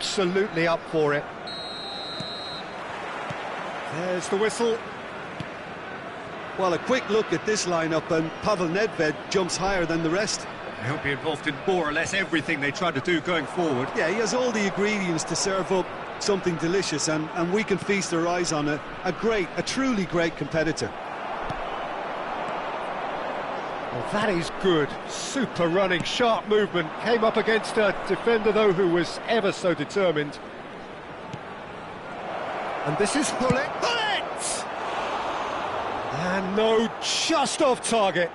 absolutely up for it. There's the whistle. Well, a quick look at this lineup, and Pavel Nedved jumps higher than the rest. He'll be involved in more or less everything they try to do going forward. Yeah, he has all the ingredients to serve up something delicious, and we can feast our eyes on a truly great competitor. Well, that is good. Super running, sharp movement. Came up against a defender, though, who was ever so determined. And this is Hullet. Hullet! And no, just off target.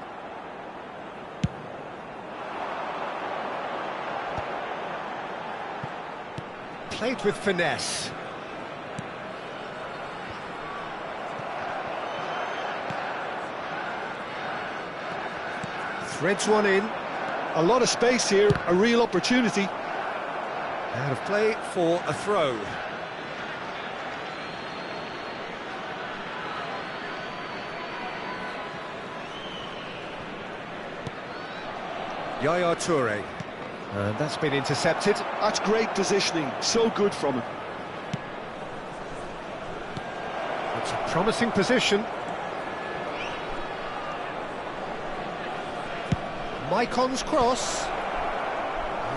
Played with finesse. Threads one in. A lot of space here, a real opportunity. Out of play for a throw. Yaya Toure. And that's been intercepted. That's great positioning, so good from him. It's a promising position. Maicon's cross.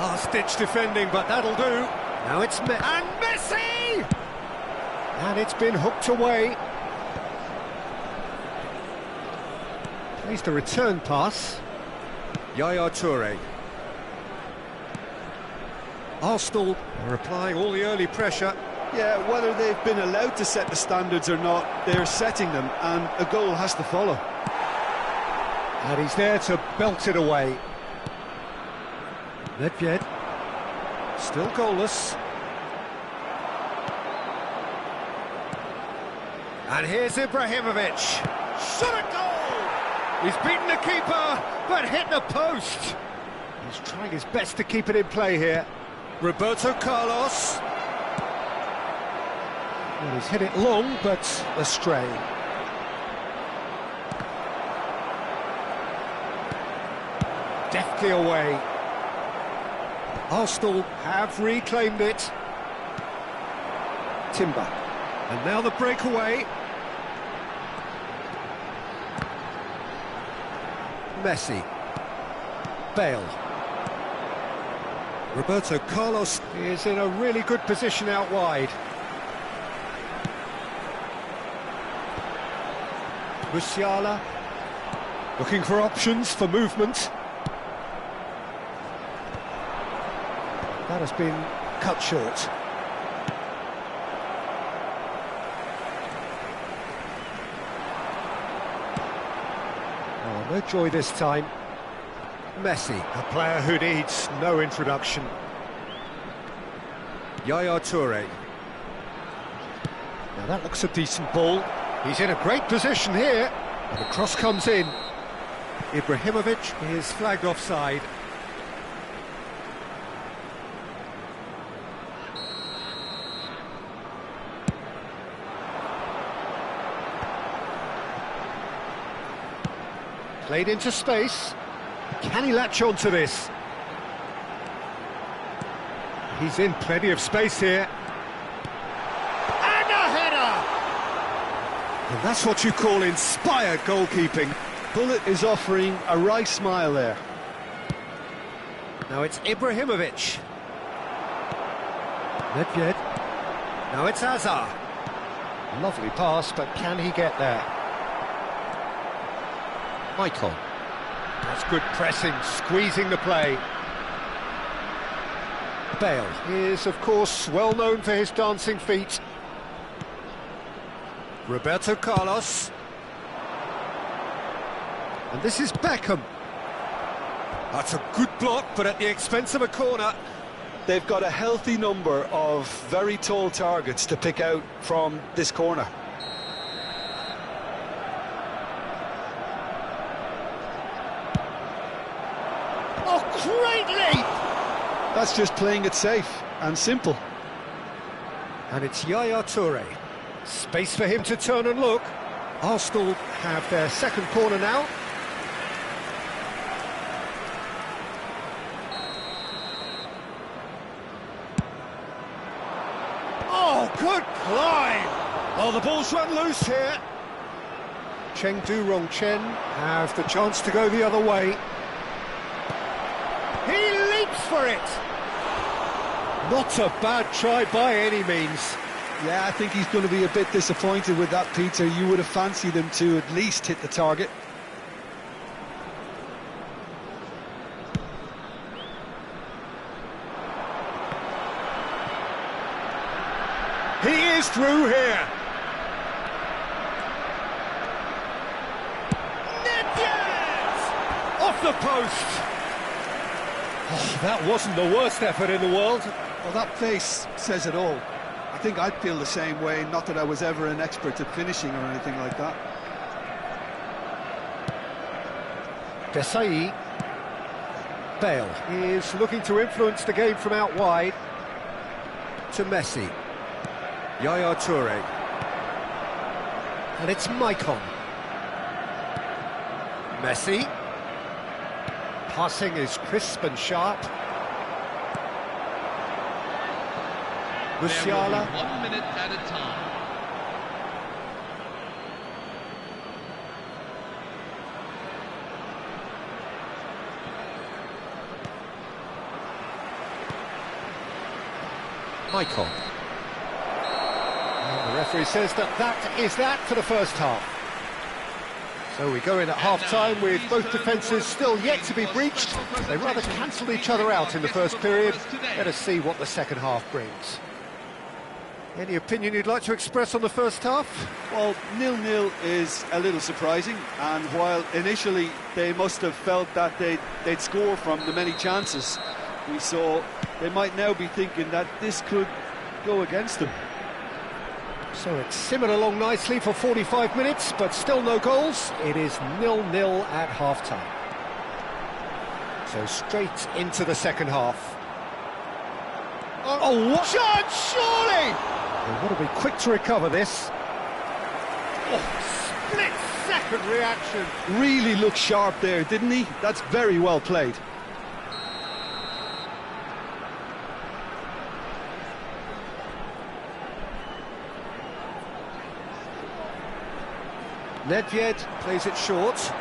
Last-ditch defending, but that'll do. Now it's and Messi! And it's been hooked away. Plays the return pass. Yaya Toure. Arsenal are applying all the early pressure. Yeah, whether they've been allowed to set the standards or not, they're setting them, and a goal has to follow. And he's there to belt it away. Nedved, still goalless. And here's Ibrahimovic. Shot a goal! He's beaten the keeper, but hit the post. He's trying his best to keep it in play here. Roberto Carlos. Well, he's hit it long, but astray. Deftly away. Arsenal have reclaimed it. Timber. And now the breakaway. Messi. Bale. Roberto Carlos is in a really good position out wide. Musiala. Looking for options for movement. That has been cut short. Oh, no joy this time. Messi, a player who needs no introduction. Yaya Toure. Now that looks a decent ball. He's in a great position here. And the cross comes in. Ibrahimovic is flagged offside. Played into space. Can he latch on to this? He's in plenty of space here. And a header! And that's what you call inspired goalkeeping. Bullet is offering a wry smile there. Now it's Ibrahimovic. Nedved. Now it's Hazard. Lovely pass, but can he get there? Michael. That's good pressing, squeezing the play. Bale is, of course, well known for his dancing feet. Roberto Carlos. And this is Beckham. That's a good block, but at the expense of a corner. They've got a healthy number of very tall targets to pick out from this corner. Oh, great leap! That's just playing it safe and simple. And it's Yaya Toure. Space for him to turn and look. Arsenal have their second corner now. Oh, good climb! Oh, the ball's run loose here. Chengdu Rongchen have the chance to go the other way. He leaps for it! Not a bad try by any means. Yeah, I think he's going to be a bit disappointed with that, Peter. You would have fancied him to at least hit the target. He is through here. Off the post! Oh, that wasn't the worst effort in the world. Well, that face says it all. I think I'd feel the same way, not that I was ever an expert at finishing or anything like that. Desai. Bale is looking to influence the game from out wide. To Messi. Yaya Toure. And it's Maicon. Messi. Passing is crisp and sharp. Musiala. 1 minute at a time. Maicon. And the referee says that is that for the first half. So we go in at half-time with both defences still yet to be breached. They rather cancelled each other out in the first period. Let us see what the second half brings. Any opinion you'd like to express on the first half? Well, 0-0 is a little surprising, and while initially they must have felt that they'd score from the many chances we saw, they might now be thinking that this could go against them. So it's simmered along nicely for 45 minutes, but still no goals. It is 0-0 at half-time. So straight into the second half. Oh, what chance, surely! They've got to be quick to recover this. Oh, split-second reaction. Really looked sharp there, didn't he? That's very well played. Nedved plays it short.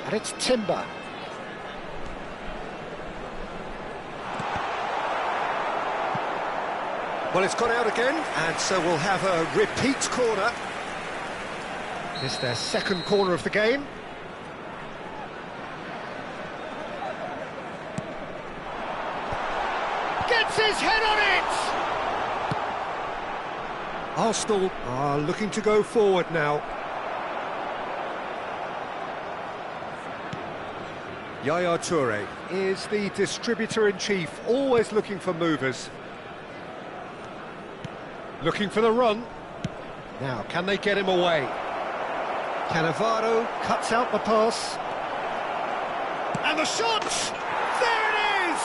And it's Timber. Well, it's gone out again, and so we'll have a repeat corner. It's their second corner of the game. Gets his head on it! Arsenal are looking to go forward now. Yaya Toure is the distributor-in-chief, always looking for movers. Looking for the run. Now, can they get him away? Cannavaro cuts out the pass. And the shot! There it is!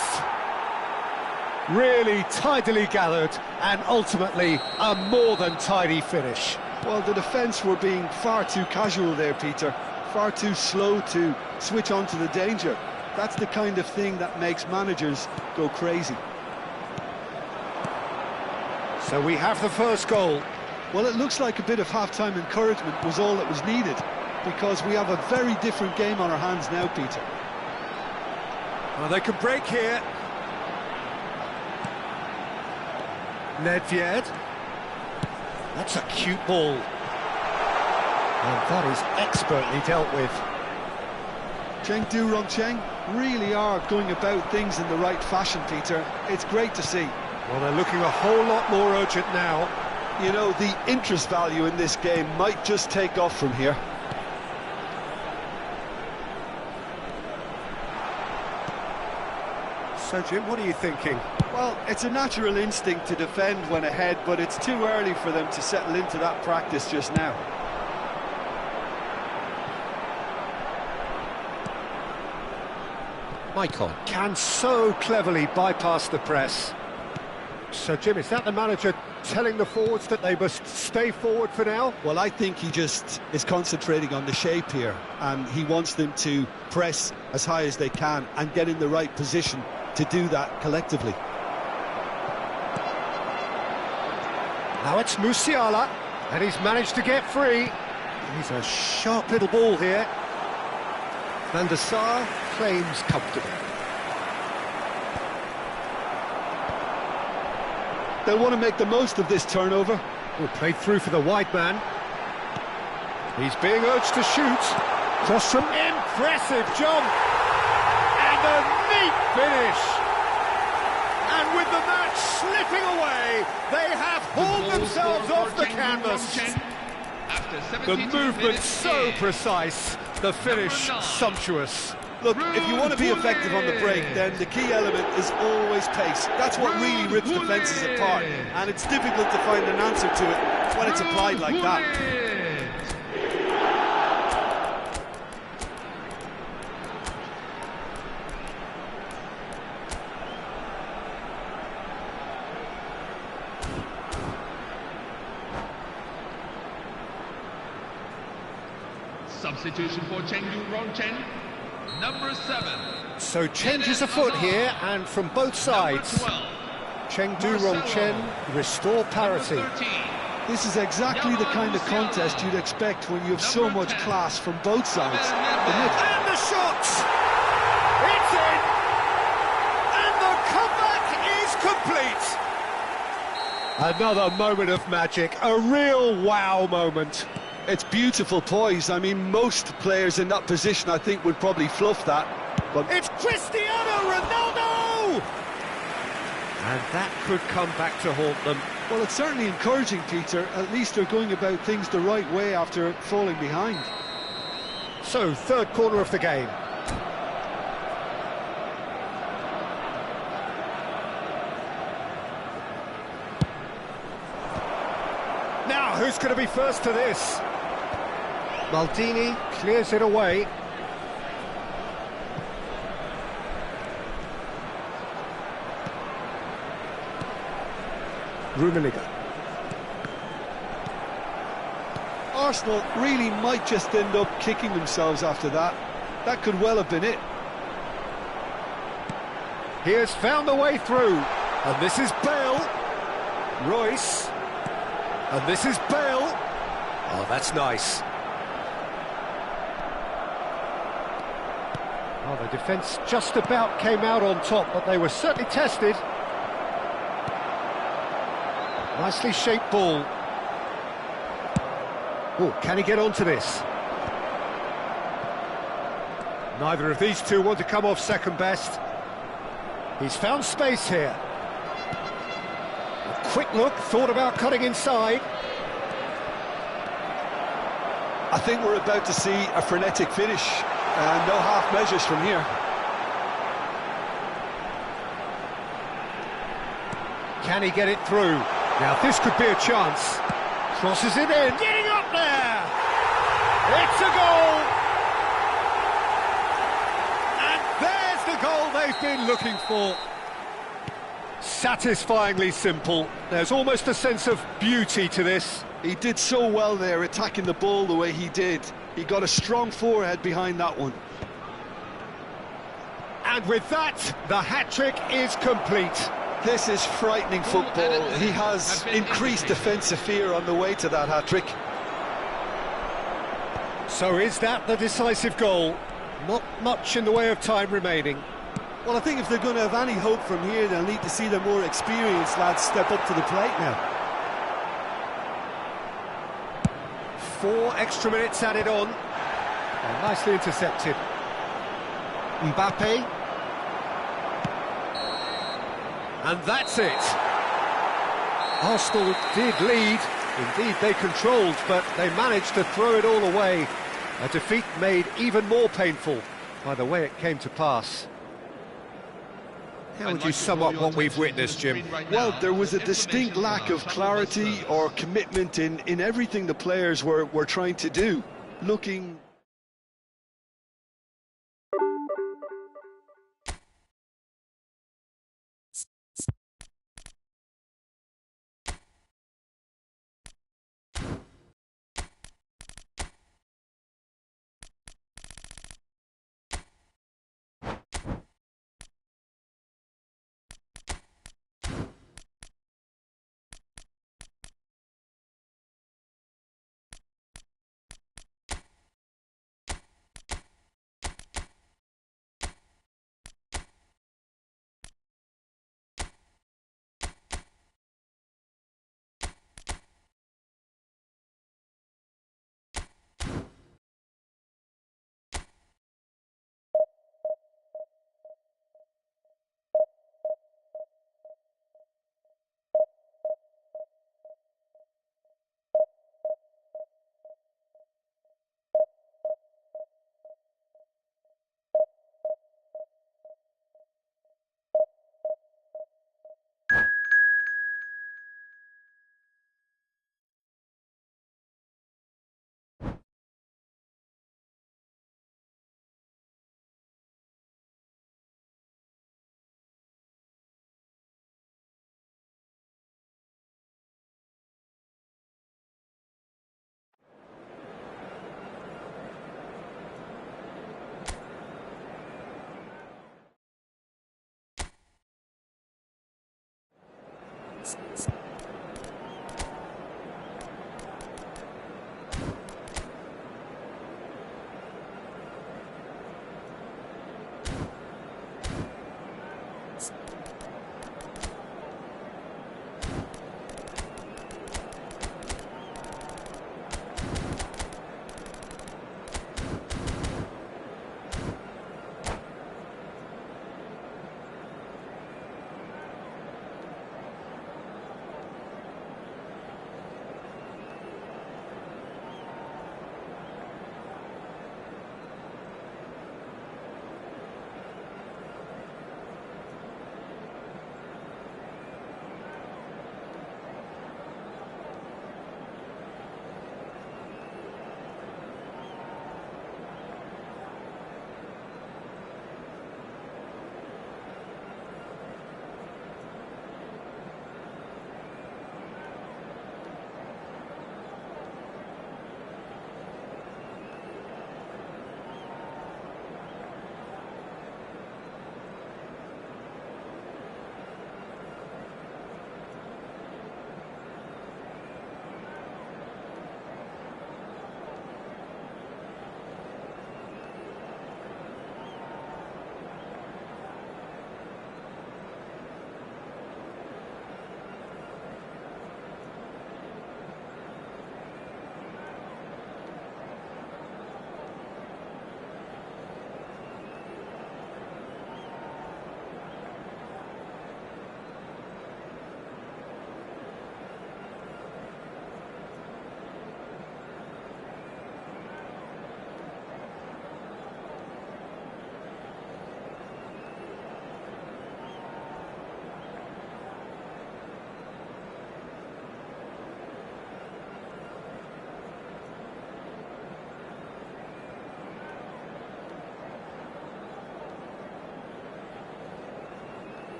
Really tidily gathered, and ultimately a more than tidy finish. Well, the defence were being far too casual there, Peter. Far too slow to switch on to the danger. That's the kind of thing that makes managers go crazy. So we have the first goal. Well, it looks like a bit of half-time encouragement was all that was needed, because we have a very different game on our hands now, Peter. Well, they can break here. Nedved. That's a cute ball. And that is expertly dealt with. Chengdu Rongchen really are going about things in the right fashion, Peter. It's great to see. Well, they're looking a whole lot more urgent now. You know, the interest value in this game might just take off from here. So, Jim, what are you thinking? Well, it's a natural instinct to defend when ahead, but it's too early for them to settle into that practice just now. Maicon can so cleverly bypass the press. So, Jim, is that the manager telling the forwards that they must stay forward for now? Well, I think he just is concentrating on the shape here, and he wants them to press as high as they can and get in the right position to do that collectively. Now it's Musiala, and he's managed to get free. He's a sharp little ball here. Van der Sar claims comfortable. They'll want to make the most of this turnover. Played through for the wide man. He's being urged to shoot. Cross from impressive jump. And a neat finish. And with the match slipping away, they have hauled themselves off the canvas. The movement so precise, the finish sumptuous. Look, if you want to be effective on the break, then the key element is always pace. That's what really rips defences apart, and it's difficult to find an answer to it when it's applied like that. Substitution for Cheng Du-Rong-Chen, number 7. So changes afoot here, and from both sides. Cheng Du-Rong-Chen restore parity. This is exactly the kind of contest you'd expect when you have so much class from both sides. And the shot! It's in! And the comeback is complete! Another moment of magic, a real wow moment. It's beautiful poise. I mean, most players in that position, I think, would probably fluff that. But it's Cristiano Ronaldo! And that could come back to haunt them. Well, it's certainly encouraging, Peter. At least they're going about things the right way after falling behind. So, third corner of the game. Now, who's going to be first to this? Maldini clears it away. Rummenigge. Arsenal really might just end up kicking themselves after that. That could well have been it. He has found a way through. And this is Bale. Royce. And this is Bale. Oh, that's nice. Oh, the defence just about came out on top, but they were certainly tested. Nicely shaped ball. Oh, can he get onto this? Neither of these two want to come off second best. He's found space here. A quick look, thought about cutting inside. I think we're about to see a frenetic finish, and no half measures from here. Can he get it through? Now this could be a chance. Crosses it in, getting up there! It's a goal! And there's the goal they've been looking for. Satisfyingly simple. There's almost a sense of beauty to this. He did so well there, attacking the ball the way he did. He got a strong forehead behind that one. And with that, the hat-trick is complete. This is frightening football. He has increased defensive fear on the way to that hat-trick. So is that the decisive goal? Not much in the way of time remaining. Well, I think if they're going to have any hope from here, they'll need to see the more experienced lads step up to the plate now. 4 extra minutes added on. And nicely intercepted. Mbappe. And that's it. Arsenal did lead. Indeed, they controlled, but they managed to throw it all away. A defeat made even more painful by the way it came to pass. How would you sum up what we've witnessed, Jim? Well, there was a distinct lack of clarity or commitment in everything the players were trying to do. Looking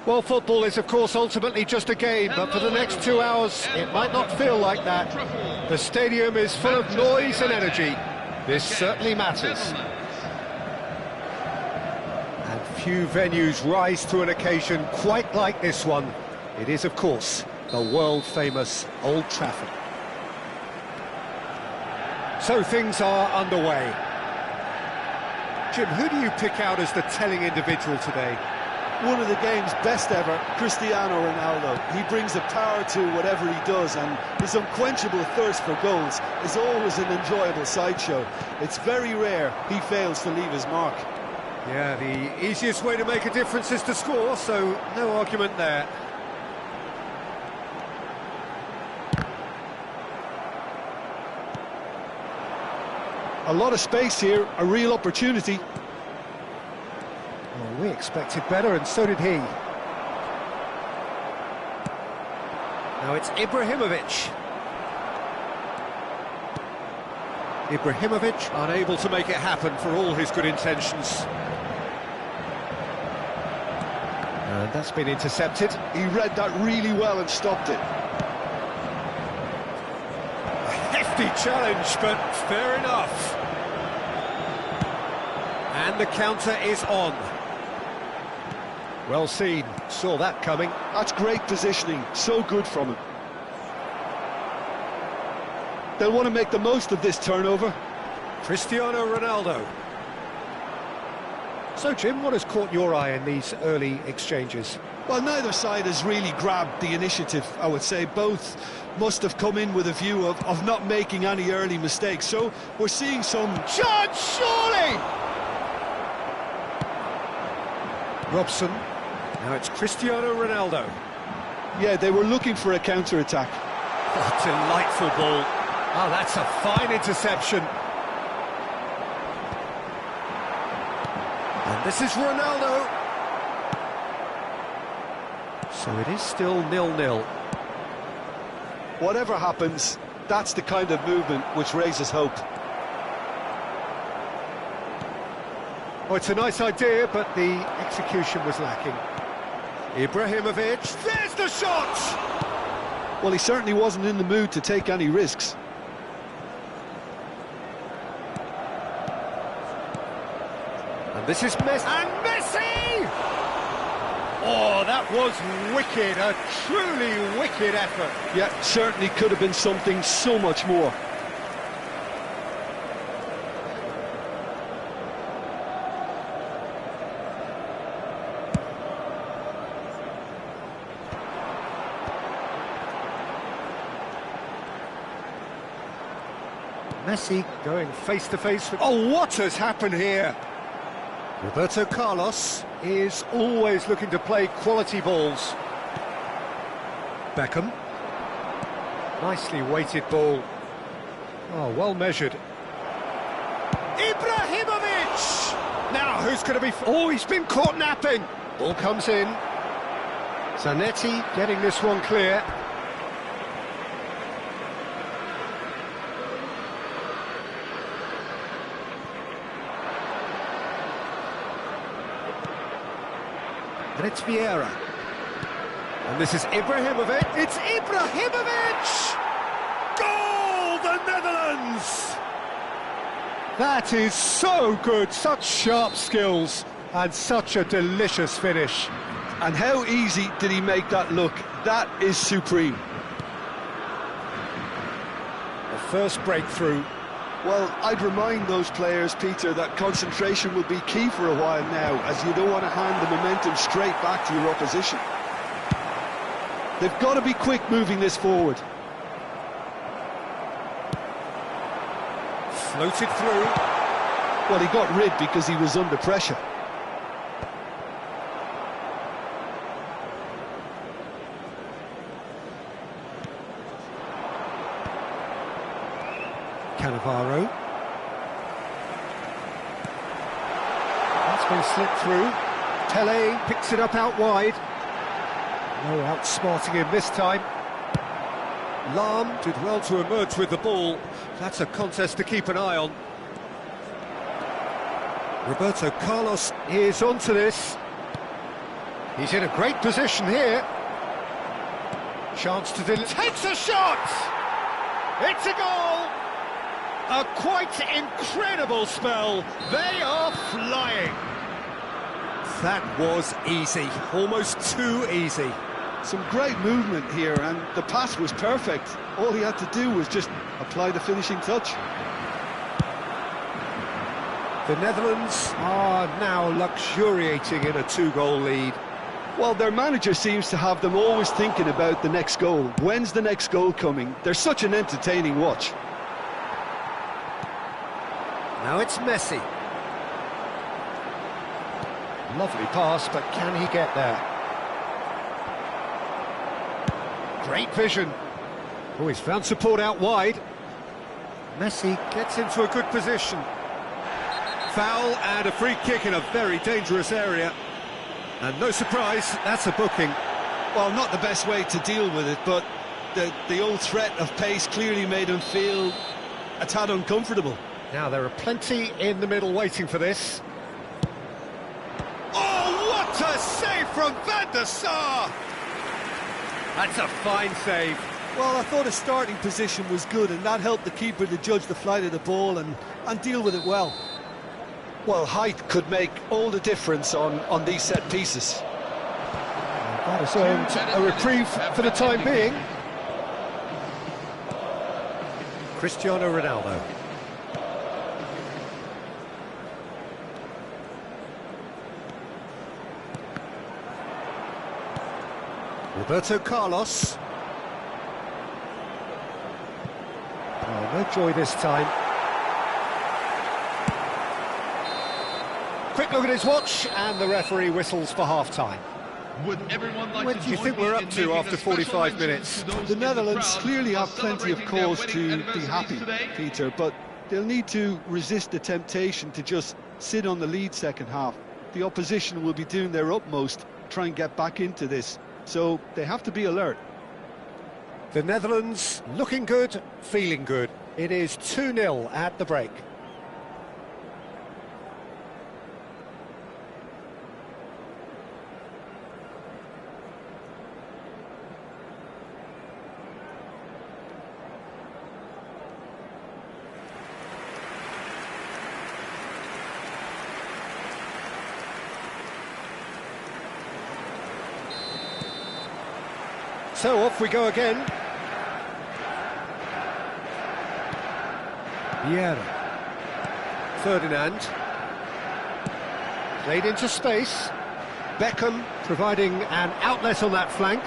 Well, football is, of course, ultimately just a game, but for the next 2 hours, it might not feel like that. The stadium is full of noise and energy. This certainly matters. And few venues rise to an occasion quite like this one. It is, of course, the world-famous Old Trafford. So things are underway. Jim, who do you pick out as the telling individual today? One of the game's best ever, Cristiano Ronaldo. He brings a power to whatever he does, and his unquenchable thirst for goals is always an enjoyable sideshow. It's very rare he fails to leave his mark. Yeah, the easiest way to make a difference is to score, so no argument there. A lot of space here, a real opportunity. Well, we expected better, and so did he. Now it's Ibrahimovic. Ibrahimovic unable to make it happen for all his good intentions. And that's been intercepted. He read that really well and stopped it. A hefty challenge, but fair enough. And the counter is on. Well seen, saw that coming. That's great positioning, so good from him. They'll want to make the most of this turnover. Cristiano Ronaldo. So, Jim, what has caught your eye in these early exchanges? Well, neither side has really grabbed the initiative, I would say. Both must have come in with a view of not making any early mistakes. So, we're seeing some... Chance, surely! Robson. Now it's Cristiano Ronaldo. Yeah, they were looking for a counter-attack. Oh, delightful ball. Oh, that's a fine interception. And this is Ronaldo. So it is still 0-0. Whatever happens, that's the kind of movement which raises hope. Oh, it's a nice idea, but the execution was lacking. Ibrahimovic, there's the shot! Well, he certainly wasn't in the mood to take any risks. And this is Messi. And Messi! Oh, that was wicked, a truly wicked effort. Yeah, certainly could have been something so much more. Messi going face-to-face with... Oh, what has happened here? Roberto Carlos is always looking to play quality balls. Beckham. Nicely weighted ball. Oh, well measured. Ibrahimovic! Now, who's going to be... Oh, he's been caught napping. Ball comes in. Zanetti getting this one clear. And it's Vieira. And this is Ibrahimovic. It's Ibrahimovic! Goal, the Netherlands! That is so good, such sharp skills, and such a delicious finish. And how easy did he make that look? That is supreme. The first breakthrough. Well, I'd remind those players, Peter, that concentration will be key for a while now, as you don't want to hand the momentum straight back to your opposition. They've got to be quick moving this forward. Floated through. Well, he got rid because he was under pressure. Cannavaro. That's been slipped through. Tele picks it up out wide. No outsmarting him this time. Lam did well to emerge with the ball. That's a contest to keep an eye on. Roberto Carlos is onto this. He's in a great position here. Chance to takes a shot! It's a goal! A quite incredible spell. They are flying. That was easy, almost too easy. Some great movement here, and the pass was perfect. All he had to do was just apply the finishing touch. The Netherlands are now luxuriating in a 2-goal lead. Well, their manager seems to have them always thinking about the next goal. When's the next goal coming? They're such an entertaining watch. Now it's Messi. Lovely pass, but can he get there? Great vision. Oh, he's found support out wide. Messi gets into a good position. Foul and a free kick in a very dangerous area. And no surprise, that's a booking. Well, not the best way to deal with it, but the old threat of pace clearly made him feel a tad uncomfortable. Now, there are plenty in the middle waiting for this. Oh, what a save from Van der Sar! That's a fine save. Well, I thought his starting position was good, and that helped the keeper to judge the flight of the ball and deal with it well. Well, height could make all the difference on these set pieces. That has earned a reprieve for the time being. Cristiano Ronaldo. Roberto Carlos. Oh, no joy this time. Quick look at his watch, and the referee whistles for half-time. Would everyone like When to do you join think me we're in up to making after a special 45 mention minutes? to those The in Netherlands crowd clearly who are have plenty of celebrating their cause wedding to be anniversaries happy, today? Peter, but they'll need to resist the temptation to just sit on the lead second half. The opposition will be doing their utmost to try and get back into this, so they have to be alert. The Netherlands looking good, feeling good. It is 2-0 at the break. So off we go again. Vieira. Ferdinand. Played into space. Beckham providing an outlet on that flank.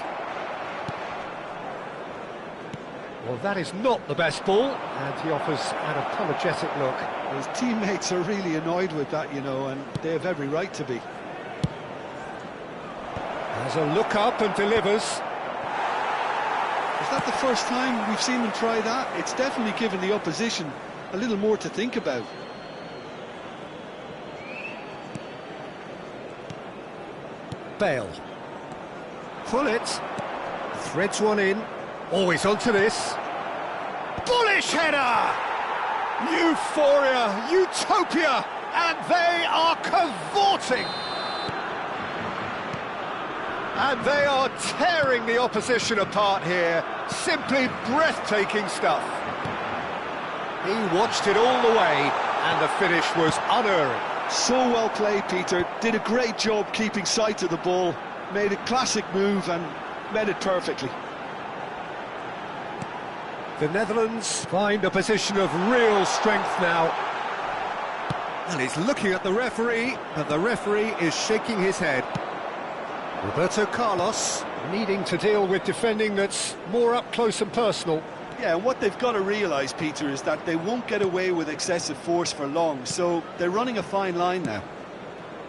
Well, that is not the best ball, and he offers an apologetic look. His teammates are really annoyed with that, you know, and they have every right to be. Has a look up and delivers. Is that the first time we've seen them try that? It's definitely given the opposition a little more to think about. Bale. Pullet. Threads one in. Always onto this. Bullish header! Euphoria, utopia, and they are cavorting. And they are tearing the opposition apart here. Simply breathtaking stuff. He watched it all the way, and the finish was unerring. So well played, Peter. Did a great job keeping sight of the ball. Made a classic move and made it perfectly. The Netherlands find a position of real strength now. And he's looking at the referee, but the referee is shaking his head. Roberto Carlos needing to deal with defending that's more up close and personal. Yeah, and what they've got to realise, Peter, is that they won't get away with excessive force for long, so they're running a fine line now.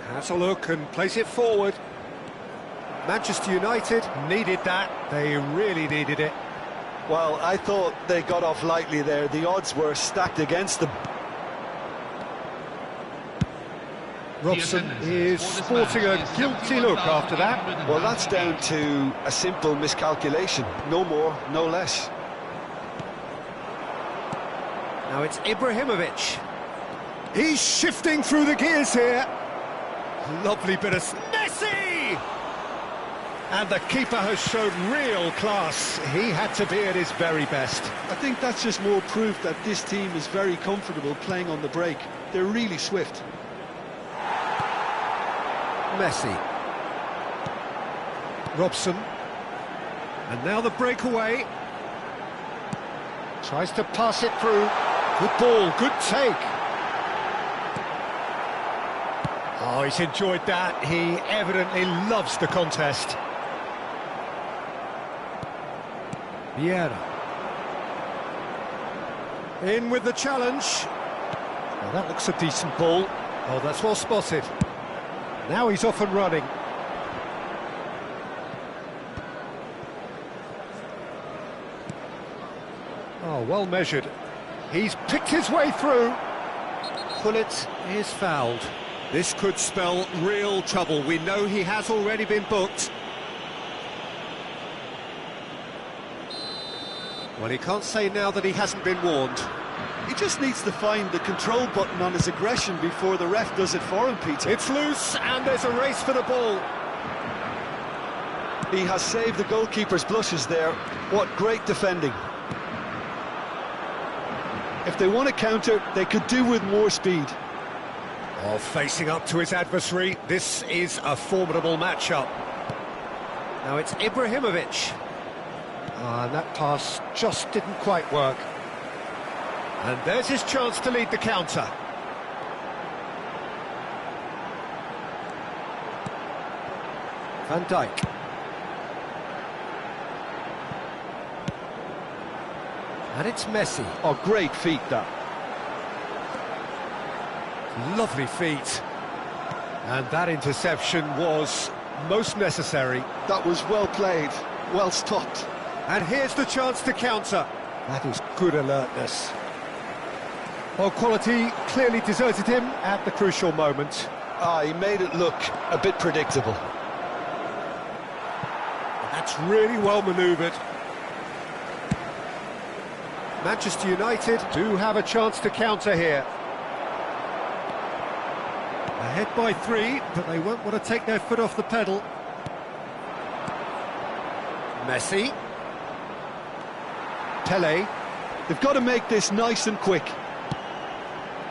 Has a look and plays it forward. Manchester United needed that. They really needed it. Well, I thought they got off lightly there. The odds were stacked against them. Robson is sporting a guilty look after that. Well, that's down to a simple miscalculation. No more, no less. Now it's Ibrahimovic. He's shifting through the gears here. Lovely bit of Messi! And the keeper has shown real class. He had to be at his very best. I think that's just more proof that this team is very comfortable playing on the break. They're really swift. Messi. Robson. And now the breakaway. Tries to pass it through. Good ball, good take. Oh, he's enjoyed that. He evidently loves the contest. Vieira. In with the challenge. Well, that looks a decent ball. Oh, that's well spotted. Now he's off and running. Oh, well measured. He's picked his way through. Pullet is fouled. This could spell real trouble. We know he has already been booked. Well, he can't say now that he hasn't been warned. He just needs to find the control button on his aggression before the ref does it for him, Peter. It's loose, and there's a race for the ball. He has saved the goalkeeper's blushes there. What great defending. If they want to counter, they could do with more speed. Oh, facing up to his adversary, this is a formidable matchup. Now it's Ibrahimovic. And that pass just didn't quite work. And there's his chance to lead the counter. Van Dijk. And it's Messi. Oh, great feet, that. Lovely feet. And that interception was most necessary. That was well played, well stopped. And here's the chance to counter. That is good alertness. Well, quality clearly deserted him at the crucial moment. He made it look a bit predictable. That's really well manoeuvred. Manchester United do have a chance to counter here. Ahead by 3, but they won't want to take their foot off the pedal. Messi. Pele. They've got to make this nice and quick.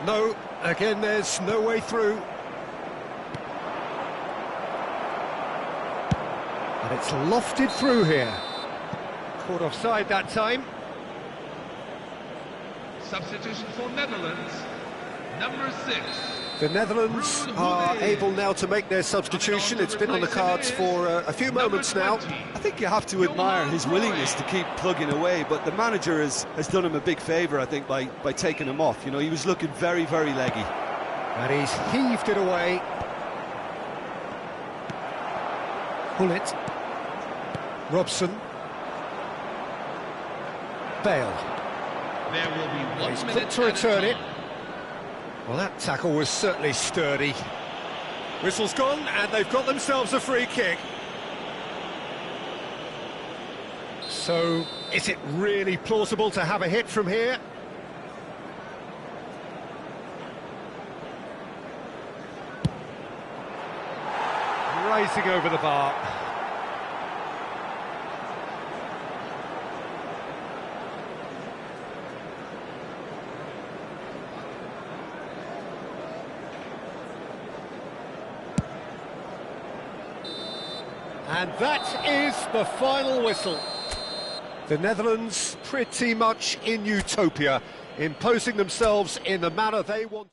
No, again there's no way through. And it's lofted through here. Caught offside that time. Substitution for Netherlands, number 6. The Netherlands are able now to make their substitution. It's been on the cards for a few moments now. I think you have to admire his willingness to keep plugging away, but the manager has done him a big favour, I think, by taking him off. You know, he was looking very, very leggy. And he's heaved it away. Hullet. Robson. Bale. There will be 1 He's minute quick to return it. time. Well, that tackle was certainly sturdy. Whistle's gone, and they've got themselves a free kick. So, is it really plausible to have a hit from here? Rising over the bar. And that is the final whistle. The Netherlands pretty much in utopia, imposing themselves in the manner they want.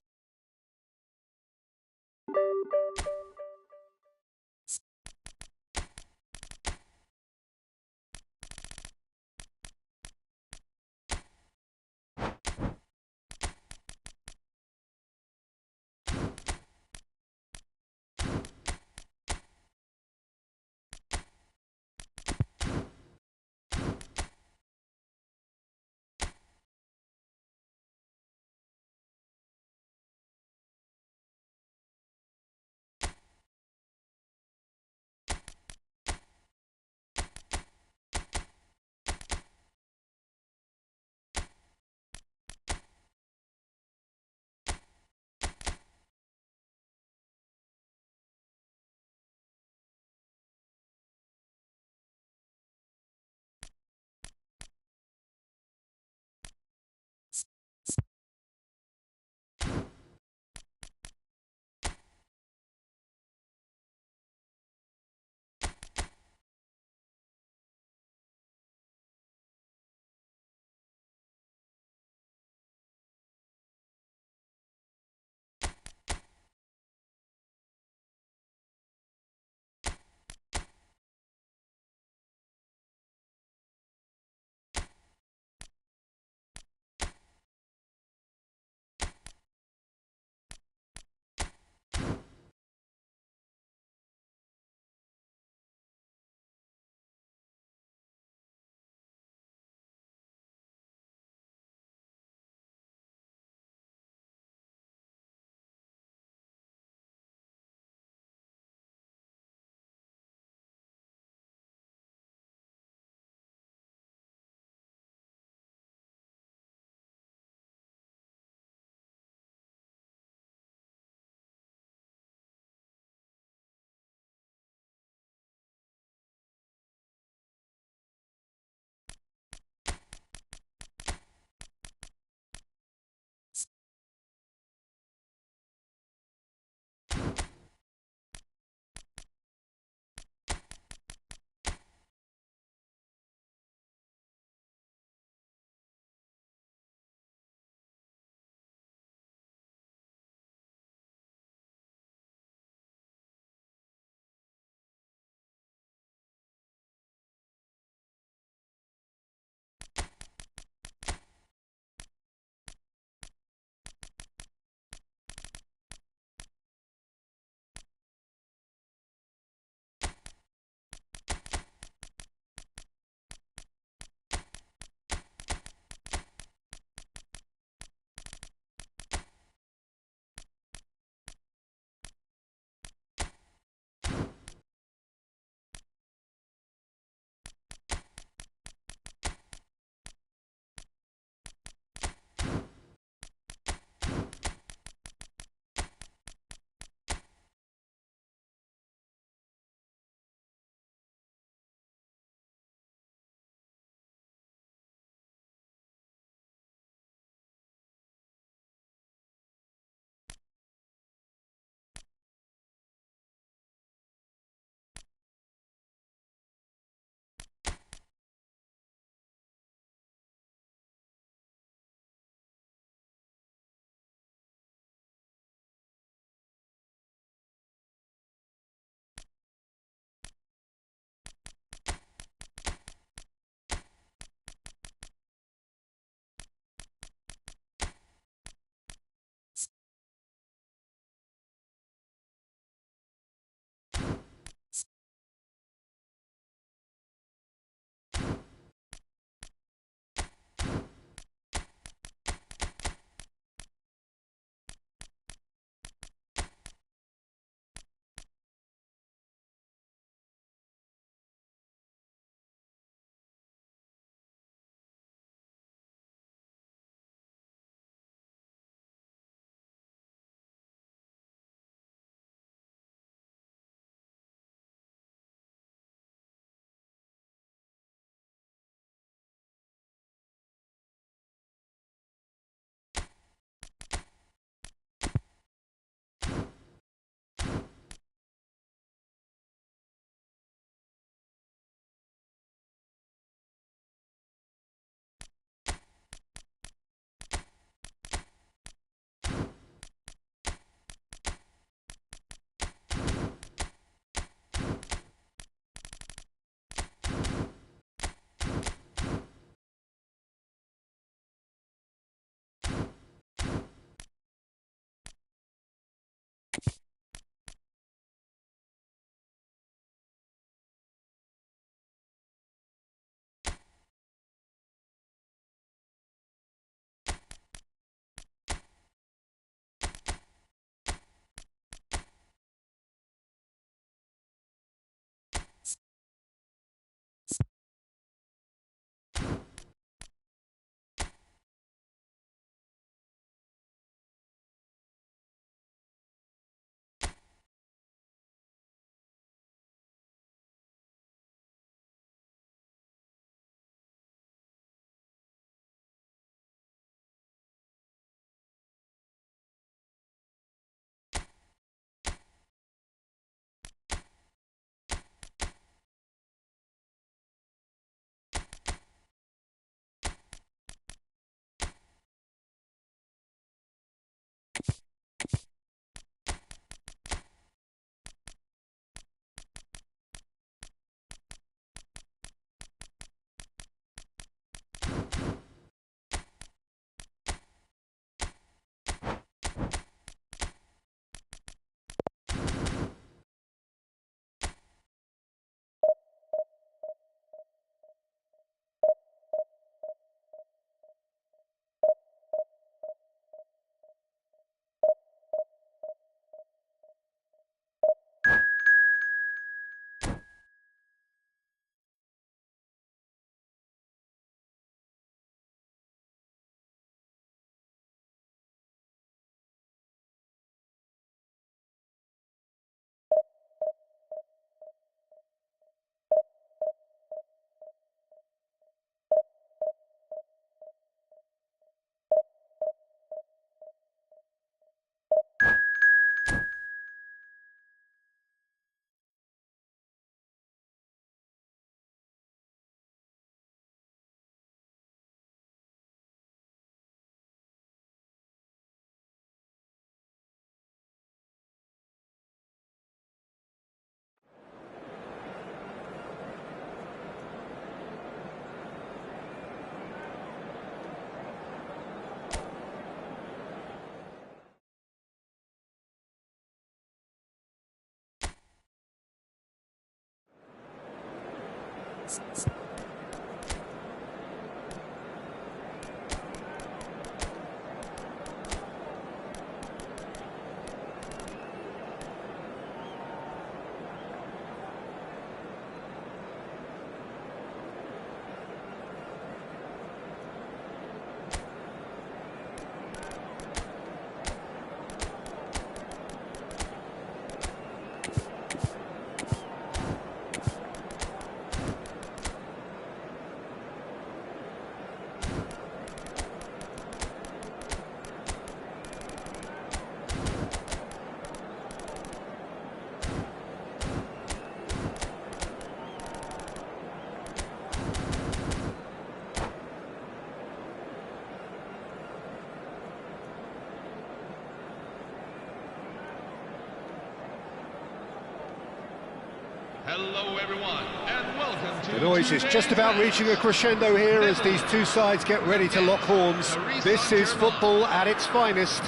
Hello everyone, and welcome to The noise is just about reaching a crescendo here as these two sides get ready to lock horns. This is football at its finest.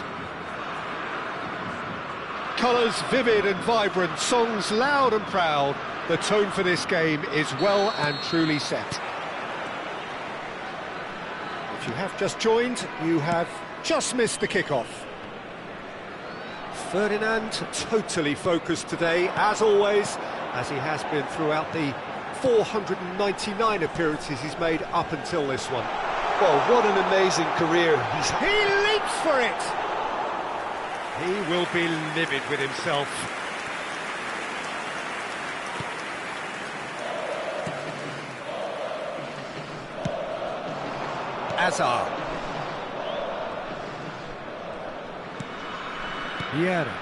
Colours vivid and vibrant, songs loud and proud. The tone for this game is well and truly set. If you have just joined, you have just missed the kickoff. Ferdinand totally focused today, as always, as he has been throughout the 499 appearances he's made up until this one. Well, what an amazing career He leaps for it! He will be livid with himself. Azar. Vieira.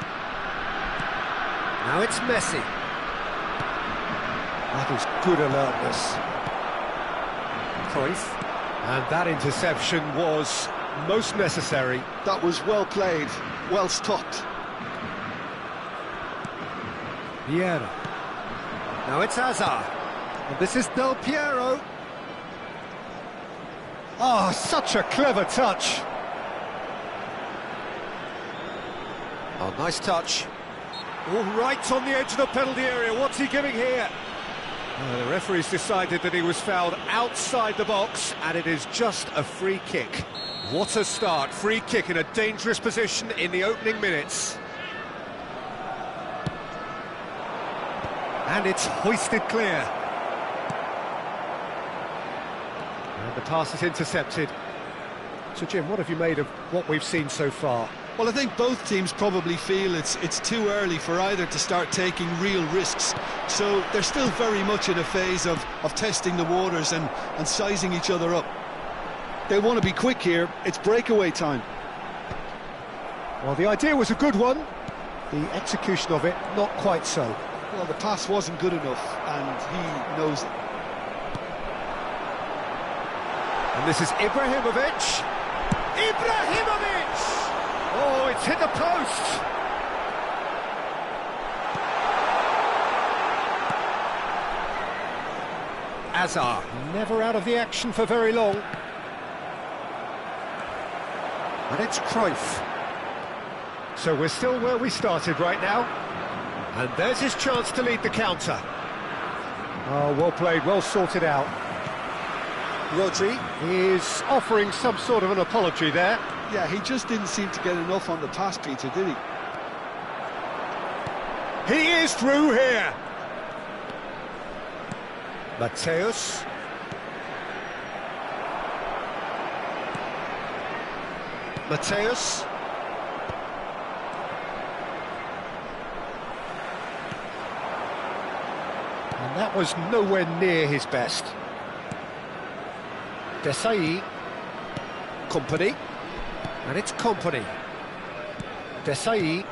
Now it's Messi. That is good alertness. Cruyff. And that interception was most necessary. That was well played, well stopped. Vieira. Now it's Azar. And this is Del Piero. Oh, such a clever touch. Oh, nice touch. Oh, right on the edge of the penalty area. What's he giving here? The referee's decided that he was fouled outside the box, and it is just a free kick. What a start. Free kick in a dangerous position in the opening minutes. And it's hoisted clear. And the pass is intercepted. So, Jim, what have you made of what we've seen so far? Well, I think both teams probably feel it's too early for either to start taking real risks. So they're still very much in a phase of testing the waters and sizing each other up. They want to be quick here. It's breakaway time. Well, the idea was a good one. The execution of it, not quite so. Well, the pass wasn't good enough, and he knows it. And this is Ibrahimovic. Ibrahimovic! Oh, it's hit the post! Azar, never out of the action for very long. And it's Cruyff. So we're still where we started right now. And there's his chance to lead the counter. Oh, well played, well sorted out. Rodri is offering some sort of an apology there. Yeah, he just didn't seem to get enough on the pass, Peter, did he? He is through here. Mateus. Mateus. And that was nowhere near his best. Desai. Company. And it's Company. Desai.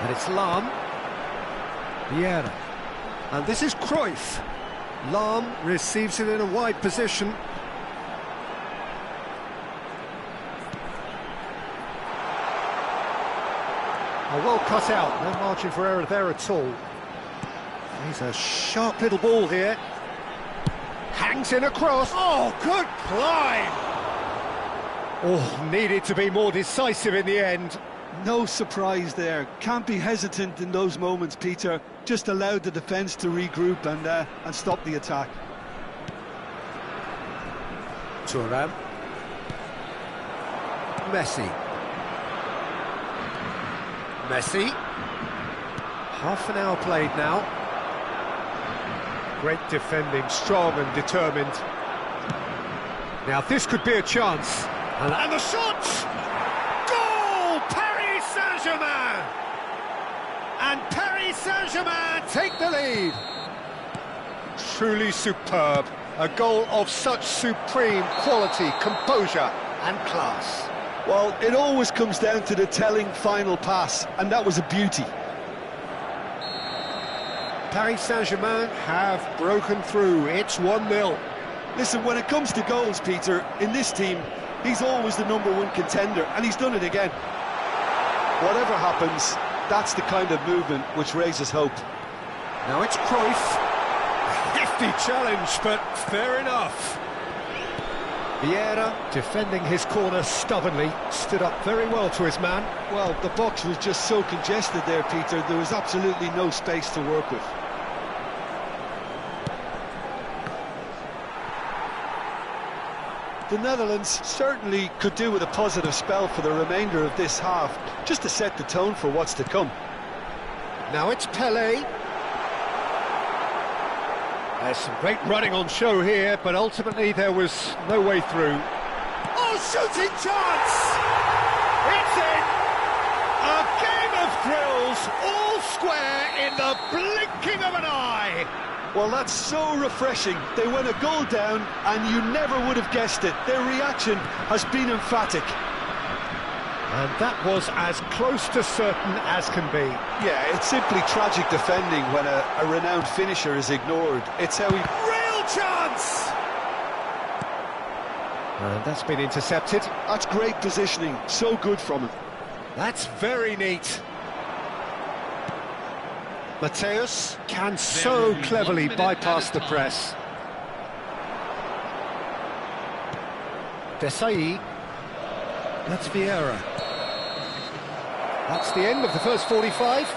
And it's Lam. Vieira. And this is Cruyff. Lam receives it in a wide position. Oh, well cut out. No margin for error there at all. He's a sharp little ball here. Hangs in across. Oh, good climb! Oh, needed to be more decisive in the end. No surprise there. Can't be hesitant in those moments, Peter. Just allow the defence to regroup and stop the attack. Thuram. Messi. Half an hour played now. Great defending, strong and determined. Now this could be a chance. And the shot! Goal! Paris Saint-Germain! And Paris Saint-Germain take the lead. Truly superb. A goal of such supreme quality, composure and class. Well, it always comes down to the telling final pass, and that was a beauty. Paris Saint-Germain have broken through. It's 1-0. Listen, when it comes to goals, Peter, in this team, he's always the #1 contender, and he's done it again. Whatever happens, that's the kind of movement which raises hope. Now it's Cruyff. A hefty challenge, but fair enough. Vieira, defending his corner stubbornly, stood up very well to his man. Well, the box was just so congested there, Peter, there was absolutely no space to work with. The Netherlands certainly could do with a positive spell for the remainder of this half, just to set the tone for what's to come. Now it's Pelé. There's some great running on show here, but ultimately there was no way through. Oh, shooting chance! It's in! A game of thrills, all square in the blinking of an eye! Well, that's so refreshing. They went a goal down, and you never would have guessed it. Their reaction has been emphatic. And that was as close to certain as can be. Yeah, it's simply tragic defending when a renowned finisher is ignored. It's how he... Real chance! And that's been intercepted. That's great positioning. So good from him. That's very neat. Mateus can so cleverly bypass the press. Day16. That's Vieira. That's the end of the first 45.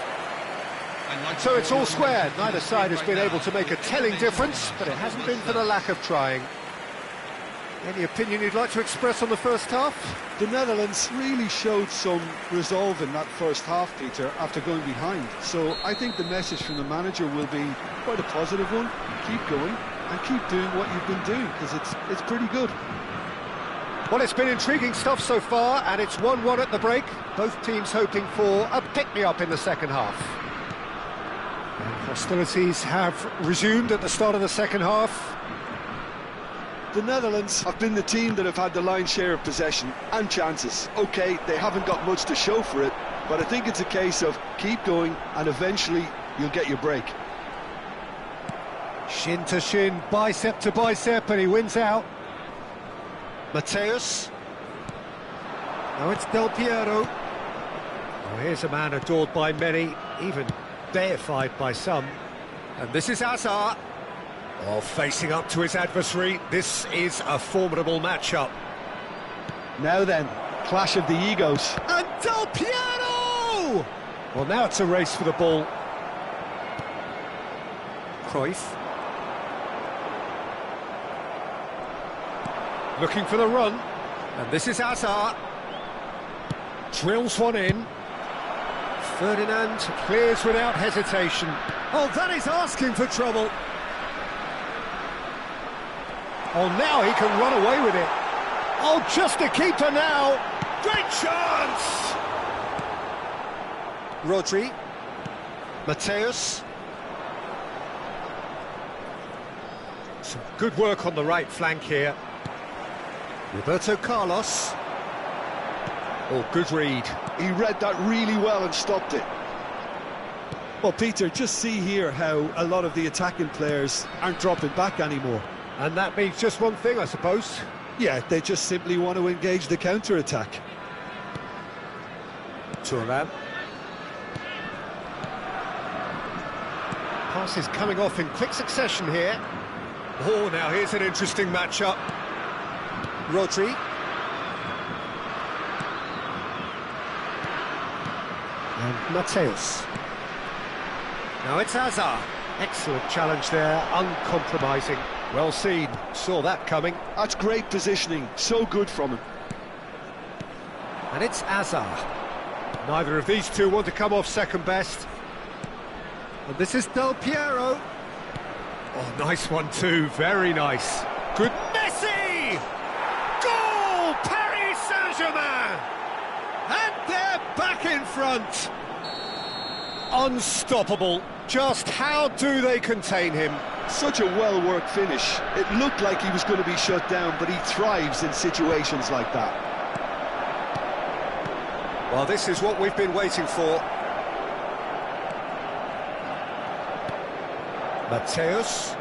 So it's all square. Neither side has been able to make a telling difference, but it hasn't been for the lack of trying. Any opinion you'd like to express on the first half? The Netherlands really showed some resolve in that first half, Peter, after going behind. So I think the message from the manager will be quite a positive one. Keep going and keep doing what you've been doing, because it's pretty good. Well, it's been intriguing stuff so far, and it's 1-1 at the break. Both teams hoping for a pick-me-up in the second half. And hostilities have resumed at the start of the second half. The Netherlands have been the team that have had the lion's share of possession and chances. OK, they haven't got much to show for it, but I think it's a case of keep going and eventually you'll get your break. Shin to shin, bicep to bicep, and he wins out. Mateus. Now it's Del Piero. Oh, here's a man adored by many, even deified by some. And this is Hazard. Oh, facing up to his adversary, this is a formidable matchup. Now then, clash of the egos. And Del Piero! Well, now it's a race for the ball. Cruyff. Looking for the run. And this is Hazard. Drills one in. Ferdinand clears without hesitation. Oh, that is asking for trouble. Oh, now he can run away with it. Oh, just a keeper now. Great chance! Rodri. Mateus. Some good work on the right flank here. Roberto Carlos. Oh, good read. He read that really well and stopped it. Well, Peter, just see here how a lot of the attacking players aren't dropping back anymore. And that means just one thing, I suppose. Yeah, they just simply want to engage the counter-attack. Thuram. Passes coming off in quick succession here. Oh, now here's an interesting matchup. Rodri. And Mateus. Now it's Hazard. Excellent challenge there, uncompromising. Well seen, saw that coming. That's great positioning, so good from him. And it's Hazard. Neither of these two want to come off second best. And this is Del Piero. Oh, nice one too, very nice. Good Messi! Goal! Paris Saint-Germain! And they're back in front. Unstoppable. Just how do they contain him? Such a well-worked finish. It looked like he was going to be shut down, but he thrives in situations like that. Well, this is what we've been waiting for. Mateus.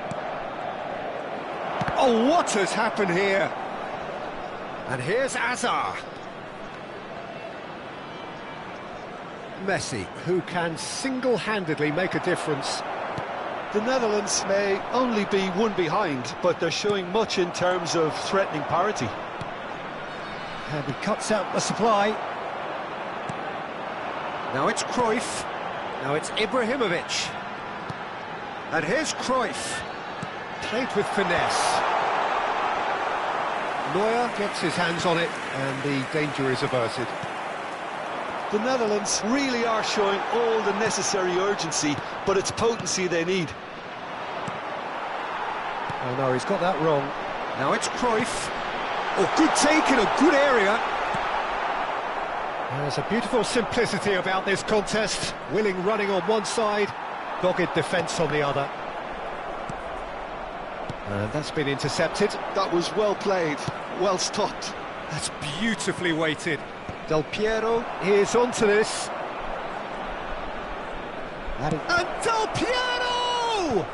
Oh, what has happened here? And here's Hazard. Messi, who can single-handedly make a difference. The Netherlands may only be one behind, but they're showing much in terms of threatening parity. And he cuts out the supply. Now it's Cruyff. Now it's Ibrahimovic. And here's Cruyff. Played with finesse. Neuer gets his hands on it, and the danger is averted. The Netherlands really are showing all the necessary urgency, but it's potency they need. Oh no, he's got that wrong. Now it's Cruyff. Oh, good take in a good area. There's a beautiful simplicity about this contest. Willing running on one side, dogged defence on the other. And that's been intercepted. That was well played, well stopped. That's beautifully weighted. Del Piero is onto this. And Del Piero!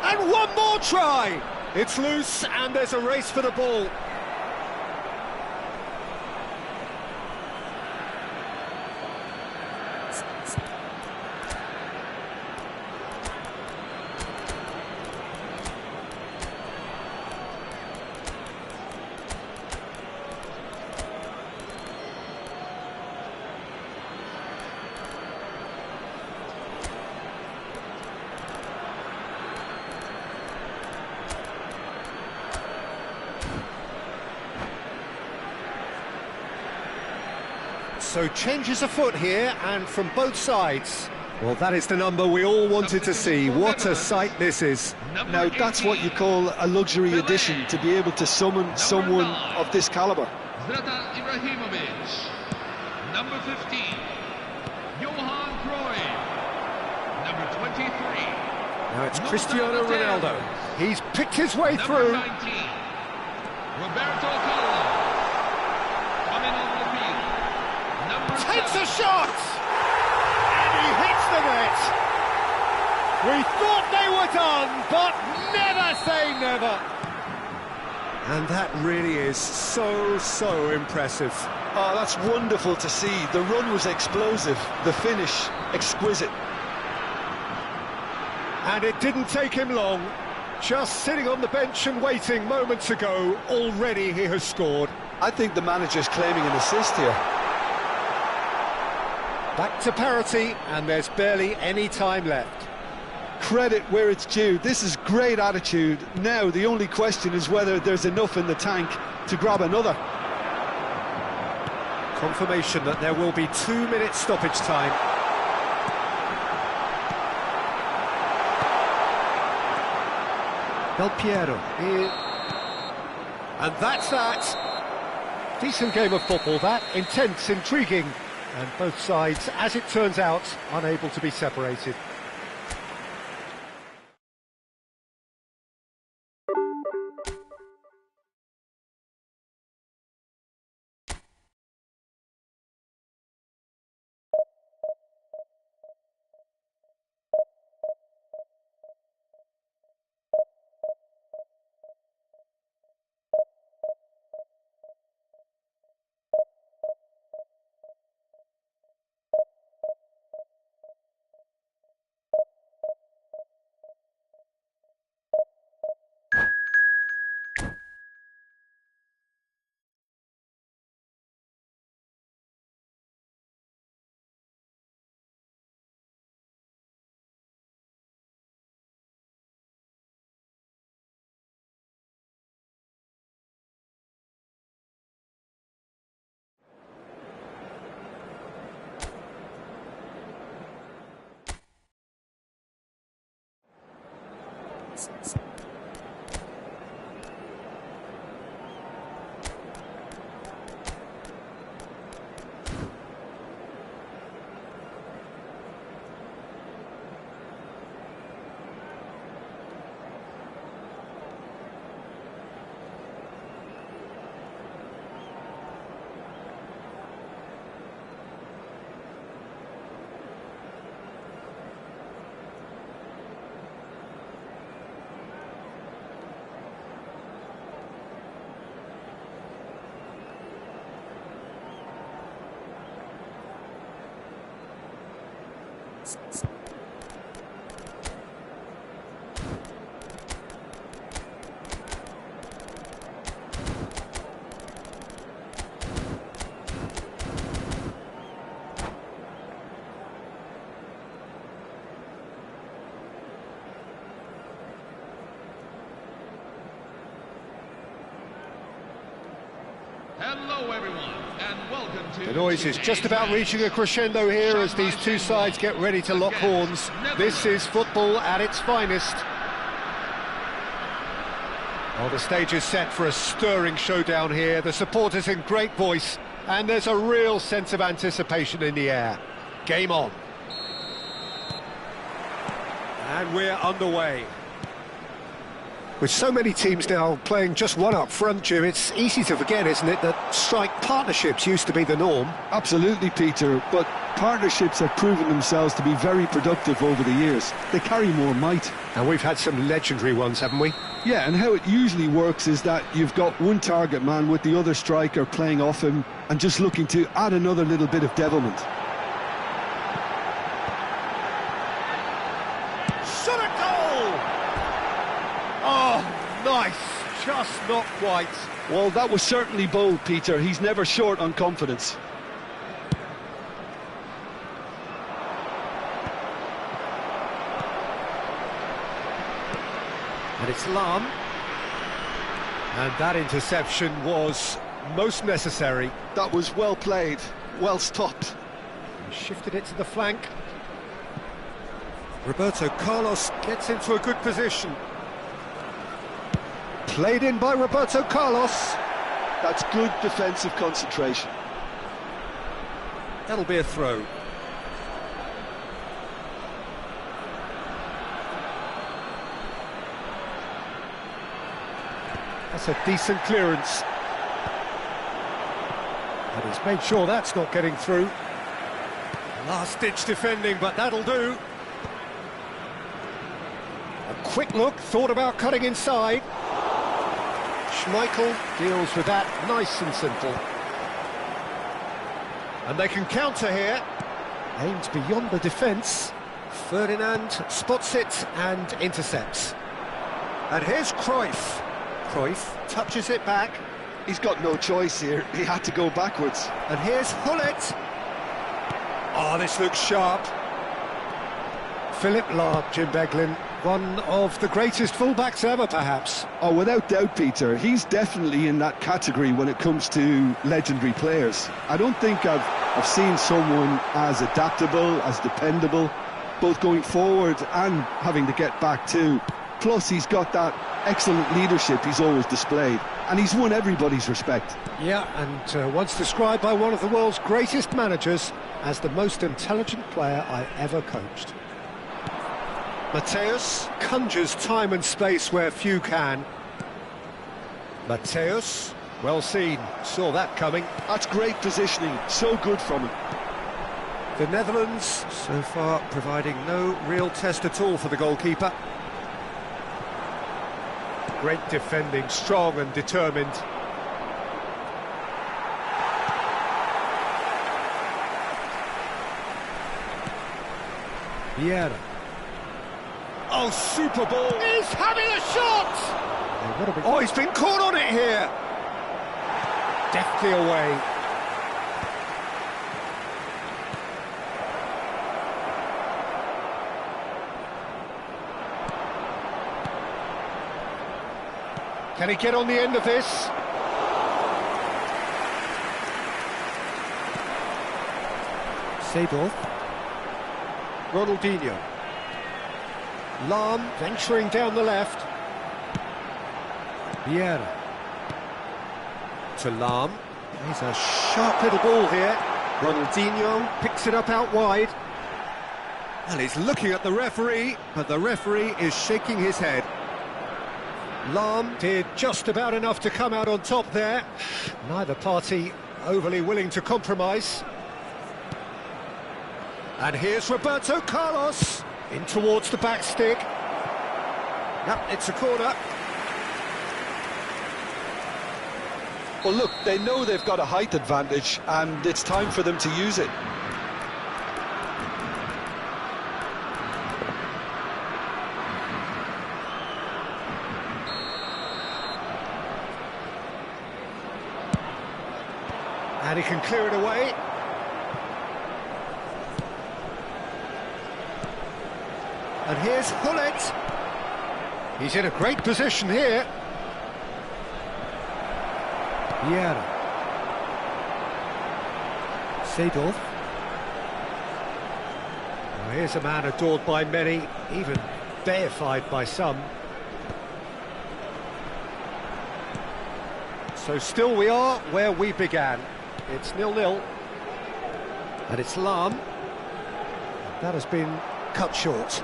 And one more try! It's loose and there's a race for the ball. So changes afoot here, and from both sides. Well, that is the number we all wanted to see. What a sight this is. Now, that's what you call a luxury addition, to be able to summon someone of this calibre. Ibrahimovic. Number 15, Johan Cruyff. Number 23. Now it's Cristiano Ronaldo. He's picked his way through. Number 19, Roberto Carlos. Coming on the field. Number Takes 7. a shot! And he hits the net. We thought they were done, but never say never. And that really is so impressive. Oh, that's wonderful to see. The run was explosive, the finish exquisite. And it didn't take him long. Just sitting on the bench and waiting moments ago, already he has scored. I think the manager's claiming an assist here. Back to parity, and there's barely any time left. Credit where it's due. This is great attitude. Now the only question is whether there's enough in the tank to grab another. Confirmation that there will be 2 minutes stoppage time. Del Piero. And that's that. Decent game of football, that. Intense, intriguing. And both sides, as it turns out, unable to be separated. Hello everyone, and welcome to... The noise is just about reaching a crescendo here as these two sides get ready to lock horns. This is football at its finest. Well, the stage is set for a stirring showdown here. The supporters in great voice, and there's a real sense of anticipation in the air. Game on. And we're underway. With so many teams now playing just one up front, Jim, it's easy to forget, isn't it, that strike partnerships used to be the norm? Absolutely, Peter, but partnerships have proven themselves to be very productive over the years. They carry more might. And we've had some legendary ones, haven't we? Yeah, and how it usually works is that you've got one target man with the other striker playing off him and just looking to add another little bit of devilment. Shot a goal! Oh, nice, just not quite. Well, that was certainly bold, Peter. He's never short on confidence. And it's Lam. And that interception was most necessary. That was well played, well stopped. He shifted it to the flank. Roberto Carlos gets into a good position. Played in by Roberto Carlos. That's good defensive concentration. That'll be a throw. That's a decent clearance. And he's made sure that's not getting through. Last-ditch defending, but that'll do. A quick look, thought about cutting inside. Schmeichel deals with that nice and simple. And they can counter here. Aims beyond the defence. Ferdinand spots it and intercepts. And here's Cruyff. Cruyff touches it back. He's got no choice here. He had to go backwards. And here's Hullet. Oh, this looks sharp. Philip Lahm, Jim Beglin, one of the greatest fullbacks ever, perhaps. Oh, without doubt, Peter. He's definitely in that category when it comes to legendary players. I don't think I've seen someone as adaptable, as dependable, both going forward and having to get back too. Plus, he's got that excellent leadership he's always displayed, and he's won everybody's respect. Yeah, and once described by one of the world's greatest managers as the most intelligent player I ever coached. Mateus conjures time and space where few can. Mateus, well seen, saw that coming. That's great positioning, so good from him. The Netherlands, so far, providing no real test at all for the goalkeeper. Great defending, strong and determined. Vieira. Oh, super ball. He's having a shot! Oh, he's been caught on it here. Deftly away. Can he get on the end of this? Seedorf. Ronaldinho. Lahm venturing down the left. Vieira. To Lahm. He's a sharp little ball here. Ronaldinho picks it up out wide. Well, he's looking at the referee, but the referee is shaking his head. Lahm did just about enough to come out on top there. Neither party overly willing to compromise. And here's Roberto Carlos in towards the back stick. Yep, it's a corner. Well, look, they know they've got a height advantage, and it's time for them to use it. And he can clear it away. And here's Hullet. He's in a great position here. Vieira. Seedorf. Well, here's a man adored by many, even deified by some. So still we are where we began. It's 0-0. And it's Lahm. That has been cut short.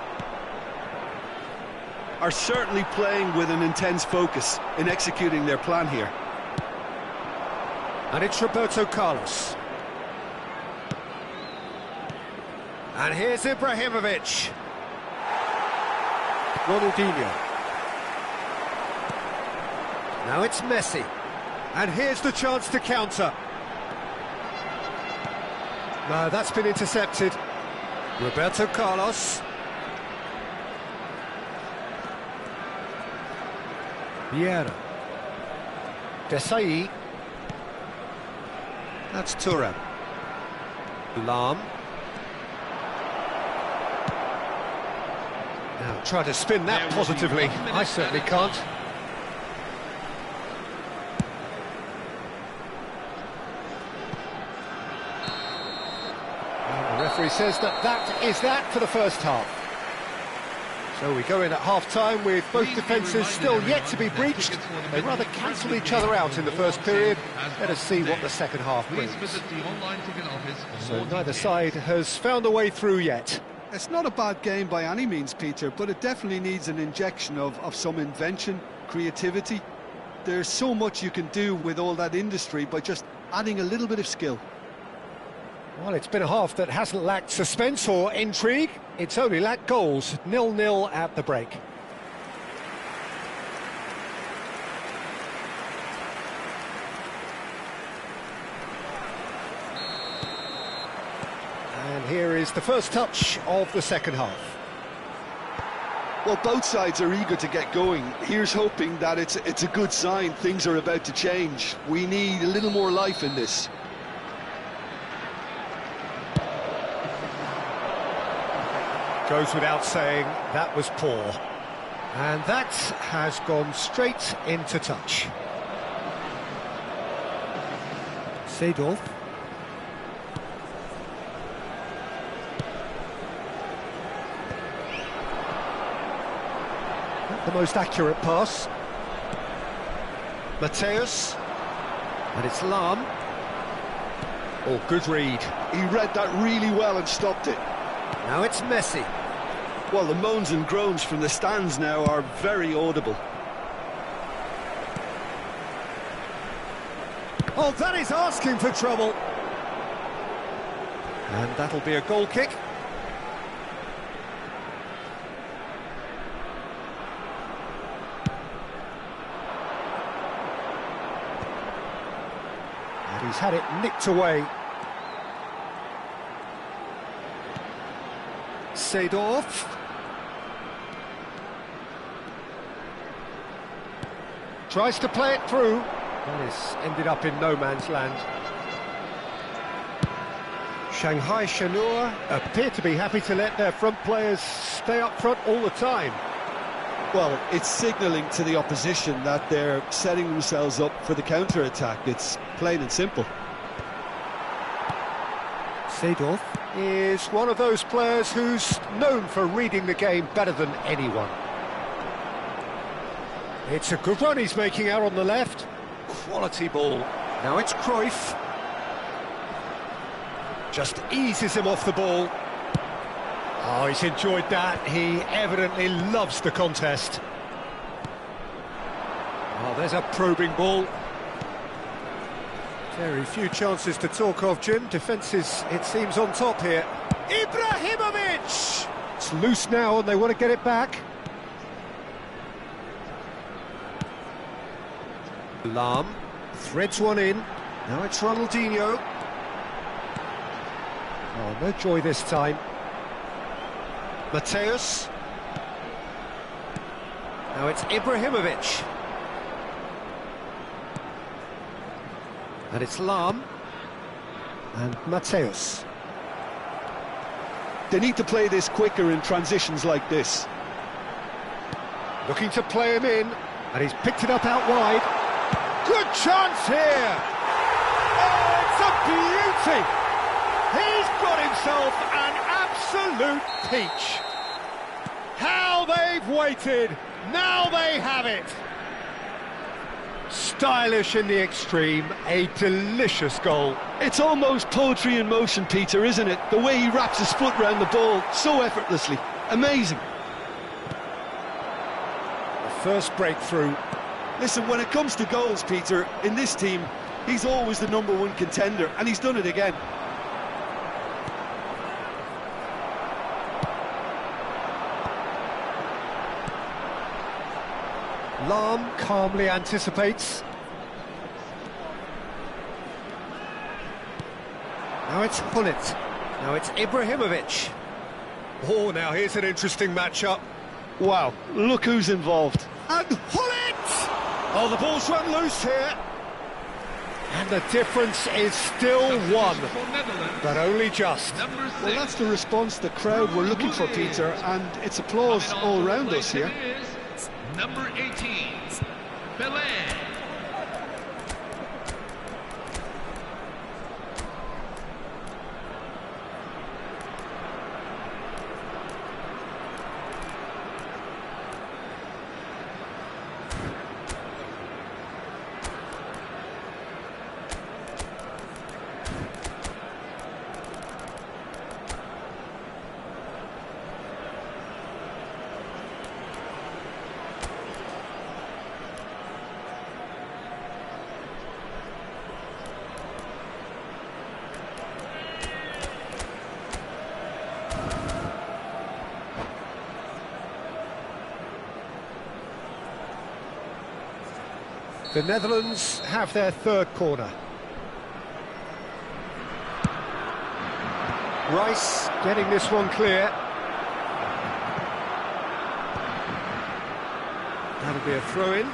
Are certainly playing with an intense focus in executing their plan here. And it's Roberto Carlos. And here's Ibrahimovic. Ronaldinho. Now it's Messi. And here's the chance to counter. No, that's been intercepted. Roberto Carlos. Vieira. Day16. That's Thuram. Lahm. Now try to spin that positively. I certainly can't. The referee says that is that for the first half. So we go in at half-time with both defences still yet to be breached. They rather cancelled each other out in the first period. Let us see what the second half brings. So neither side has found a way through yet. It's not a bad game by any means, Peter, but it definitely needs an injection of some invention, creativity. There's so much you can do with all that industry by just adding a little bit of skill. Well, it's been a half that hasn't lacked suspense or intrigue. It's only lacked goals. 0-0 at the break. And here is the first touch of the second half. Well, both sides are eager to get going. Here's hoping that it's a good sign. Things are about to change. We need a little more life in this. Goes without saying, that was poor. And that has gone straight into touch. Seedorf. Not the most accurate pass. Mateus. And it's Lahm. Oh, good read. He read that really well and stopped it. Now it's Messi. Well, the moans and groans from the stands now are very audible. Oh, that is asking for trouble. And that'll be a goal kick. And he's had it nicked away. Seedorf. Tries to play it through. Well, it's ended up in no man's land. Shanghai Shenhua appear to be happy to let their front players stay up front all the time. Well, it's signalling to the opposition that they're setting themselves up for the counter-attack. It's plain and simple. Seedorf is one of those players who's known for reading the game better than anyone. It's a good run he's making out on the left. Quality ball. Now it's Cruyff. Just eases him off the ball. Oh, he's enjoyed that. He evidently loves the contest. Oh, there's a probing ball. Very few chances to talk of, Jim. Defence is, it seems, on top here. Ibrahimovic! It's loose now and they want to get it back. Lahm threads one in. Now it's Ronaldinho. Oh, no joy this time. Mateus. Now it's Ibrahimovic. And it's Lahm. And Mateus. They need to play this quicker in transitions like this. Looking to play him in. And he's picked it up out wide. Good chance here! Oh, it's a beauty! He's got himself an absolute peach. How they've waited, now they have it. Stylish in the extreme, a delicious goal. It's almost poetry in motion, Peter, isn't it? The way he wraps his foot round the ball so effortlessly. Amazing. The first breakthrough. Listen, when it comes to goals, Peter, in this team, he's always the #1 contender, and he's done it again. Lahm calmly anticipates. Now it's Hullet. Now it's Ibrahimovic. Oh, now here's an interesting matchup. Wow, look who's involved. And Hullet! Oh, the ball's run loose here. And the difference is still one, but only just. Well, that's the response the crowd were looking for, Peter, and it's applause all around us here. Number 18, Pelé. The Netherlands have their third corner. Rice getting this one clear. That'll be a throw-in.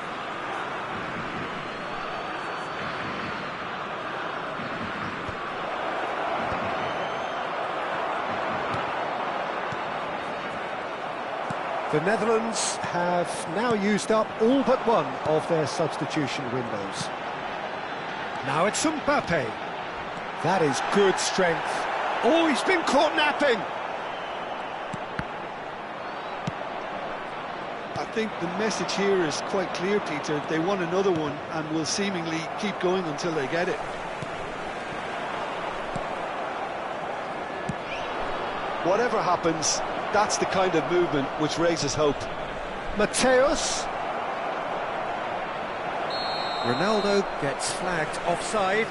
The Netherlands have now used up all but one of their substitution windows. Now it's Mbappe. That is good strength. Oh, he's been caught napping. I think the message here is quite clear, Peter. They want another one and will seemingly keep going until they get it. Whatever happens, that's the kind of movement which raises hope. Mateus. Ronaldo gets flagged offside.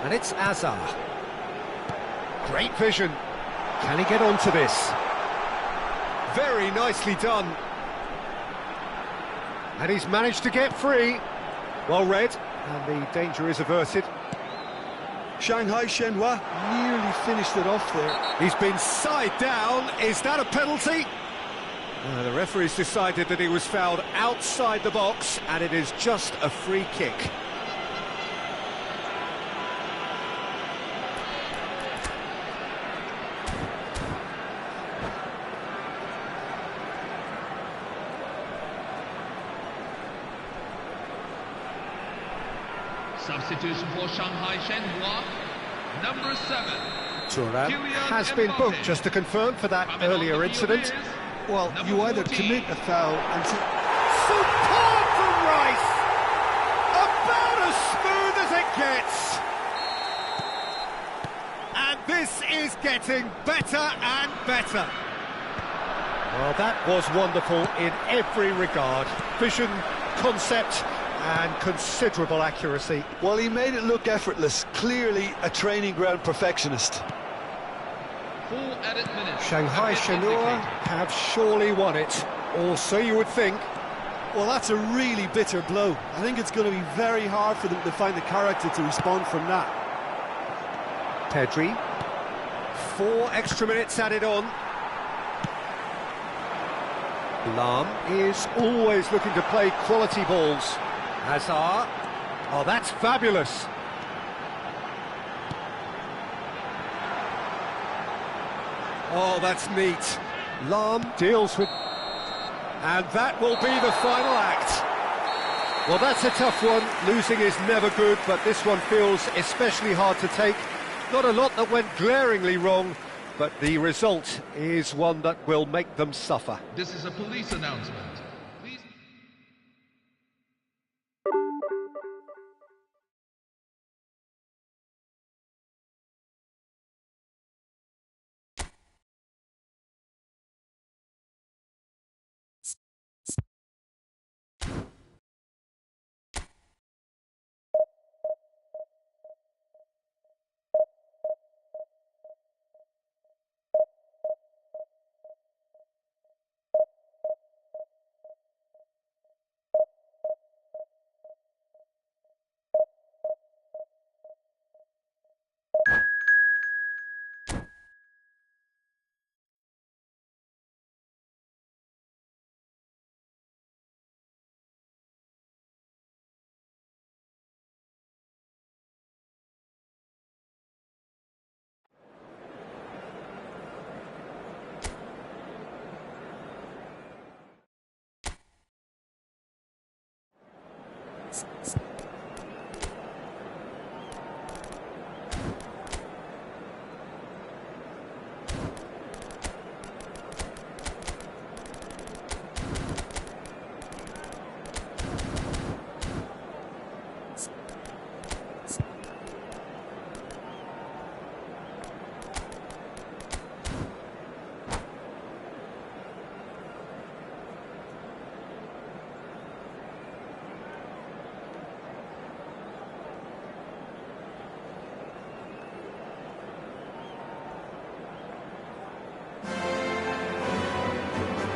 And it's Azar. Great vision. Can he get onto this? Very nicely done. And he's managed to get free. Well read, and the danger is averted. Shanghai Shenhua nearly finished it off there. He's been side down. Is that a penalty? The referee's decided that he was fouled outside the box, and it is just a free kick. Substitution for Shanghai Shenhua, number 7. Thuram Kylian has been Mbappe. booked, just to confirm, for that Coming on earlier the field incident. is Well, number you either 14. commit a foul and... Superb from Rice! About as smooth as it gets! And this is getting better and better. Well, that was wonderful in every regard. Vision, concept, and considerable accuracy. Well, he made it look effortless. Clearly a training ground perfectionist. Full added minutes. Shanghai have been Shenhua indicated. have surely won it, or so you would think. Well, that's a really bitter blow. I think it's going to be very hard for them to find the character to respond from that. Pedri. 4 extra minutes added on. Lam is always looking to play quality balls. Hazard. Oh, that's fabulous. Oh, that's neat. Lam deals with... And that will be the final act. Well, that's a tough one. Losing is never good, but this one feels especially hard to take. Not a lot that went glaringly wrong, but the result is one that will make them suffer. This is a police announcement. Please.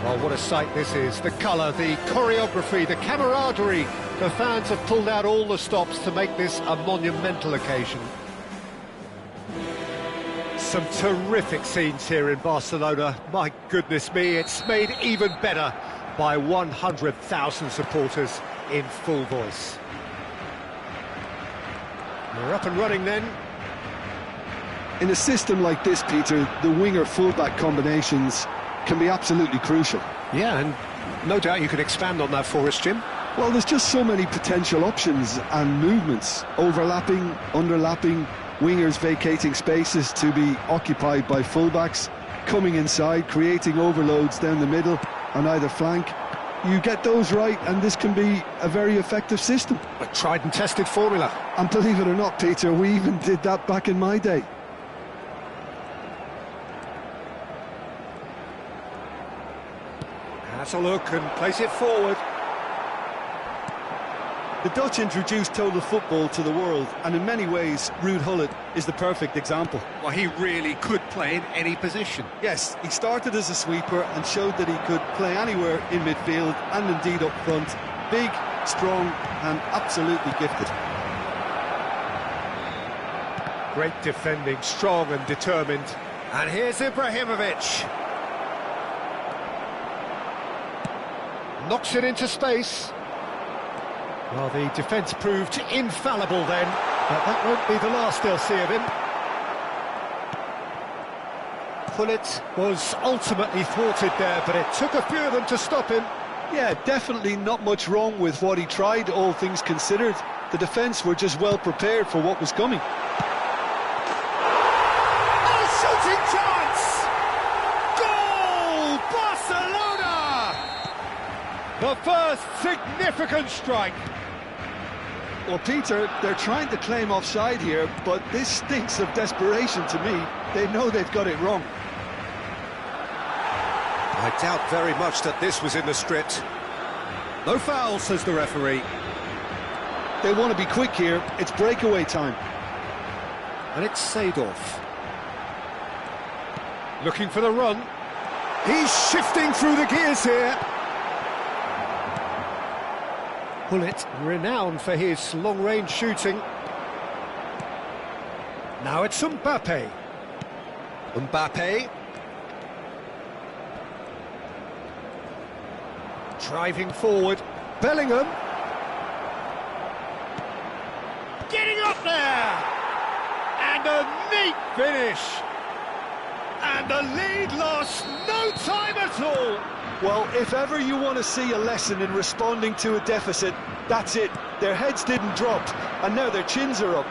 Oh, what a sight this is. The colour, the choreography, the camaraderie. The fans have pulled out all the stops to make this a monumental occasion. Some terrific scenes here in Barcelona. My goodness me, it's made even better by 100,000 supporters in full voice. We're up and running then. In a system like this, Peter, the winger-fullback combinations can be absolutely crucial. Yeah, and no doubt you could expand on that for us, Jim. Well, there's just so many potential options and movements, overlapping, underlapping, wingers vacating spaces to be occupied by fullbacks, coming inside, creating overloads down the middle on either flank. You get those right and this can be a very effective system. A tried and tested formula. And believe it or not, Peter, we even did that back in my day. Has a look and plays it forward. The Dutch introduced total football to the world, and in many ways, Ruud Gullit is the perfect example. Well, he really could play in any position. Yes, he started as a sweeper and showed that he could play anywhere in midfield and indeed up front. Big, strong and absolutely gifted. Great defending, strong and determined. And here's Ibrahimovic. Knocks it into space. Well, the defence proved infallible then, but that won't be the last they'll see of him. Gullit was ultimately thwarted there, but it took a few of them to stop him. Yeah, definitely not much wrong with what he tried, all things considered. The defence were just well prepared for what was coming. Oh, shooting chance! Goal! Barcelona! The first significant strike. Well, Peter, they're trying to claim offside here, but this stinks of desperation to me. They know they've got it wrong. I doubt very much that this was in the script. No foul, says the referee. They want to be quick here. It's breakaway time. And it's Seedorf. Looking for the run. He's shifting through the gears here. Bullet, renowned for his long-range shooting. Now it's Mbappe. Mbappe. Driving forward. Bellingham. Getting up there! And a neat finish! And the lead lost no time at all! Well, if ever you want to see a lesson in responding to a deficit, that's it. Their heads didn't drop, and now their chins are up.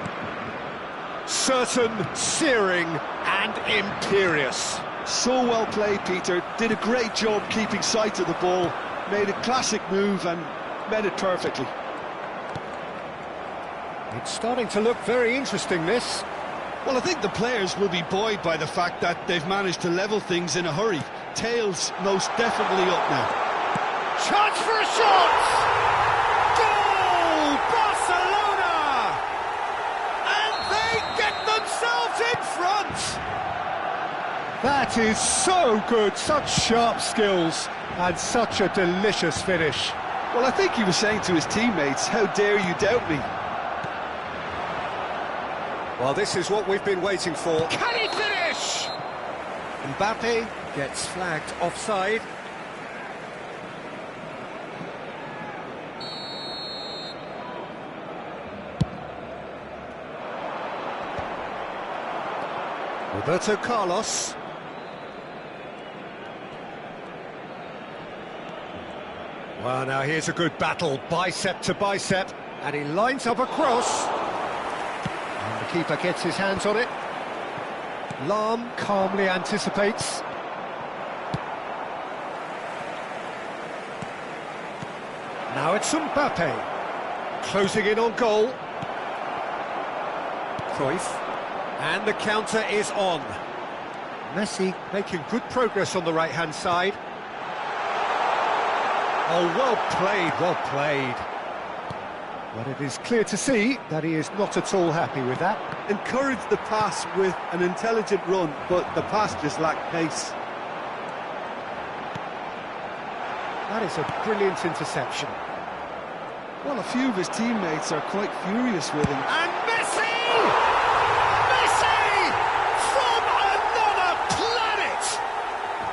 Certain, searing, and imperious. So well played, Peter. Did a great job keeping sight of the ball. Made a classic move and met it perfectly. It's starting to look very interesting, this. Well, I think the players will be buoyed by the fact that they've managed to level things in a hurry. Tails most definitely up now. Chance for a shot! Goal! Barcelona! And they get themselves in front! That is so good, such sharp skills, and such a delicious finish. Well, I think he was saying to his teammates, how dare you doubt me? Well, this is what we've been waiting for. Can he finish? Mbappe gets flagged offside. Roberto Carlos. Well, now here's a good battle, bicep to bicep, and he lines up a cross. And the keeper gets his hands on it. Lahm calmly anticipates. Now it's Mbappe, closing in on goal. Cruyff, and the counter is on. Messi making good progress on the right-hand side. Oh, well played, well played. But it is clear to see that he is not at all happy with that. Encouraged the pass with an intelligent run, but the pass just lacked pace. That is a brilliant interception. Well, a few of his teammates are quite furious with him. And Messi! Messi! From another planet!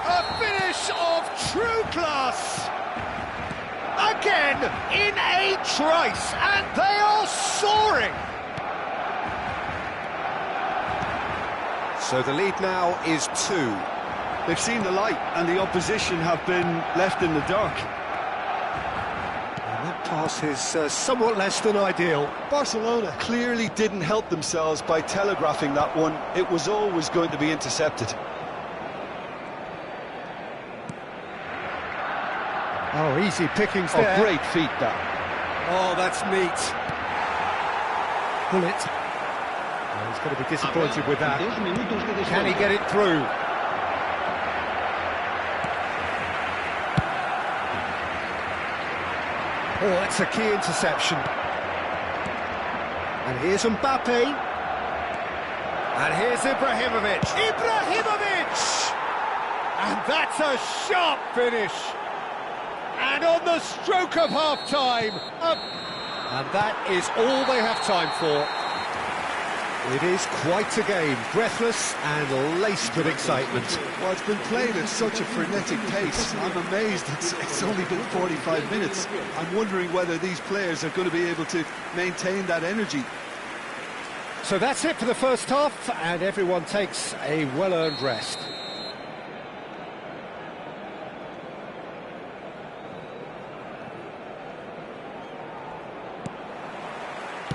A finish of true class! Again, in a trice, and they are soaring! So the lead now is 2. They've seen the light, and the opposition have been left in the dark. And that pass is somewhat less than ideal. Barcelona clearly didn't help themselves by telegraphing that one. It was always going to be intercepted. Oh, easy pickings there. Oh, great feat, that. Oh, that's neat. Bullet. Oh, he's going to be disappointed with that. Can he get it through? Oh, that's a key interception. And here's Mbappe. And here's Ibrahimovic. Ibrahimovic! And that's a sharp finish. And on the stroke of half-time, and that is all they have time for. It is quite a game, breathless and laced with excitement. Well, it's been played at such a frenetic pace. I'm amazed it's only been 45 minutes. I'm wondering whether these players are going to be able to maintain that energy. So that's it for the first half, and everyone takes a well-earned rest.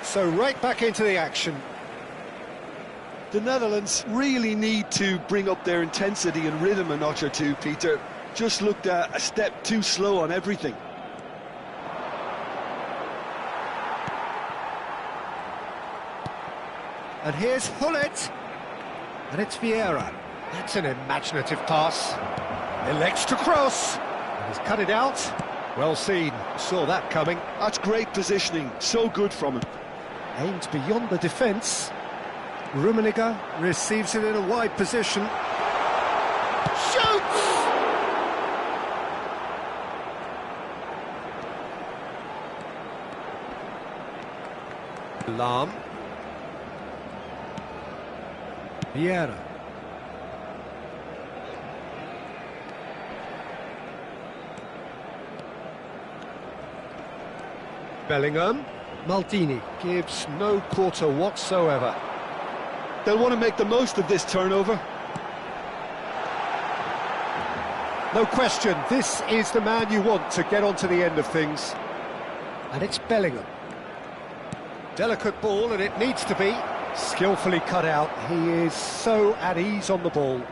So right back into the action. The Netherlands really need to bring up their intensity and rhythm a notch or two, Peter. Just looked a step too slow on everything. And here's Hullet. And it's Vieira. That's an imaginative pass. Elects to cross. And he's cut it out. Well seen. Saw that coming. That's great positioning. So good from him. Aimed beyond the defence. Rummenigge receives it in a wide position. Shoots! Lahm. Vieira. Bellingham. Maldini gives no quarter whatsoever. They'll want to make the most of this turnover. No question, this is the man you want to get onto the end of things. And it's Bellingham. Delicate ball, and it needs to be. Skillfully cut out. He is so at ease on the ball.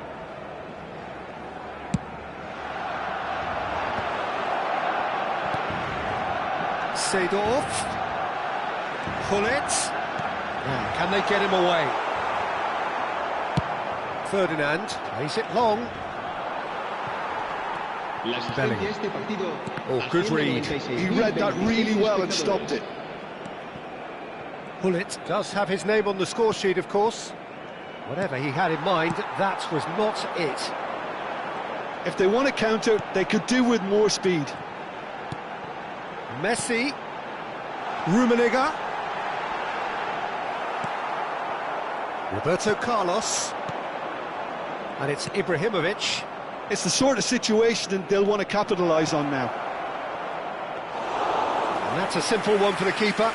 Seedorf. Hullet. Now, can they get him away? Ferdinand plays it long. Bellingham. Oh, good read. He read that really well and stopped it. Hullet does have his name on the score sheet, of course. Whatever he had in mind, that was not it. If they want to counter, they could do with more speed. Messi. Rummenigge. Roberto Carlos. And it's Ibrahimovic. It's the sort of situation they'll want to capitalise on now. And that's a simple one for the keeper.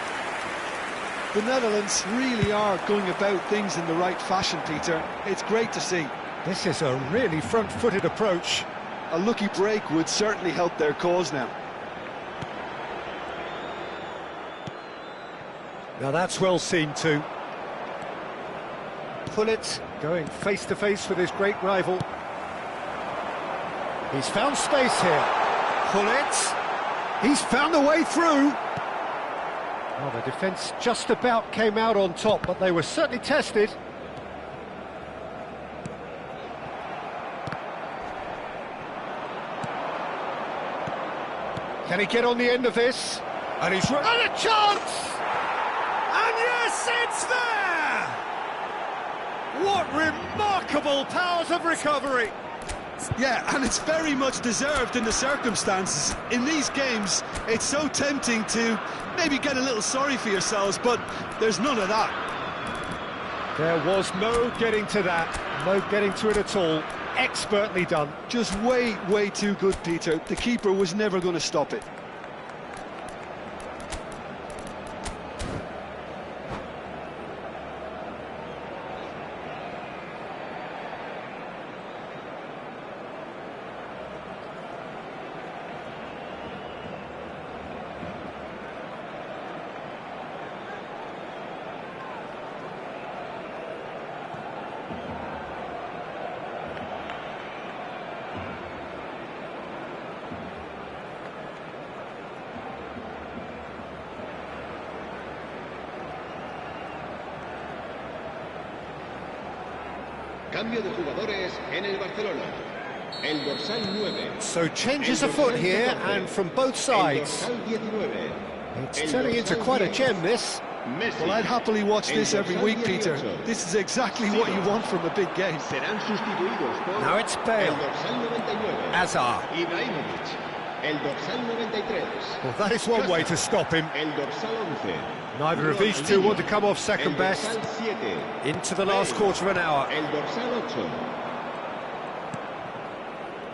The Netherlands really are going about things in the right fashion, Peter. It's great to see. This is a really front-footed approach. A lucky break would certainly help their cause now. Now that's well seen too. Hullet going face-to-face with his great rival. He's found space here. Hullet. He's found a way through. Well, the defence just about came out on top, but they were certainly tested. Can he get on the end of this? And he's... And a chance! And yes, it's there! What remarkable powers of recovery! Yeah, and it's very much deserved in the circumstances. In these games, it's so tempting to maybe get a little sorry for yourselves, but there's none of that. There was no getting to that, no getting to it at all. Expertly done. Just way, way too good, Peter. The keeper was never going to stop it. Cambio de jugadores en el Barcelona. El dorsal 9. So changes afoot here, and from both sides. It's turning into quite a gem, this. Well, I'd happily watch this every week, Peter. This is exactly what you want from a big game. Now it's Bale. Hazard. Well, that is one way to stop him. Neither of these two want to come off second best. Into the last quarter of an hour.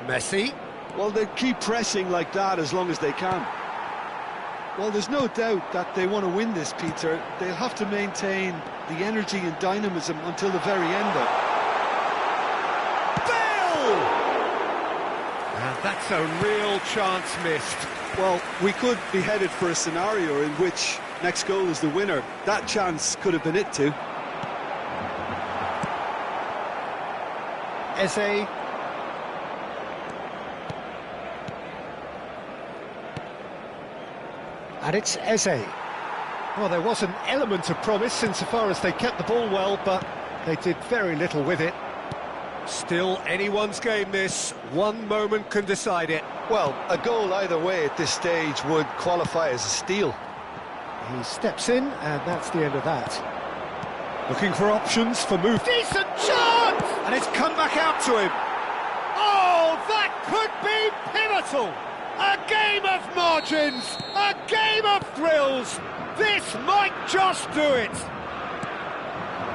Messi. Well, they keep pressing like that as long as they can. Well, there's no doubt that they want to win this, Peter. They'll have to maintain the energy and dynamism until the very end. Bale! And that's a real chance missed. Well, we could be headed for a scenario in which Next goal is the winner. That chance could have been it too. Eze. And it's Eze. Well, there was an element of promise insofar as they kept the ball well, but they did very little with it. Still anyone's game this. One moment can decide it. Well, a goal either way at this stage would qualify as a steal. He steps in, and that's the end of that. Looking for options for move. Decent chance! And it's come back out to him. Oh, that could be pivotal! A game of margins! A game of thrills! This might just do it!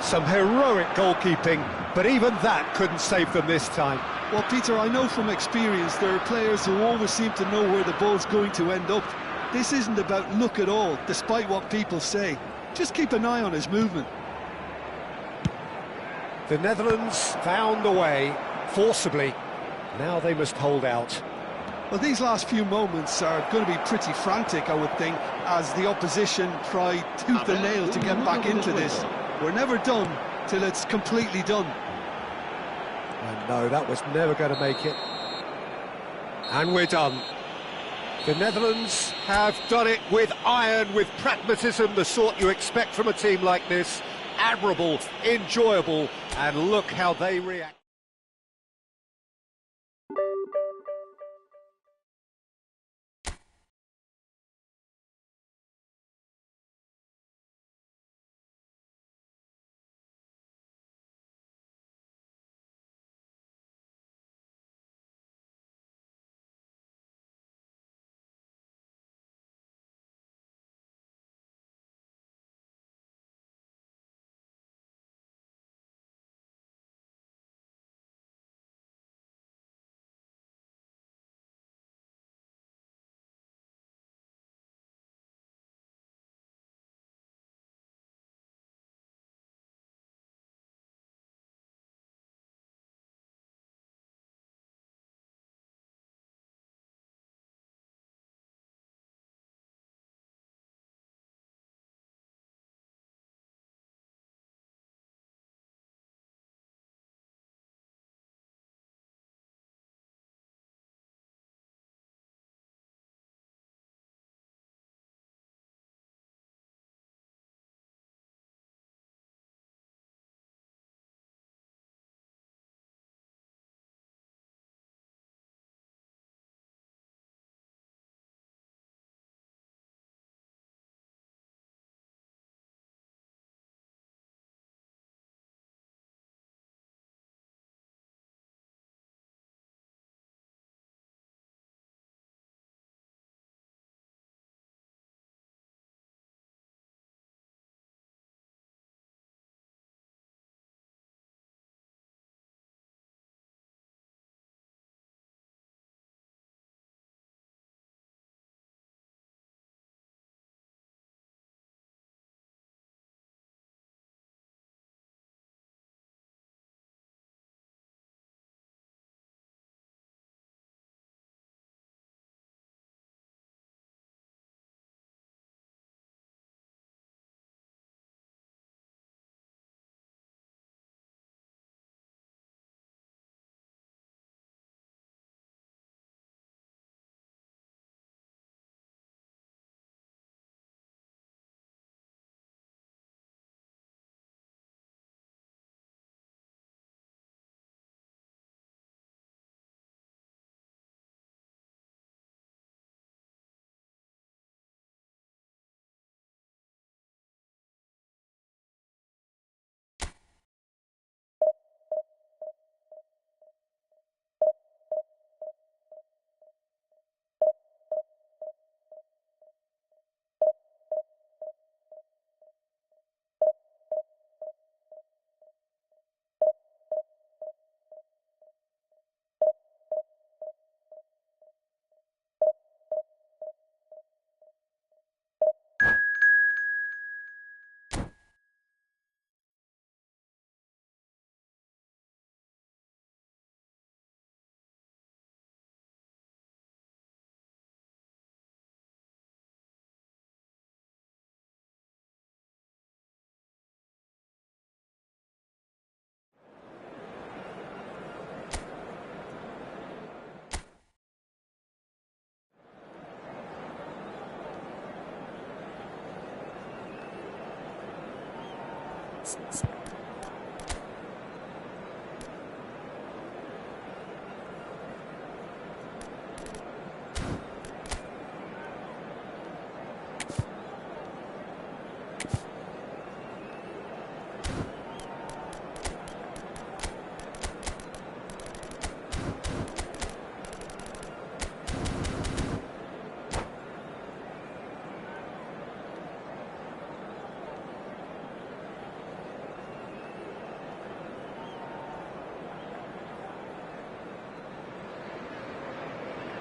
Some heroic goalkeeping, but even that couldn't save them this time. Well, Peter, I know from experience there are players who always seem to know where the ball's going to end up. This isn't about luck at all, despite what people say. Just keep an eye on his movement. The Netherlands found a way, forcibly. Now they must hold out. Well, these last few moments are going to be pretty frantic, I would think, as the opposition try tooth and nail to get back into this. We're never done till it's completely done. And no, that was never going to make it. And we're done. The Netherlands have done it with iron, with pragmatism, the sort you expect from a team like this. Admirable, enjoyable, and look how they react.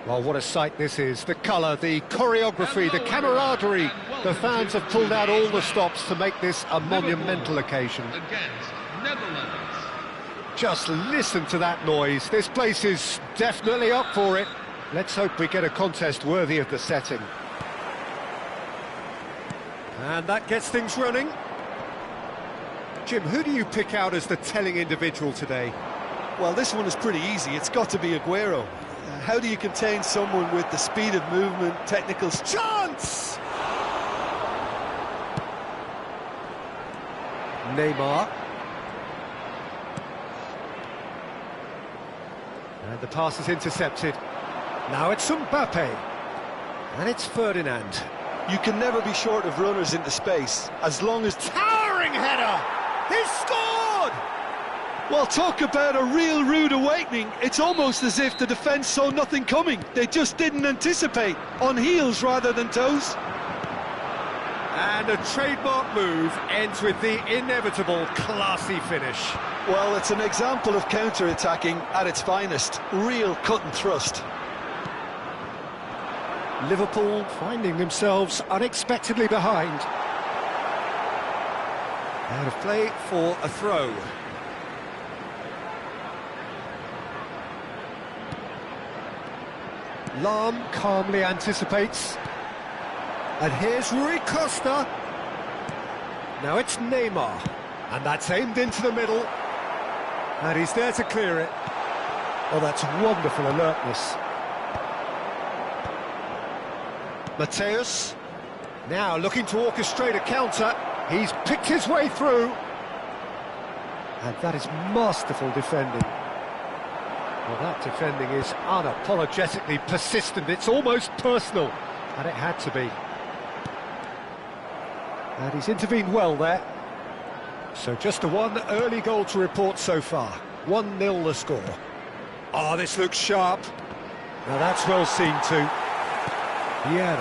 Well, what a sight this is. The colour, the choreography, the camaraderie. The fans have pulled out all the stops to make this a monumental occasion. Against Netherlands. Just listen to that noise. This place is definitely up for it. Let's hope we get a contest worthy of the setting. And that gets things running. Jim, who do you pick out as the telling individual today? Well, this one is pretty easy. It's got to be Aguero. How do you contain someone with the speed of movement, technical... Chance! Neymar. And the pass is intercepted. Now it's Mbappe. And it's Ferdinand. You can never be short of runners into space, as long as... Towering header! He's scored! Well, talk about a real rude awakening. It's almost as if the defence saw nothing coming. They just didn't anticipate. On heels rather than toes. And a trademark move ends with the inevitable classy finish. Well, it's an example of counter-attacking at its finest. Real cut and thrust. Liverpool finding themselves unexpectedly behind. Out of play for a throw. Lahm calmly anticipates. And here's Rui Costa. Now it's Neymar. And that's aimed into the middle. And he's there to clear it. Oh, that's wonderful alertness. Mateus. Now looking to orchestrate a counter. He's picked his way through. And that is masterful defending. Well, that defending is unapologetically persistent. It's almost personal. And it had to be. And he's intervened well there. So just the one early goal to report so far. 1-0 the score. Oh, this looks sharp. Now that's well seen too. Yeah.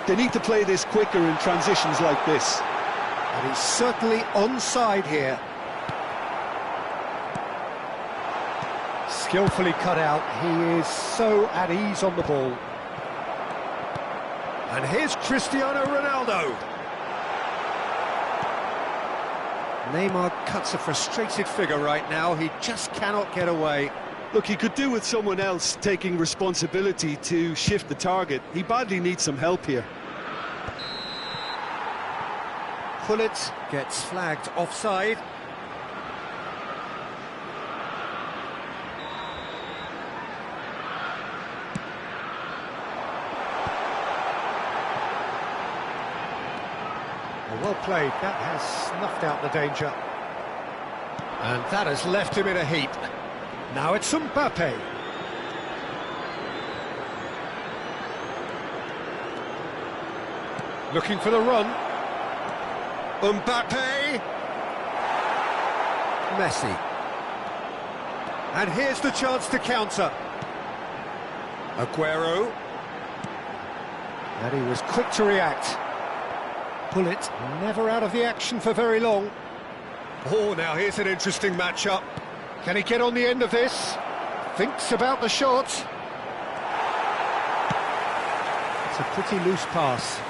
They need to play this quicker in transitions like this. And he's certainly onside here. Skillfully cut out. He is so at ease on the ball. And here's Cristiano Ronaldo. Neymar cuts a frustrated figure right now. He just cannot get away. Look, he could do with someone else taking responsibility to shift the target. He badly needs some help here. Pullet gets flagged offside. Well played, that has snuffed out the danger. And that has left him in a heap. Now it's Mbappe. Looking for the run. Mbappe. Messi. And here's the chance to counter. Aguero. And he was quick to react. Pullet never out of the action for very long. Oh, now here's an interesting matchup. Can he get on the end of this? Thinks about the shot. It's a pretty loose pass.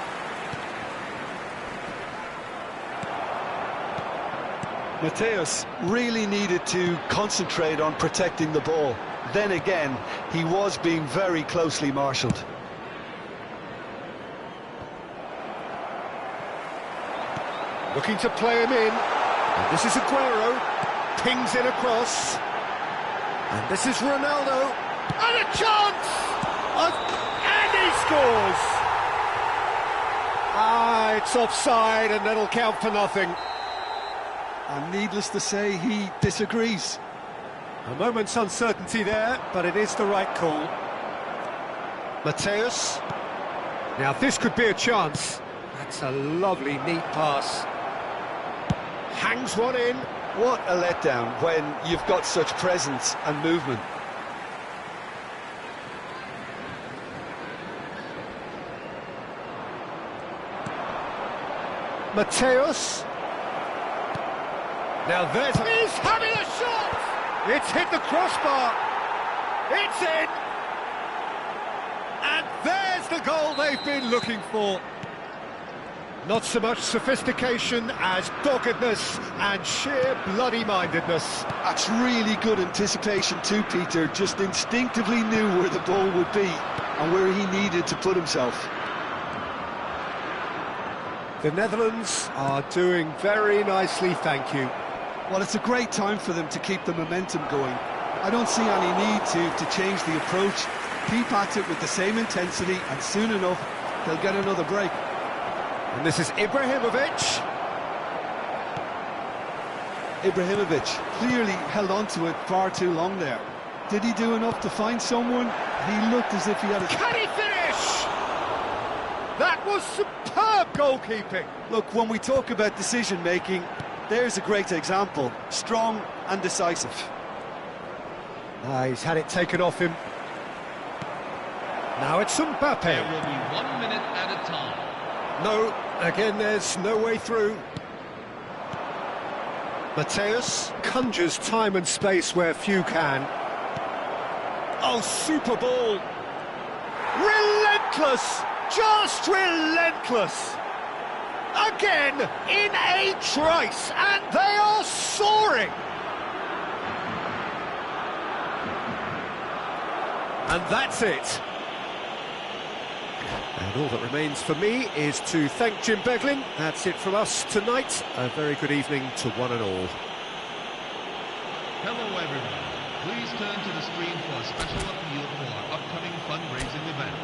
Mateus really needed to concentrate on protecting the ball. Then again, he was being very closely marshalled. Looking to play him in. And this is Aguero. Pings it across. And this is Ronaldo. And a chance! And he scores! Ah, it's offside and that'll count for nothing. and needless to say, he disagrees. A moment's uncertainty there, but it is the right call. Mateus. Now this could be a chance. That's a lovely, neat pass. Hangs one in. What a letdown when you've got such presence and movement. Mateus. Now there's... He's having a shot! It's hit the crossbar. It's in. And there's the goal they've been looking for. Not so much sophistication as doggedness and sheer bloody-mindedness. That's really good anticipation too, Peter. Just instinctively knew where the ball would be and where he needed to put himself. The Netherlands are doing very nicely, thank you. Well, it's a great time for them to keep the momentum going. I don't see any need to change the approach. Keep at it with the same intensity, and soon enough, they'll get another break. And this is Ibrahimovic. Ibrahimovic clearly held on to it far too long there. Did he do enough to find someone? He looked as if he had a... Can he finish? That was superb goalkeeping. Look, when we talk about decision-making, there's a great example. Strong and decisive. He's had it taken off him. Now it's Mbappe. There will be 1 minute at a time. No, again there's no way through. Mateus conjures time and space where few can. Oh, super ball. Relentless, just relentless. Again, in a trice, and they are soaring. And that's it. And all that remains for me is to thank Jim Beglin. That's it from us tonight. A very good evening to one and all. Hello everyone. Please turn to the screen for a special appeal for our upcoming fundraising event.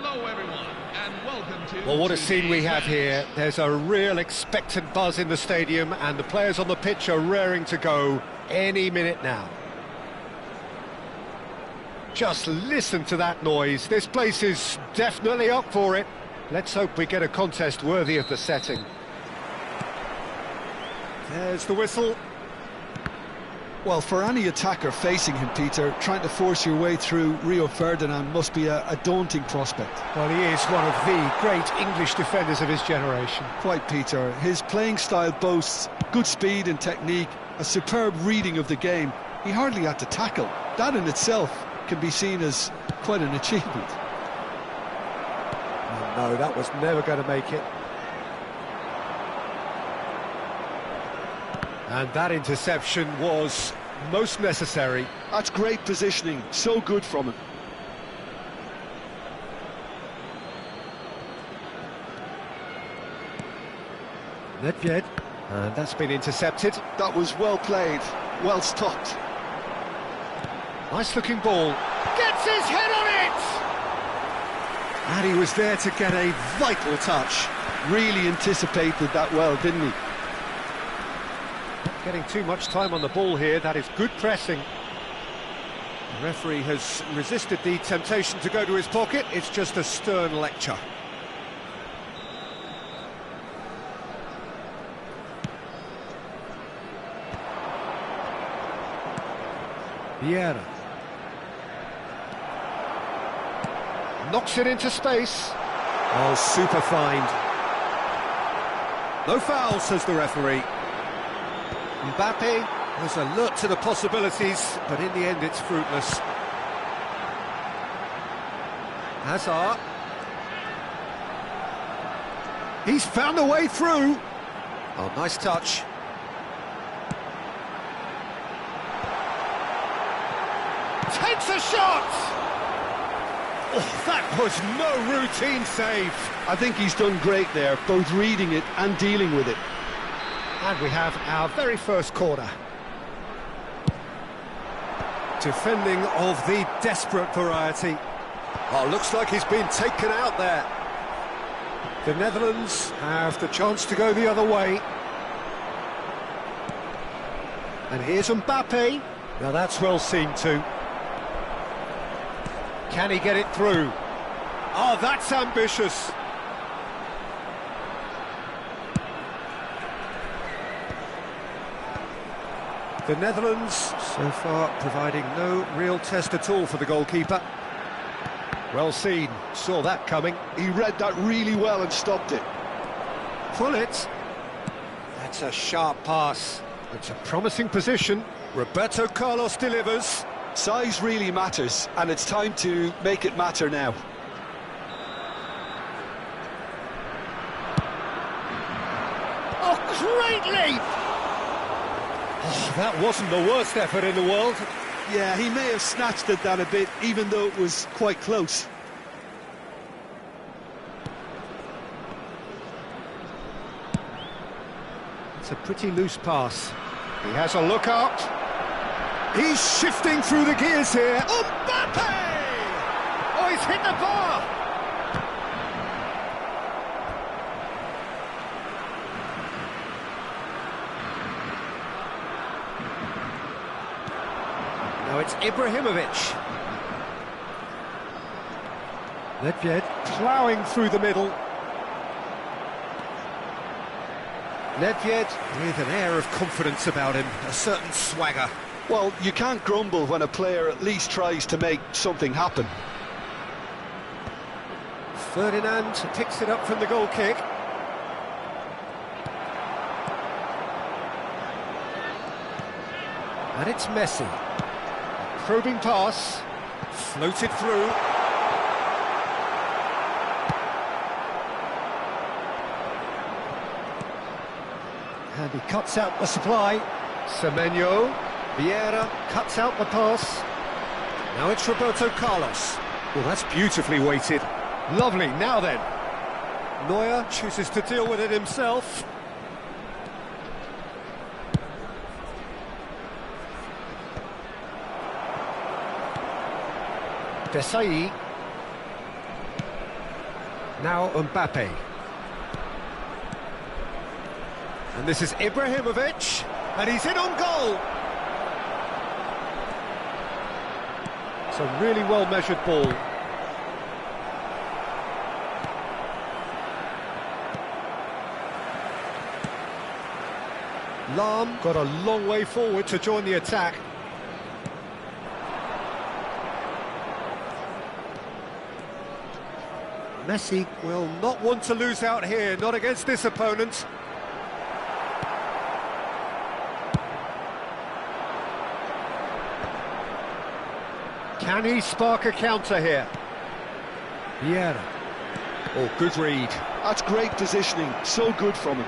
Hello, everyone, and welcome to... Well, what a scene we have today's here. There's a real expectant buzz in the stadium, and the players on the pitch are raring to go any minute now. Just listen to that noise. This place is definitely up for it. Let's hope we get a contest worthy of the setting. There's the whistle. Well, for any attacker facing him, Peter, trying to force your way through Rio Ferdinand must be a daunting prospect. Well, he is one of the great English defenders of his generation. Quite, Peter. His playing style boasts good speed and technique, a superb reading of the game. He hardly had to tackle. That in itself can be seen as quite an achievement. No, that was never going to make it. And that interception was most necessary. That's great positioning, so good from him. Nedved, and that's been intercepted. That was well played, well stopped. Nice looking ball. Gets his head on it! And he was there to get a vital touch. Really anticipated that well, didn't he? Not getting too much time on the ball here. That is good pressing. The referee has resisted the temptation to go to his pocket. It's just a stern lecture. Vieira. Knocks it into space. Oh, super find. No foul, says the referee. Mbappe was alert to the possibilities, but in the end it's fruitless. Hazard. He's found a way through. Oh, nice touch. Takes a shot! Oh, that was no routine save. I think he's done great there, both reading it and dealing with it. And we have our very first corner. Defending of the desperate variety. Oh, looks like he's been taken out there. The Netherlands have the chance to go the other way. And here's Mbappe. Now that's well seen too. Can he get it through? Oh, that's ambitious. The Netherlands, so far, providing no real test at all for the goalkeeper. Well seen, saw that coming. He read that really well and stopped it. Pull it. That's a sharp pass. It's a promising position. Roberto Carlos delivers. Size really matters, and it's time to make it matter now. Oh, great leap! Oh, that wasn't the worst effort in the world. Yeah, he may have snatched it down a bit, even though it was quite close. It's a pretty loose pass. He has a look out. He's shifting through the gears here. Mbappe! Oh, he's hit the bar! Now it's Ibrahimovic. Nedved ploughing through the middle. Nedved with an air of confidence about him, a certain swagger. Well, you can't grumble when a player at least tries to make something happen. Ferdinand picks it up from the goal kick. And it's Messi. Probing pass, floated through. And he cuts out the supply. Semenyo. Vieira cuts out the pass. Now it's Roberto Carlos. Well, that's beautifully weighted. Lovely, now then. Neuer chooses to deal with it himself. Day16. Now Mbappe. And this is Ibrahimovic, and he's in on goal. It's a really well-measured ball. Lahm got a long way forward to join the attack. Messi will not want to lose out here, not against this opponent. Can he spark a counter here? Vieira. Oh, good read. That's great positioning, so good from him.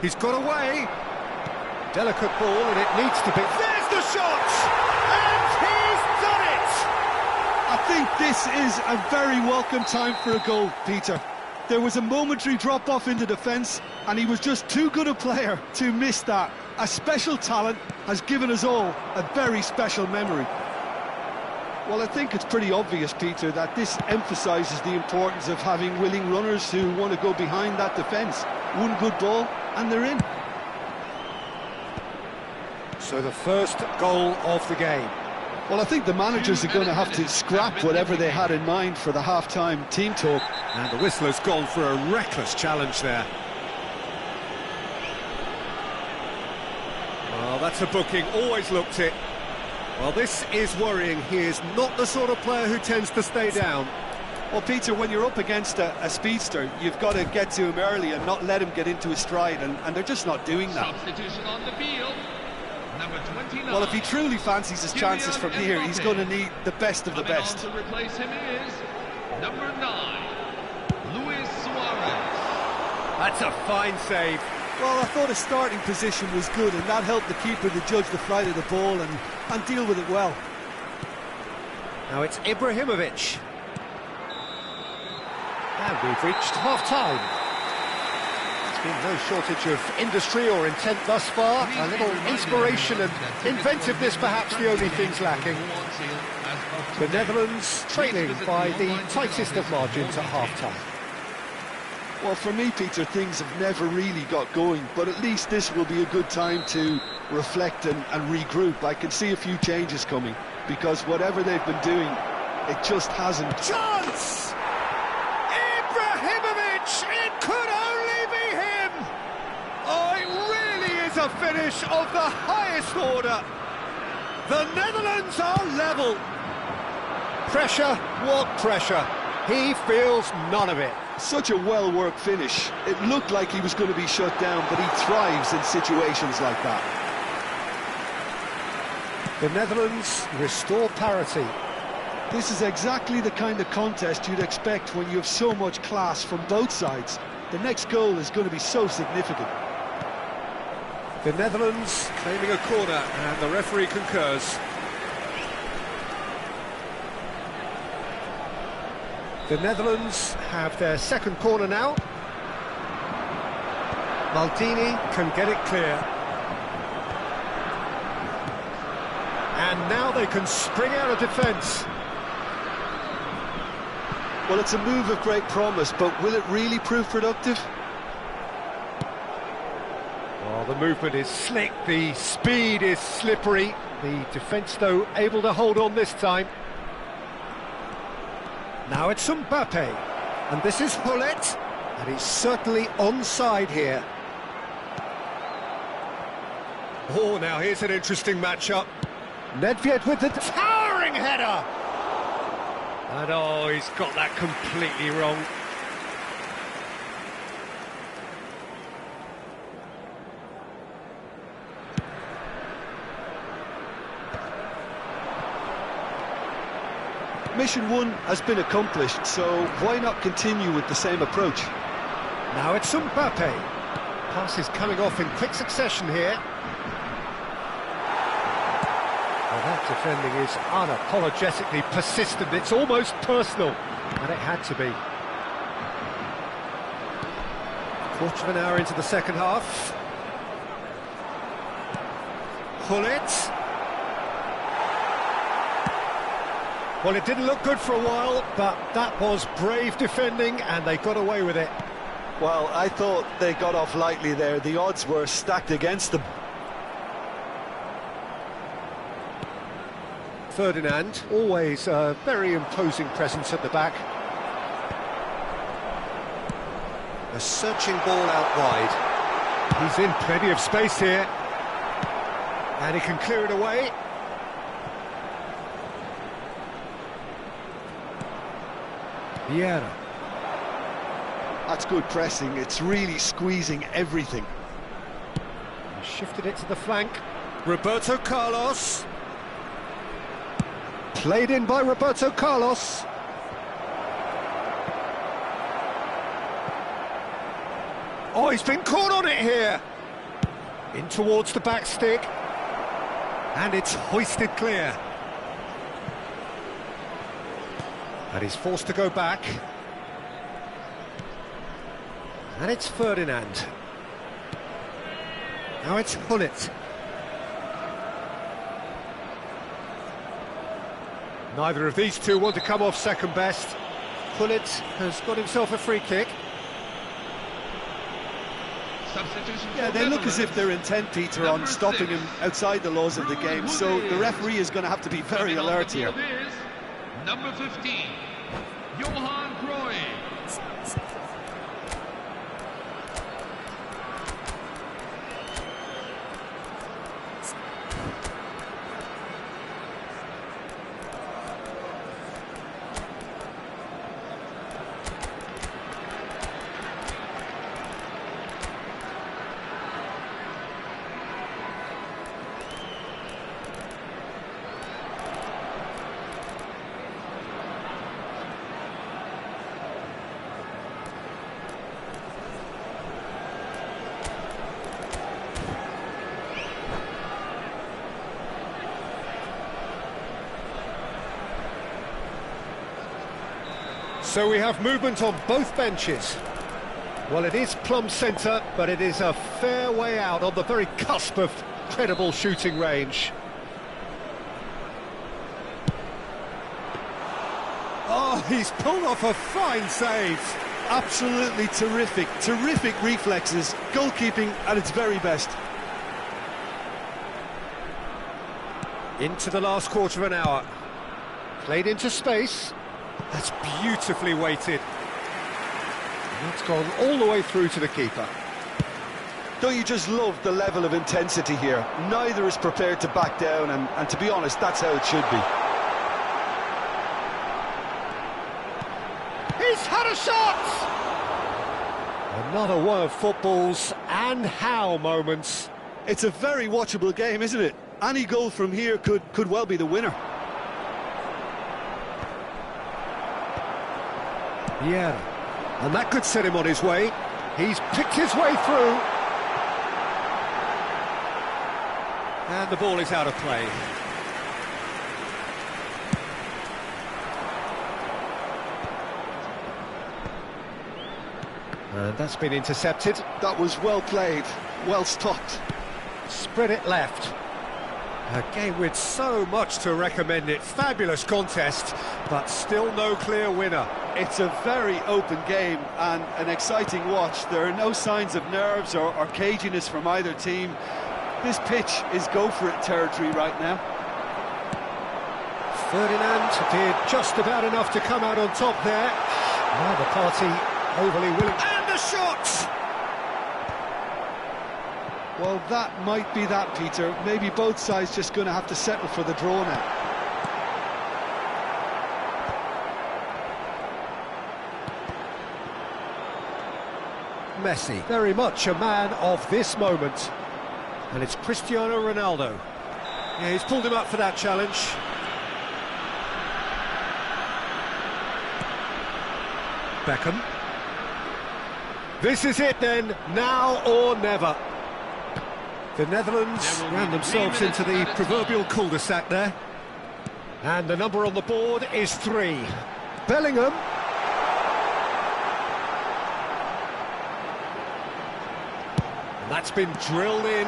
He's got away. Delicate ball, and it needs to be. There's the shot! And he's done it! I think this is a very welcome time for a goal, Peter. There was a momentary drop-off into defence, and he was just too good a player to miss that. A special talent has given us all a very special memory. Well, I think it's pretty obvious, Peter, that this emphasises the importance of having willing runners who want to go behind that defence. One good ball, and they're in. So the first goal of the game. Well, I think the managers are going to have to scrap whatever they had in mind for the half-time team talk. And the whistle has gone for a reckless challenge there. Well, that's a booking, always looked it. Well, this is worrying. He is not the sort of player who tends to stay down. Well, Peter, when you're up against a speedster, you've got to get to him early and not let him get into his stride, and they're just not doing that. Substitution on the field. Number 29. Well, if he truly fancies his chances from here, he's going to need the best of the best. Coming on to replace him is number 9, Luis Suarez. That's a fine save. Well, I thought his starting position was good, and that helped the keeper to judge the flight of the ball and deal with it well. Now it's Ibrahimovic. And we've reached half-time. There's been no shortage of industry or intent thus far. A little inspiration and inventiveness, perhaps the only things lacking. The Netherlands trailing by the tightest of margins at half-time. Well, for me, Peter, things have never really got going, but at least this will be a good time to reflect and regroup. I can see a few changes coming, because whatever they've been doing, it just hasn't. Chance! Ibrahimovic! It could only be him! Oh, it really is a finish of the highest order. The Netherlands are level. Pressure, what pressure? He feels none of it. Such a well-worked finish. It looked like he was going to be shut down, but he thrives in situations like that. The Netherlands restore parity. This is exactly the kind of contest you'd expect when you have so much class from both sides. The next goal is going to be so significant. The Netherlands claiming a corner, and the referee concurs. The Netherlands have their second corner now. Maldini can get it clear. And now they can spring out of defence. Well, it's a move of great promise, but will it really prove productive? Well, the movement is slick, the speed is slippery. The defence, though, able to hold on this time. Now it's Mbappe, and this is Hullet, and he's certainly onside here. Oh, now here's an interesting matchup. Nedved with the towering header! And oh, he's got that completely wrong. Mission 1 has been accomplished, so why not continue with the same approach? Now it's Mbappe. Passes coming off in quick succession here. Well, that defending is unapologetically persistent. It's almost personal, and it had to be. Quarter of an hour into the second half. Hullet. Well, it didn't look good for a while, but that was brave defending, and they got away with it. Well, I thought they got off lightly there. The odds were stacked against them. Ferdinand, always a very imposing presence at the back. A searching ball out wide. He's in plenty of space here. And he can clear it away. Vieira. That's good pressing. It's really squeezing everything. He shifted it to the flank. Roberto Carlos. Played in by Roberto Carlos. Oh, he's been caught on it here. In towards the back stick. And it's hoisted clear. And he's forced to go back. And it's Ferdinand. Now it's Hullet. Neither of these two want to come off second best. Hullet has got himself a free kick. Yeah, they look as if they're intent, Peter, on stopping him outside the laws of the game, so the referee is going to have to be very alert here. Number 15, Johan Cruyff. So we have movement on both benches. Well, it is plumb centre, but it is a fair way out on the very cusp of credible shooting range. Oh, he's pulled off a fine save. Absolutely terrific, terrific reflexes, goalkeeping at its very best. Into the last quarter of an hour. Played into space. That's beautifully weighted. And that's gone all the way through to the keeper. Don't you just love the level of intensity here? Neither is prepared to back down, and to be honest, that's how it should be. He's had a shot! Another one of football's and how moments. It's a very watchable game, isn't it? Any goal from here could well be the winner. Yeah, and that could set him on his way. He's picked his way through. And the ball is out of play. And that's been intercepted. That was well played, well stopped. Spread it left. A game with so much to recommend it. Fabulous contest, but still no clear winner. It's a very open game and an exciting watch. There are no signs of nerves or caginess from either team. This pitch is go-for-it territory right now. Ferdinand did just about enough to come out on top there. Neither party overly willing. And a shot! Well, that might be that, Peter. Maybe both sides just going to have to settle for the draw now. Messi, very much a man of this moment. And it's Cristiano Ronaldo. Yeah, he's pulled him up for that challenge. Beckham. This is it then, now or never. The Netherlands ran themselves into the proverbial cul-de-sac there. And the number on the board is 3. Bellingham. And that's been drilled in.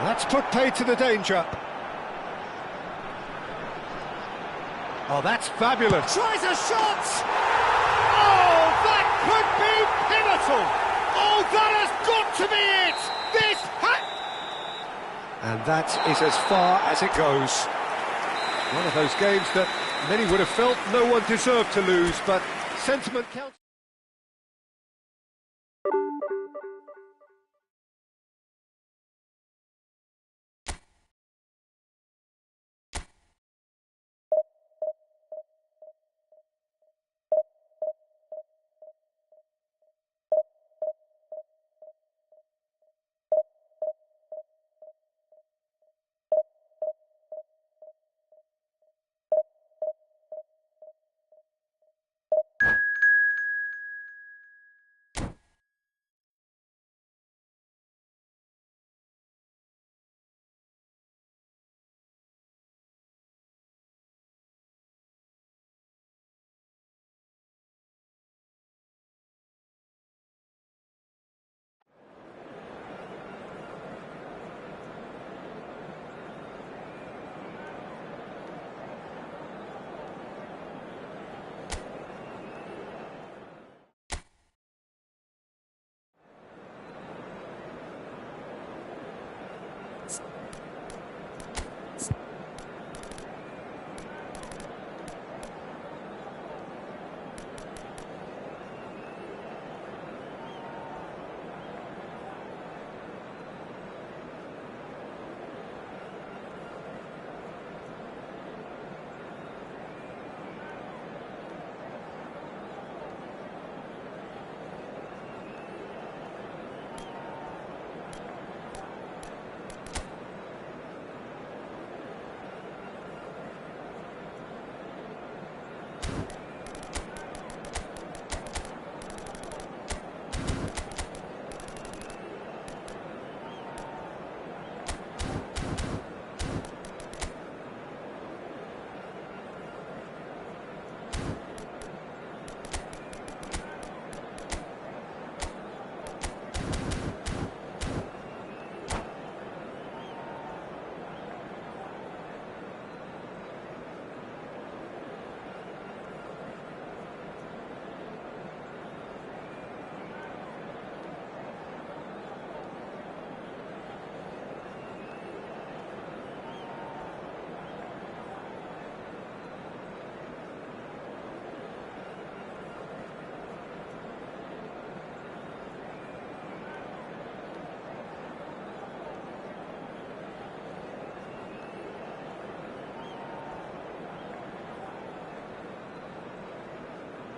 That's put paid to the danger. Oh, that's fabulous. Tries a shot! Oh, that could be pivotal! Oh, that has got to be it! And that is as far as it goes. One of those games that many would have felt no one deserved to lose, but sentiment counts.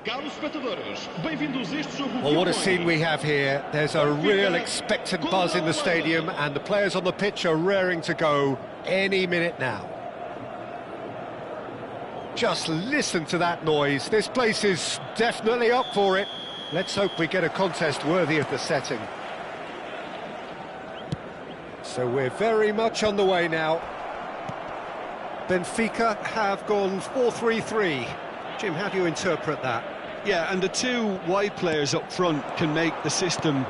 Caros espectadores, bem-vindos a este jogo. Well, what a scene we have here. There's a real expectant buzz in the stadium, and the players on the pitch are raring to go any minute now. Just listen to that noise. This place is definitely up for it. Let's hope we get a contest worthy of the setting. So we're very much on the way now. Benfica have gone 4-3-3. Jim, how do you interpret that? Yeah, and the two wide players up front can make the system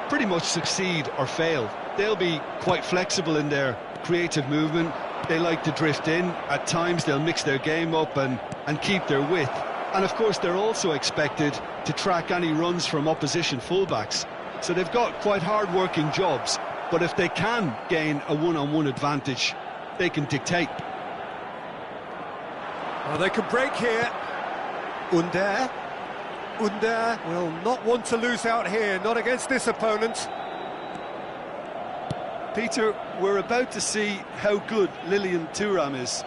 pretty much succeed or fail. They'll be quite flexible in their creative movement. They like to drift in. At times they'll mix their game up and keep their width. And of course they're also expected to track any runs from opposition fullbacks. So they've got quite hard-working jobs, but if they can gain a one-on-one advantage, they can dictate. Well, they can break here. Under will not want to lose out here, not against this opponent. Peter, we're about to see how good Lilian Thuram is.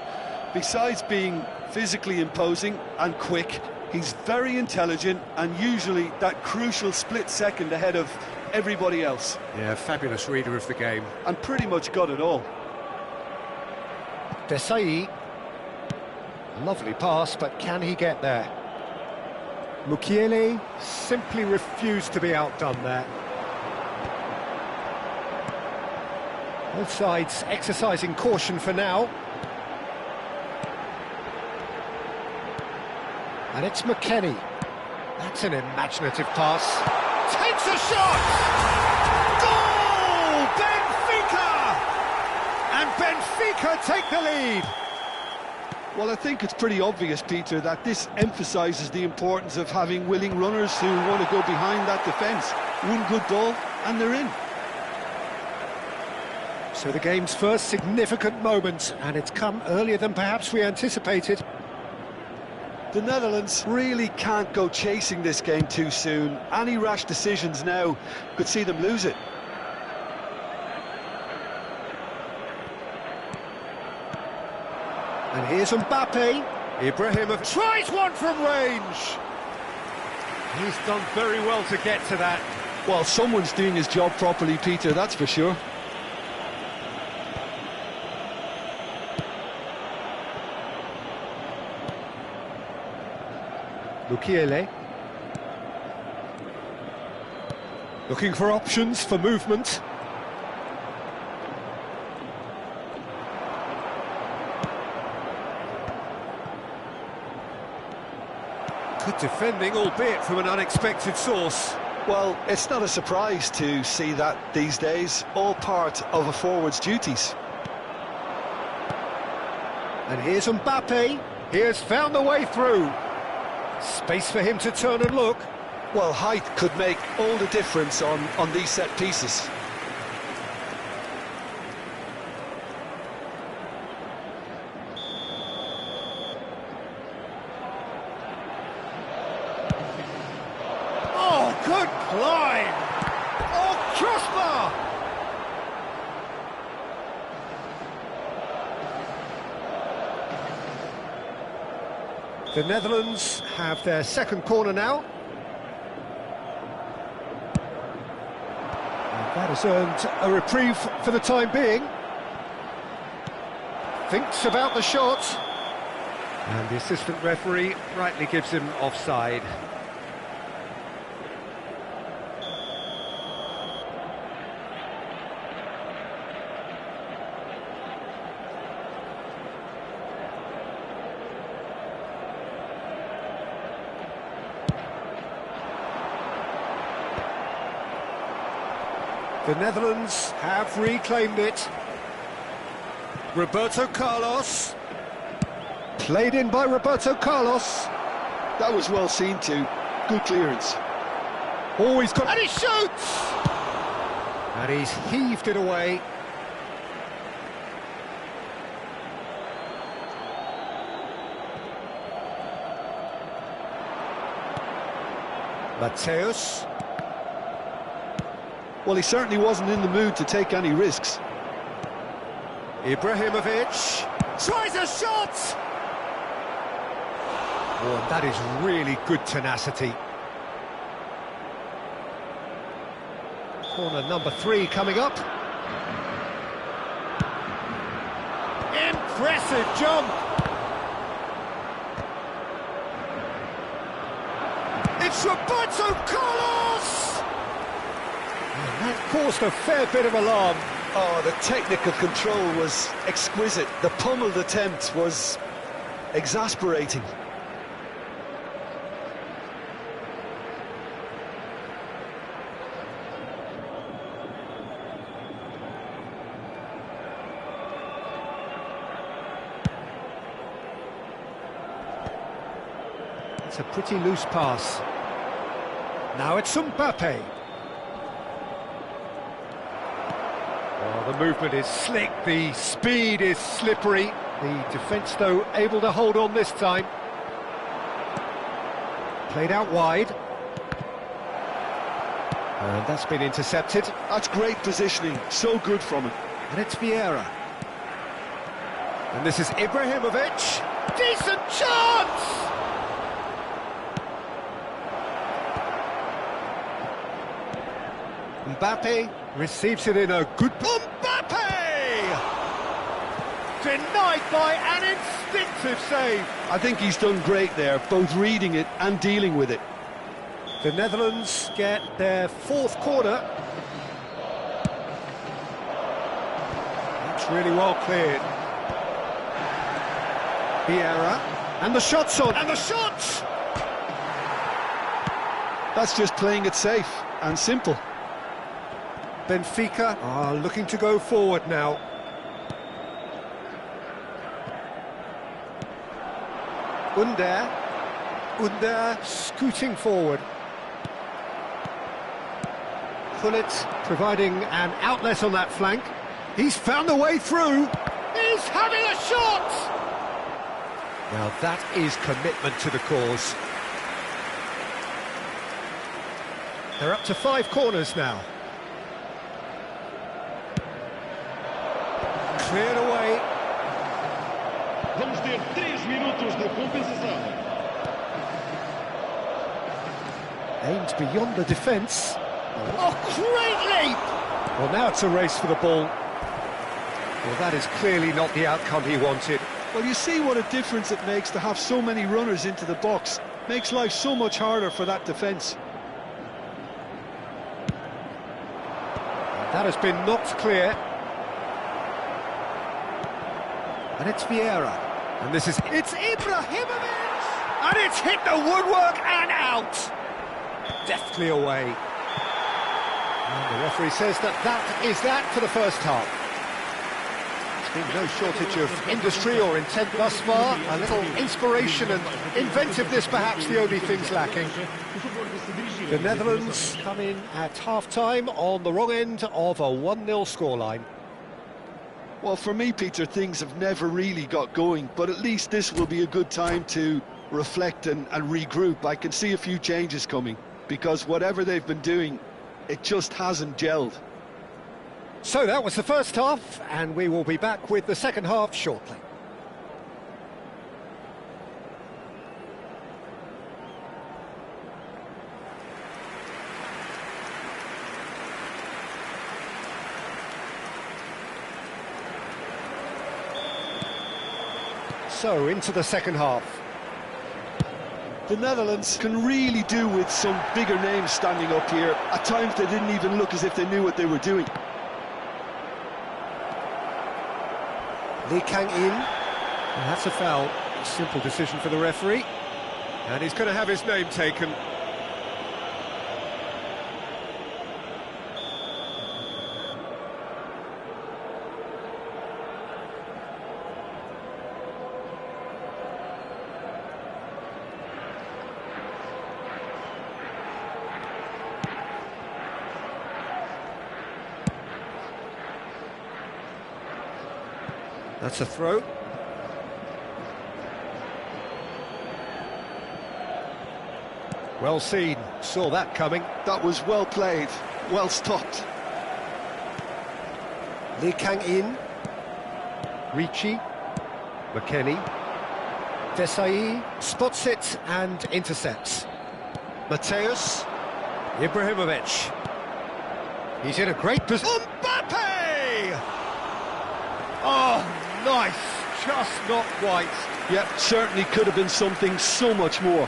Besides being physically imposing and quick, he's very intelligent and usually that crucial split second ahead of everybody else. Yeah, fabulous reader of the game. And pretty much got it all. Day16. Lovely pass, but can he get there? Mukiele simply refused to be outdone there. Both sides exercising caution for now. And it's McKennie. That's an imaginative pass. Takes a shot! Goal! Benfica! And Benfica take the lead. Well, I think it's pretty obvious, Peter, that this emphasises the importance of having willing runners who want to go behind that defence. One good ball and they're in. So the game's first significant moment, and it's come earlier than perhaps we anticipated. The Netherlands really can't go chasing this game too soon. Any rash decisions now could see them lose it. And here's Mbappe. Ibrahimovic tries one from range. He's done very well to get to that. Well, someone's doing his job properly, Peter, that's for sure. Mukiele. Looking for options for movement. Good defending, albeit from an unexpected source. Well, it's not a surprise to see that these days, all part of a forward's duties. And here's Mbappe. He has found the way through. Space for him to turn and look. Well, height could make all the difference on these set pieces. Oh, good climb! Oh, crossbar! The Netherlands have their second corner now. And that has earned a reprieve for the time being. Thinks about the shot. And the assistant referee rightly gives him offside. The Netherlands have reclaimed it. Roberto Carlos. Played in by Roberto Carlos. That was well seen too. Good clearance. Always got... And he shoots! And he's heaved it away. Mateus. Well, he certainly wasn't in the mood to take any risks. Ibrahimovic tries a shot! Oh, that is really good tenacity. Corner number 3 coming up. Impressive jump! It's Roberto Carlos! And that caused a fair bit of alarm. Oh, the technical control was exquisite. The pummeled attempt was exasperating. It's a pretty loose pass. Now it's Mbappe. Oh, the movement is slick, the speed is slippery. The defence, though, able to hold on this time. Played out wide. And that's been intercepted. That's great positioning, so good from him. And it's Vieira. And this is Ibrahimovic. Decent chance! Mbappe receives it in a good... Mbappe! Denied by an instinctive save. I think he's done great there, both reading it and dealing with it. The Netherlands get their 4th corner. That's really well cleared. Vieira. And the shot's on. And the shot! That's just playing it safe and simple. Benfica are looking to go forward now. Under scooting forward. Pullet providing an outlet on that flank. He's found a way through. He's having a shot! Now that is commitment to the cause. They're up to 5 corners now. Cleared away. Vamos ter 3 minutos de compensação. Aimed beyond the defence. Oh, great leap! Well, now it's a race for the ball. Well, that is clearly not the outcome he wanted. Well, you see what a difference it makes to have so many runners into the box. Makes life so much harder for that defence. That has been knocked clear. And it's Vieira. And this is... It's Ibrahimovic! And it's hit the woodwork and out! Deftly away. And the referee says that is that for the first half. There's been no shortage of industry or intent thus far. A little inspiration and inventiveness perhaps the only things lacking. The Netherlands come in at half-time on the wrong end of a 1-0 scoreline. Well, for me, Peter, things have never really got going, but at least this will be a good time to reflect and regroup. I can see a few changes coming, because whatever they've been doing, it just hasn't gelled. So that was the first half, and we will be back with the second half shortly. So, into the second half. The Netherlands can really do with some bigger names standing up here. At times they didn't even look as if they knew what they were doing. Lee Kang in, and that's a foul. A simple decision for the referee, and he's going to have his name taken. That's a throw. Well seen, saw that coming. That was well played, well stopped. Lee Kang in. Ricci. McKennie. Desai spots it and intercepts. Mateus. Ibrahimovic. He's in a great position. Mbappe! Oh! Nice, just not quite. Yep, certainly could have been something so much more.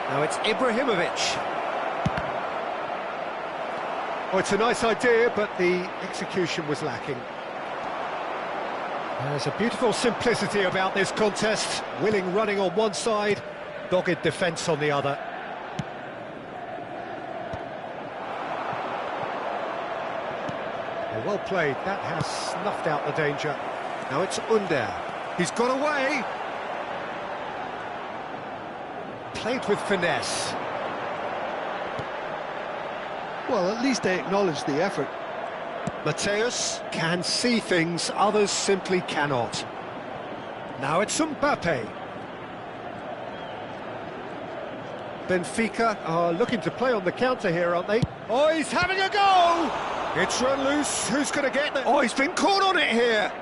Now it's Ibrahimovic. Oh, it's a nice idea, but the execution was lacking. There's a beautiful simplicity about this contest. Willing running on one side, dogged defence on the other. Oh, well played, that has snuffed out the danger. Now it's Under. He's got away. Played with finesse. Well, at least they acknowledge the effort. Mateus can see things others simply cannot. Now it's Mbappe. Benfica are looking to play on the counter here, aren't they? Oh, he's having a go! It's run loose. Who's going to get it? Oh, he's been caught on it here.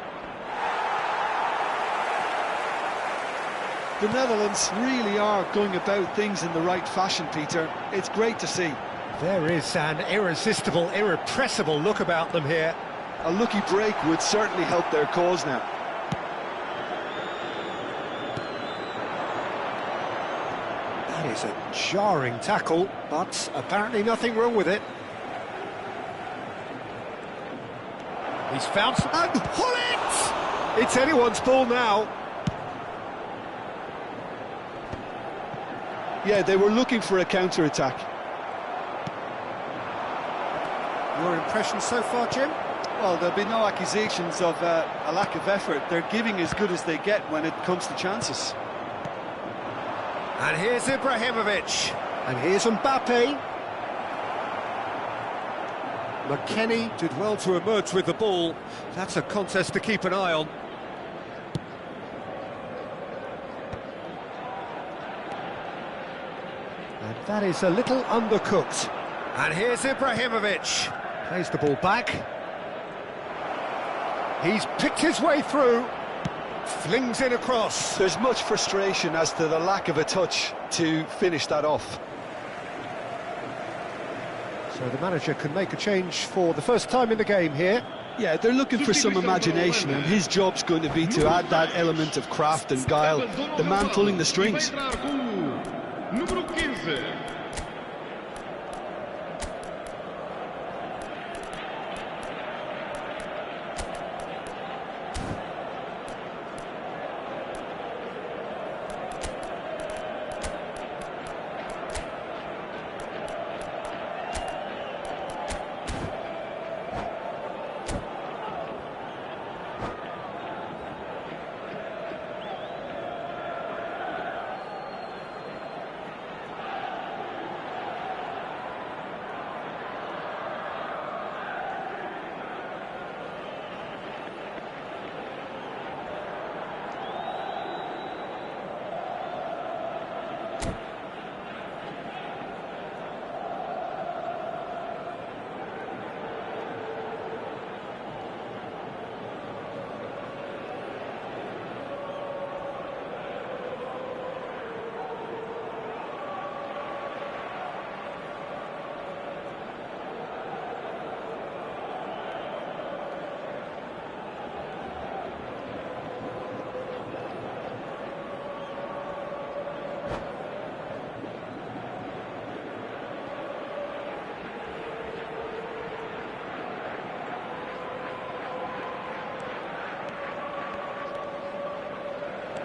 The Netherlands really are going about things in the right fashion, Peter. It's great to see. There is an irresistible, irrepressible look about them here. A lucky break would certainly help their cause now. That is a jarring tackle, but apparently nothing wrong with it. He's found... And Hullet! It's anyone's ball now. Yeah, they were looking for a counter-attack. Your impression so far, Jim? Well, there'll be no accusations of a lack of effort. They're giving as good as they get when it comes to chances. And here's Ibrahimovic. And here's Mbappe. McKennie did well to emerge with the ball. That's a contest to keep an eye on. And that is a little undercooked. And here's Ibrahimovic. Plays the ball back. He's picked his way through. Flings it across. There's much frustration as to the lack of a touch to finish that off. So the manager can make a change for the first time in the game here. Yeah, they're looking for some imagination, and his job's going to be to add that element of craft and guile, the man pulling the strings. Número 15.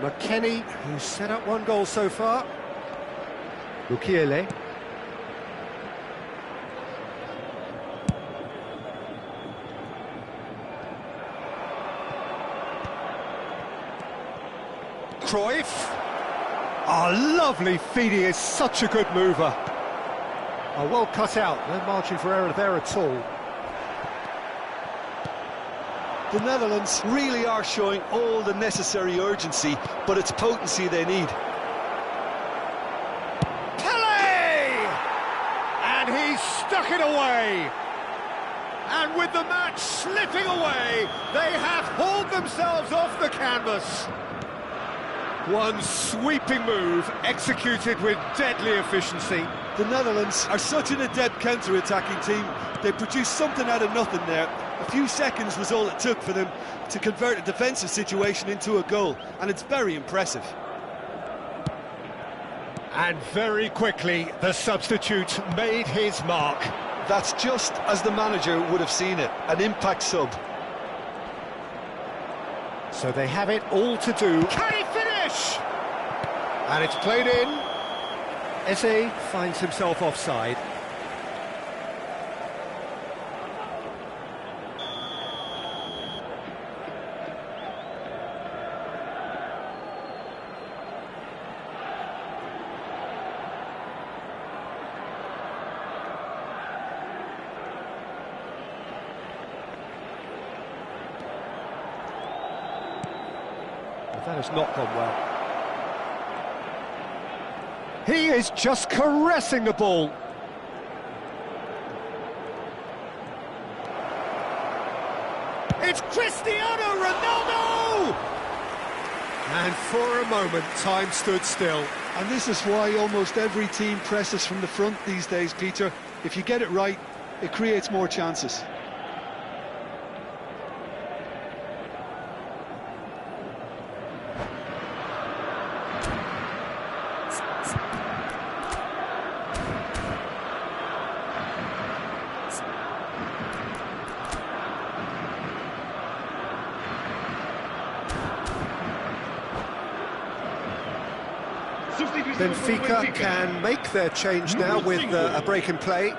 McKennie, who's set up one goal so far. Mukiele. Cruyff. Oh, lovely feed, he is such a good mover. Oh, well cut out, no margin for error there at all. The Netherlands really are showing all the necessary urgency, but it's potency they need. Pele! And he's stuck it away. And with the match slipping away, they have hauled themselves off the canvas. One sweeping move, executed with deadly efficiency. The Netherlands are such an adept counter-attacking team. They produced something out of nothing there. A few seconds was all it took for them to convert a defensive situation into a goal, and it's very impressive. And very quickly, the substitute made his mark. That's just as the manager would have seen it, an impact sub. So they have it all to do. Can he finish? And it's played in. Eze finds himself offside. That has not gone well. He is just caressing the ball. It's Cristiano Ronaldo! And for a moment, time stood still. And this is why almost every team presses from the front these days, Peter. If you get it right, it creates more chances. Benfica can make their change now with a break in play.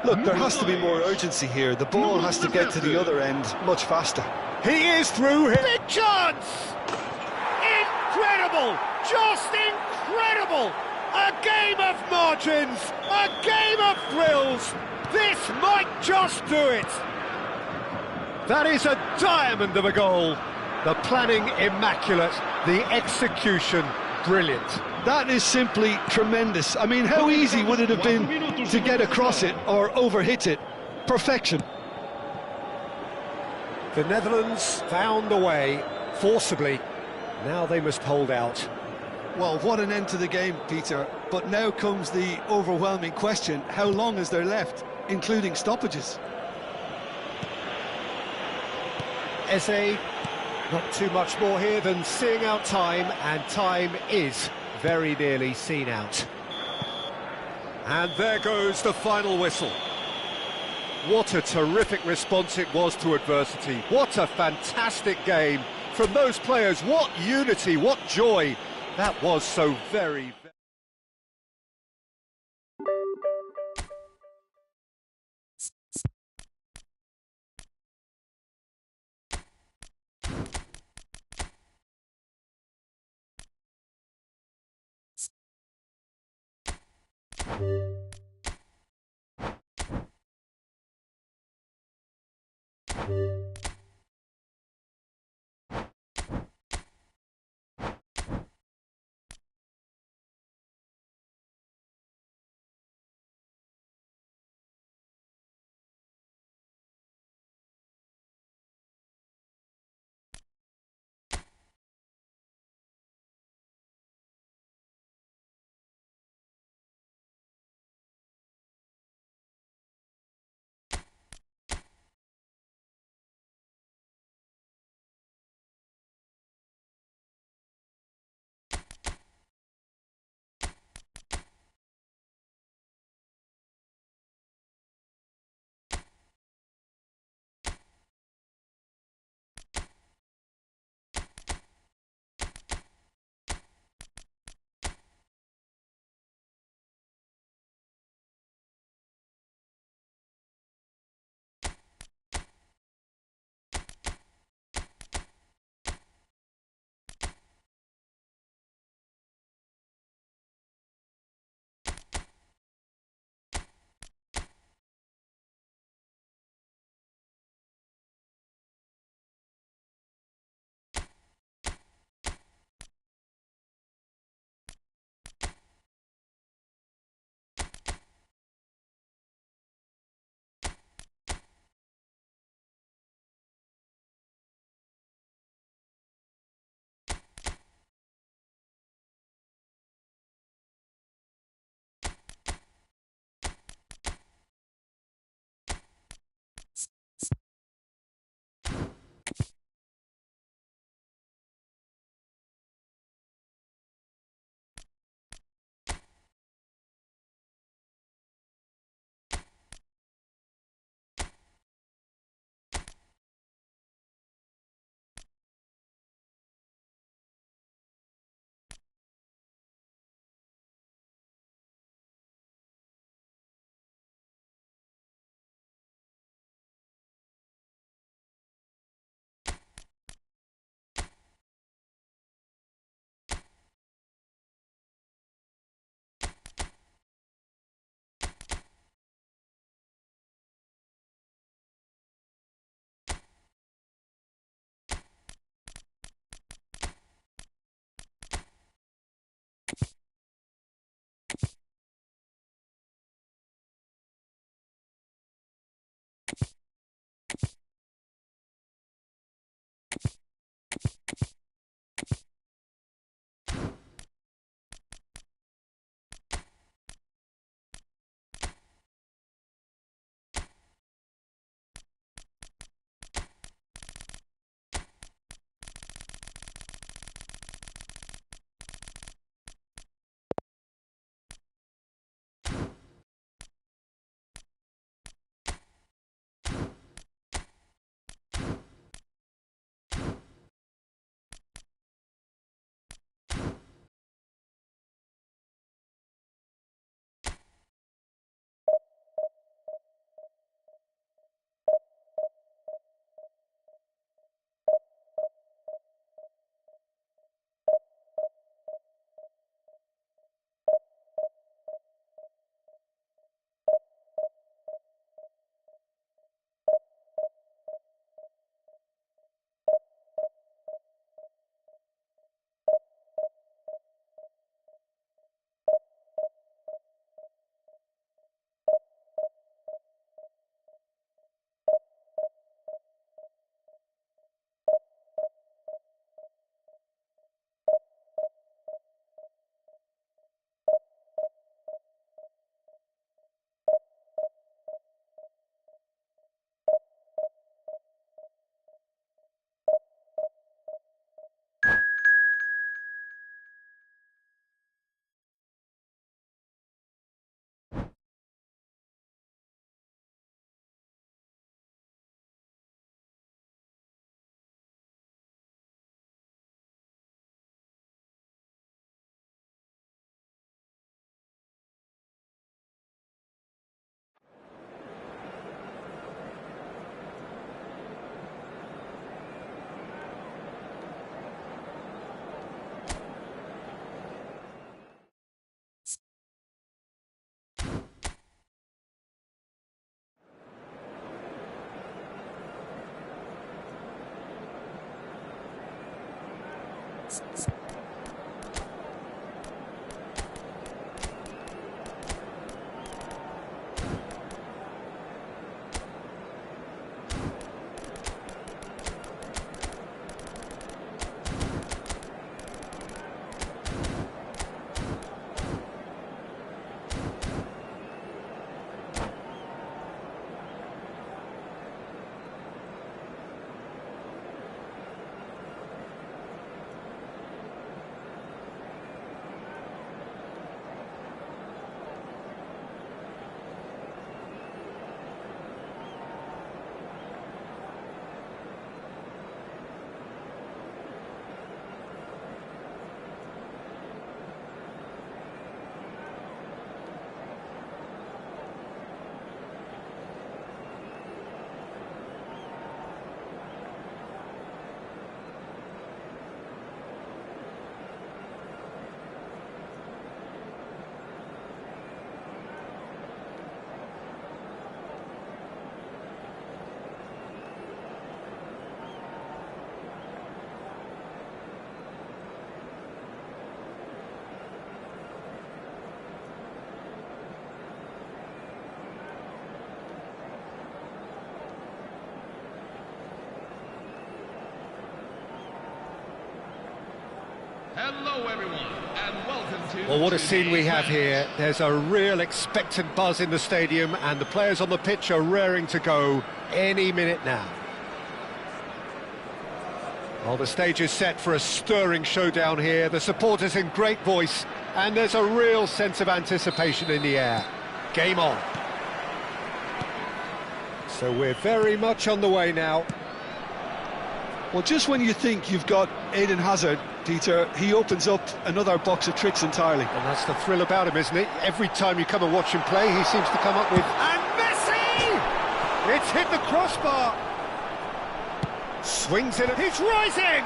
Look, there has to be more urgency here. The ball has to get to the other end much faster. He is through here. Big chance! Incredible! Just incredible! A game of margins, a game of thrills. This might just do it. That is a diamond of a goal. The planning immaculate, the execution brilliant. That is simply tremendous. I mean, how easy would it have been to get across it or overhit it? Perfection. The Netherlands found a way, forcibly. Now they must hold out. Well, what an end to the game, Peter. But now comes the overwhelming question: how long is there left, including stoppages? Eze, not too much more here than seeing out time, and time is very nearly seen out. And there goes the final whistle. What a terrific response it was to adversity. What a fantastic game from those players. What unity, what joy. That was so very... Hello everyone, and welcome to... Well, what a scene we have today's here. match. There's a real expectant buzz in the stadium, and the players on the pitch are raring to go any minute now. Well, the stage is set for a stirring showdown here. The supporters in great voice, and there's a real sense of anticipation in the air. Game on. So we're very much on the way now. Well, just when you think you've got Eden Hazard, Peter, he opens up another box of tricks entirely. And that's the thrill about him, isn't it? Every time you come and watch him play, he seems to come up with... And Messi! It's hit the crossbar! Swings it, he's rising!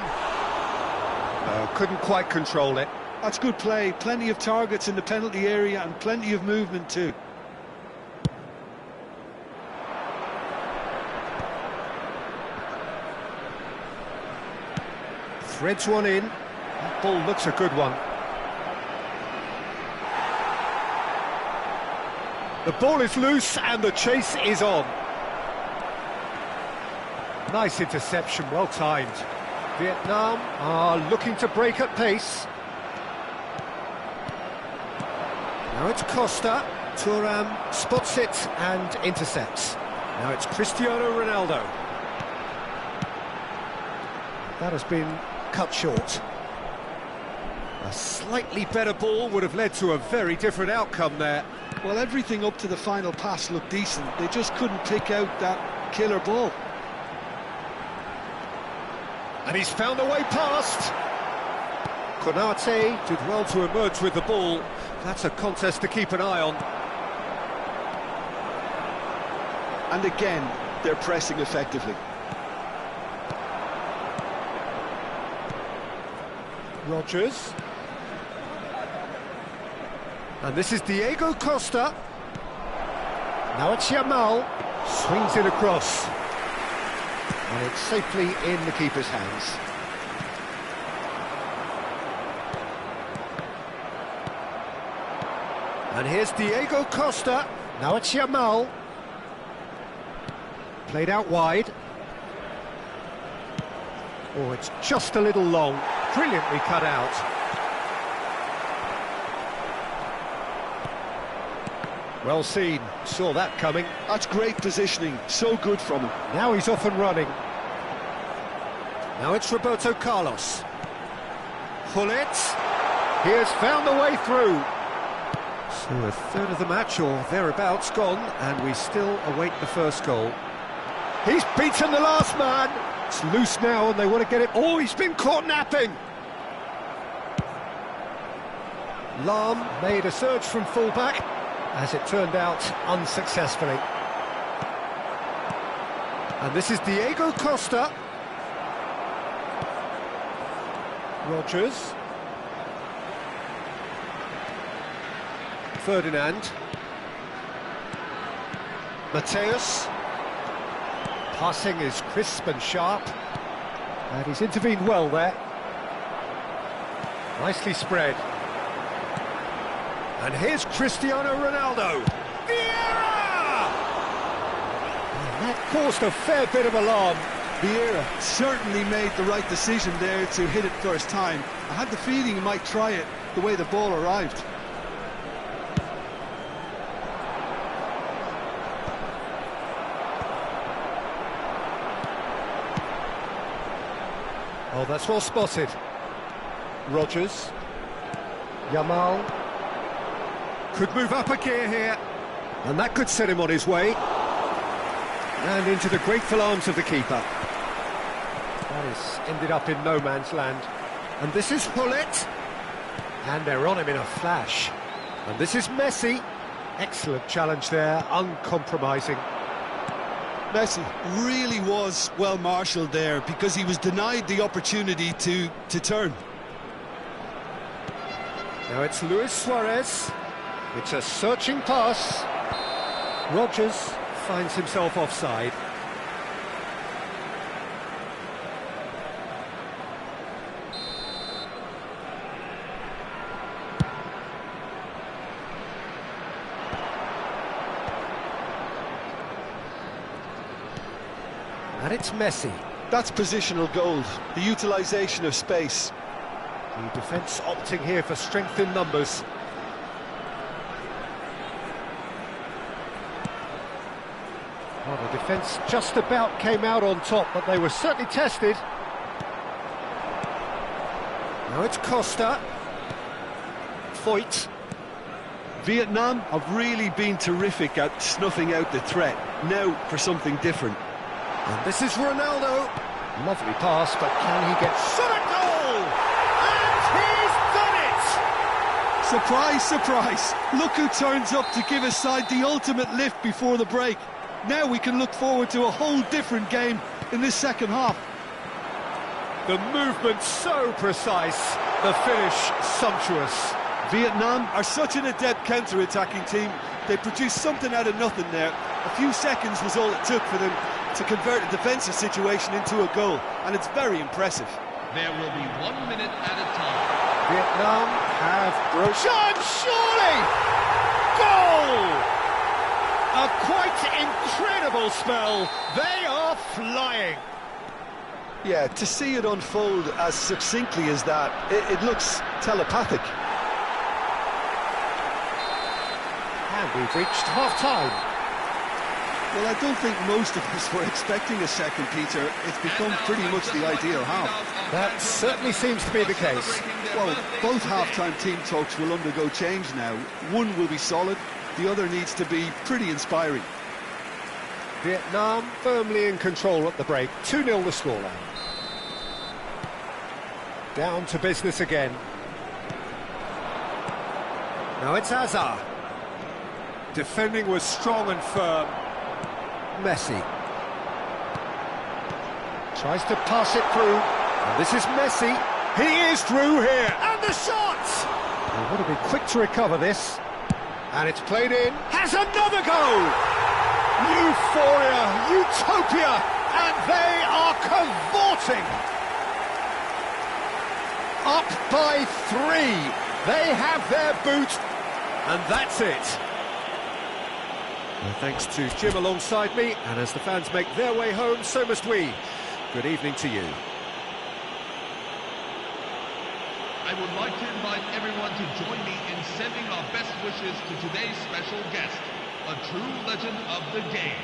Couldn't quite control it. That's good play, plenty of targets in the penalty area and plenty of movement too. Threads one in. That ball looks a good one. The ball is loose and the chase is on. Nice interception, well timed. Vietnam are looking to break at pace. Now it's Costa. Thuram spots it and intercepts. Now it's Cristiano Ronaldo. That has been cut short. A slightly better ball would have led to a very different outcome there. Well, everything up to the final pass looked decent. They just couldn't pick out that killer ball. And he's found a way past. Konate did well to emerge with the ball. That's a contest to keep an eye on. And again, they're pressing effectively. Rodgers. And this is Diego Costa. Now it's Yamal. Swings it across. And it's safely in the keeper's hands. And here's Diego Costa. Now it's Yamal. Played out wide. Oh, it's just a little long. Brilliantly cut out. Well seen, saw that coming. That's great positioning, so good from him. Now he's off and running. Now it's Roberto Carlos. Hullet. He has found a way through. So a third of the match or thereabouts gone, and we still await the first goal. He's beaten the last man. It's loose now and they want to get it. Oh, he's been caught napping. Lam made a surge from fullback, as it turned out unsuccessfully. And this is Diego Costa. Rodgers. Ferdinand. Mateus. Passing is crisp and sharp, and he's intervened well there. Nicely spread. And here's Cristiano Ronaldo. Vieira! And that caused a fair bit of alarm. Vieira certainly made the right decision there to hit it first time. I had the feeling he might try it the way the ball arrived. Oh, that's well spotted. Rodgers. Yamal. Could move up a gear here. And that could set him on his way. And into the grateful arms of the keeper. That has ended up in no man's land. And this is Hullet. And they're on him in a flash. And this is Messi. Excellent challenge there, uncompromising. Messi really was well marshalled there because he was denied the opportunity to turn. Now it's Luis Suarez. It's a searching pass. Rodgers finds himself offside. And it's Messi. That's positional gold, the utilisation of space. The defence opting here for strength in numbers. Well, the defence just about came out on top, but they were certainly tested. Now it's Costa. Foyt. Vietnam have really been terrific at snuffing out the threat. Now for something different. And this is Ronaldo. Lovely pass, but can he get shot at goal? And he's done it! Surprise, surprise. Look who turns up to give his side the ultimate lift before the break. Now we can look forward to a whole different game in this second half. The movement so precise, the finish sumptuous. Vietnam are such an adept counter-attacking team. They produced something out of nothing there. A few seconds was all it took for them to convert a defensive situation into a goal, and it's very impressive. There will be 1 minute at a time. Vietnam have broken. Surely! Goal! A quite incredible spell. They are flying. Yeah, to see it unfold as succinctly as that, it looks telepathic. And we've reached half-time. Well, I don't think most of us were expecting a second, Peter. It's become pretty much the ideal half. That certainly seems to be the case. Well, both half-time team talks will undergo change now. One will be solid, the other needs to be pretty inspiring. Vietnam firmly in control at the break. 2-0 the scoreline. Down to business again. Now it's Hazard. Defending was strong and firm. Messi. Tries to pass it through. And this is Messi. He is through here. And the shot! He would have been quick to recover this. And it's played in. Has another goal! Euphoria, utopia, and they are cavorting. Up by 3. They have their boot, and that's it. Well, thanks to Jim alongside me, and as the fans make their way home, so must we. Good evening to you. I would like to invite everyone to join me in sending our best wishes to today's special guest, a true legend of the game.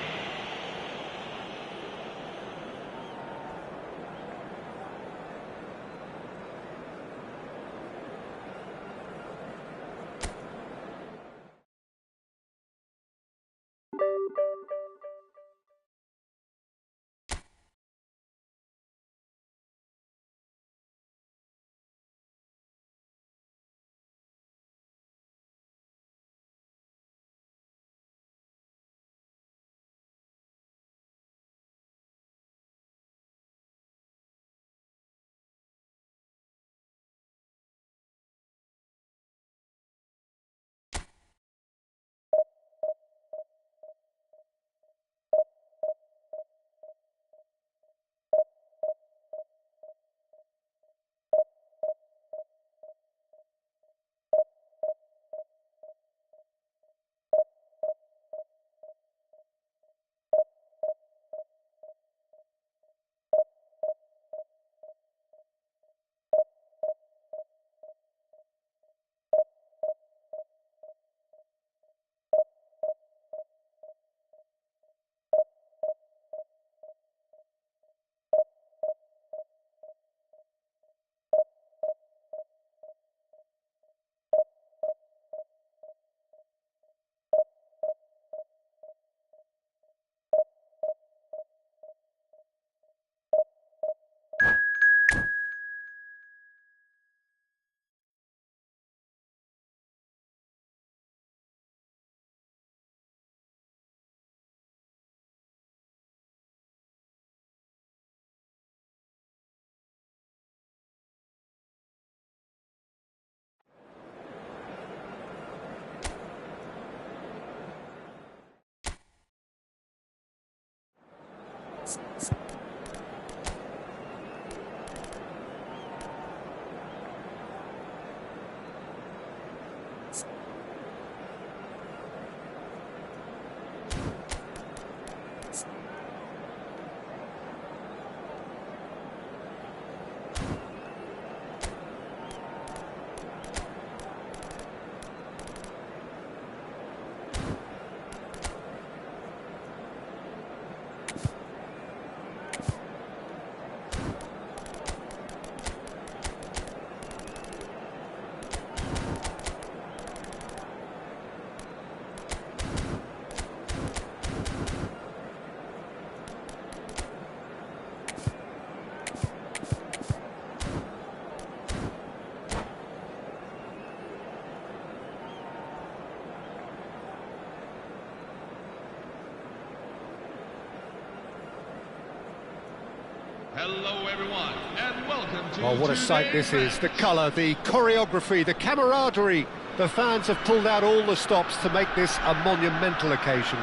Hello everyone, and welcome to Oh, what a sight this is. The colour, the choreography, the camaraderie. The fans have pulled out all the stops to make this a monumental occasion.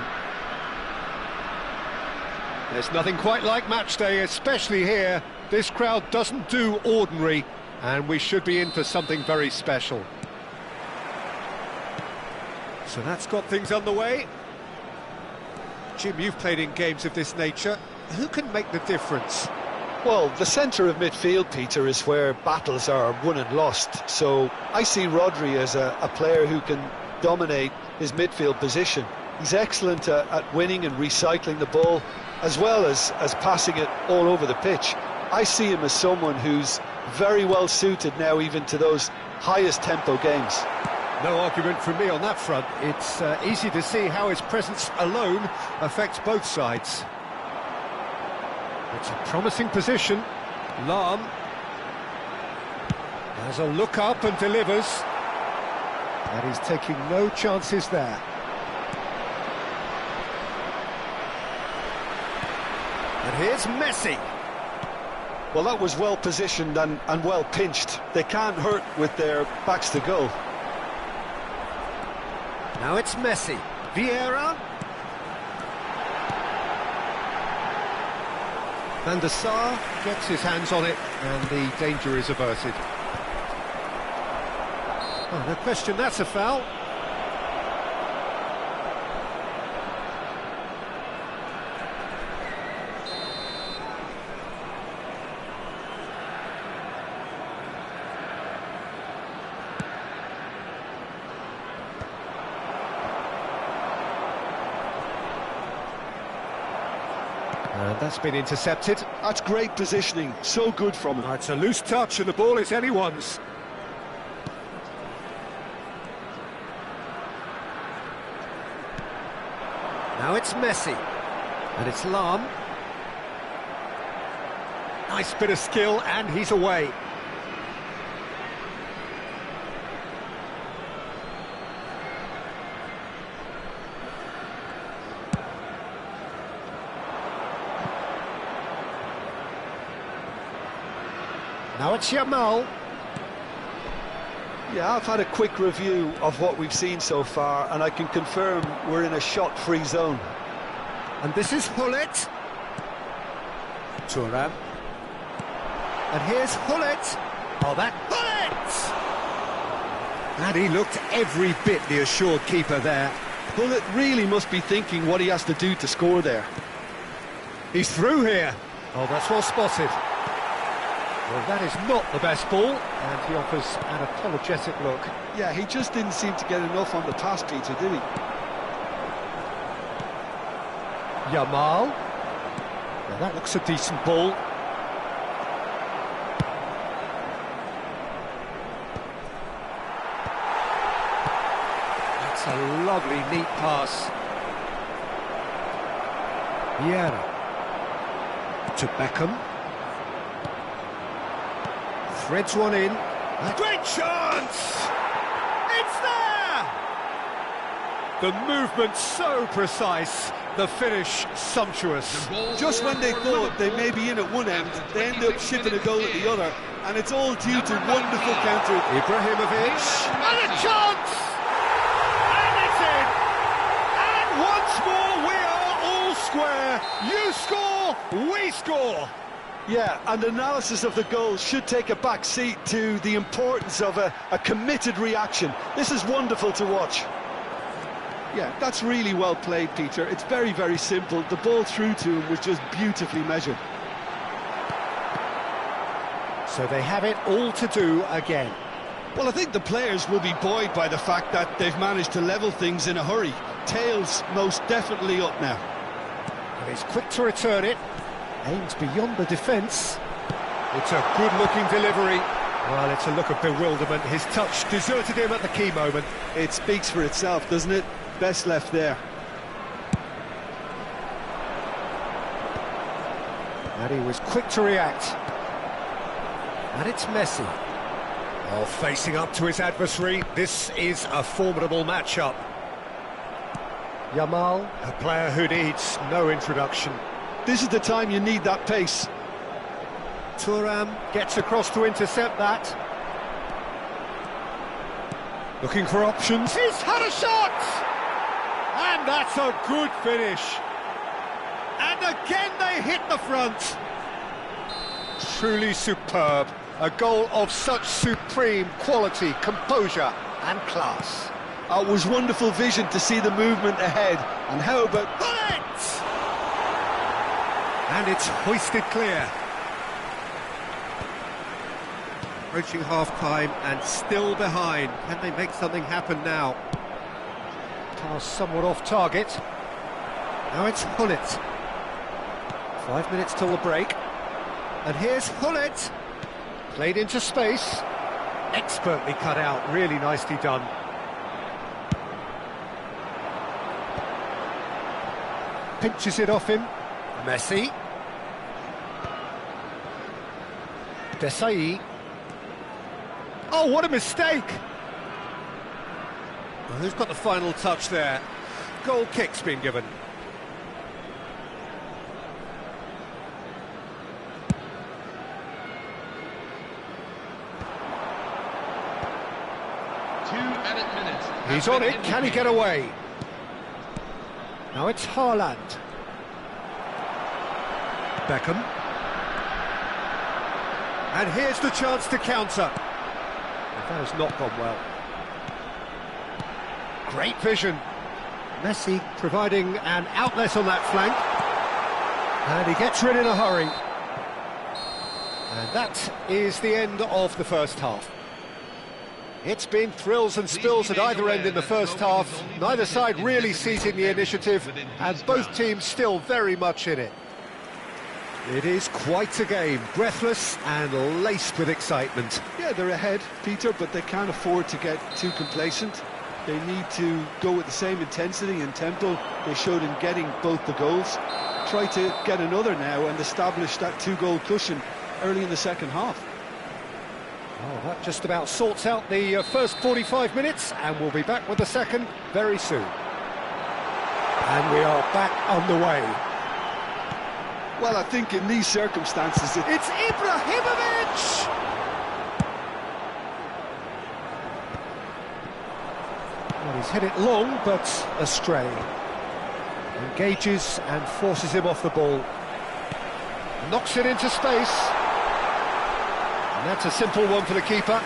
There's nothing quite like match day, especially here. This crowd doesn't do ordinary, and we should be in for something very special. So that's got things underway. Jim, you've played in games of this nature. Who can make the difference? Well, the centre of midfield, Peter, is where battles are won and lost. So I see Rodri as a player who can dominate his midfield position. He's excellent at winning and recycling the ball, as well as passing it all over the pitch. I see him as someone who's very well suited now even to those highest tempo games. No argument from me on that front. It's easy to see how his presence alone affects both sides. It's a promising position. Lam has a look up and delivers. And he's taking no chances there. And here's Messi. Well, that was well positioned and well pinched. They can't hurt with their backs to goal. Now it's Messi. Vieira. Van der Sar gets his hands on it, and the danger is averted. Oh, no question, that's a foul. And that's been intercepted. That's great positioning, so good from him. Oh, it's a loose touch and the ball is anyone's. Now it's Messi. And it's Lam. Nice bit of skill and he's away. Now it's Yamal. Yeah, I've had a quick review of what we've seen so far, and I can confirm we're in a shot-free zone. And this is Hullet. Thuram. And here's Hullet. Oh, that Hullet! And he looked every bit the assured keeper there. Hullet really must be thinking what he has to do to score there. He's through here. Oh, that's well spotted. Well, that is not the best ball, and he offers an apologetic look. Yeah, he just didn't seem to get enough on the pass, Peter, did he? Yamal. Now that looks a decent ball. That's a lovely, neat pass. Vieira. To Beckham. Threads one in. A great chance! It's there! The movement so precise, the finish sumptuous. Just when they thought they may be in at one end, they end up shipping a goal at the other, and it's all due to wonderful counter. Ibrahimovic, and a chance! And it's in! And once more we are all square. You score, we score. Yeah, and analysis of the goal should take a back seat to the importance of a committed reaction. This is wonderful to watch. Yeah, that's really well played, Peter. It's very, very simple. The ball through to him was just beautifully measured. So they have it all to do again. Well, I think the players will be buoyed by the fact that they've managed to level things in a hurry. Tails most definitely up now. And he's quick to return it. Aims beyond the defence. It's a good-looking delivery. Well, it's a look of bewilderment. His touch deserted him at the key moment. It speaks for itself, doesn't it? Best left there. And he was quick to react. And it's Messi. Oh, facing up to his adversary. This is a formidable matchup. Yamal, a player who needs no introduction. This is the time you need that pace. Thuram gets across to intercept that. Looking for options. He's had a shot! And that's a good finish. And again they hit the front. Truly superb. A goal of such supreme quality, composure and class. It was wonderful vision to see the movement ahead. And how about... Bullet! And it's hoisted clear. Approaching half-time and still behind. Can they make something happen now? Pass somewhat off target. Now it's Hullet. 5 minutes till the break. And here's Hullet. Played into space. Expertly cut out. Really nicely done. Pinches it off him. Messi. Day16. Oh, what a mistake! Well, who's got the final touch there? Goal kick's been given. He's on it, can he get away? Now it's Haaland. Beckham. And here's the chance to counter. That has not gone well. Great vision. Messi providing an outlet on that flank. And he gets rid in a hurry. And that is the end of the first half. It's been thrills and spills at either end in the first half. Neither side really seizing the initiative, and both teams still very much in it. It is quite a game, breathless and laced with excitement. Yeah, they're ahead, Peter, but they can't afford to get too complacent. They need to go with the same intensity and tempo they showed in getting both the goals. Try to get another now and establish that two-goal cushion early in the second half. Oh, that just about sorts out the first 45 minutes, and we'll be back with the second very soon. And we are back underway. Well, I think in these circumstances... It's Ibrahimovic! Well, he's hit it long, but astray. Engages and forces him off the ball. Knocks it into space. And that's a simple one for the keeper.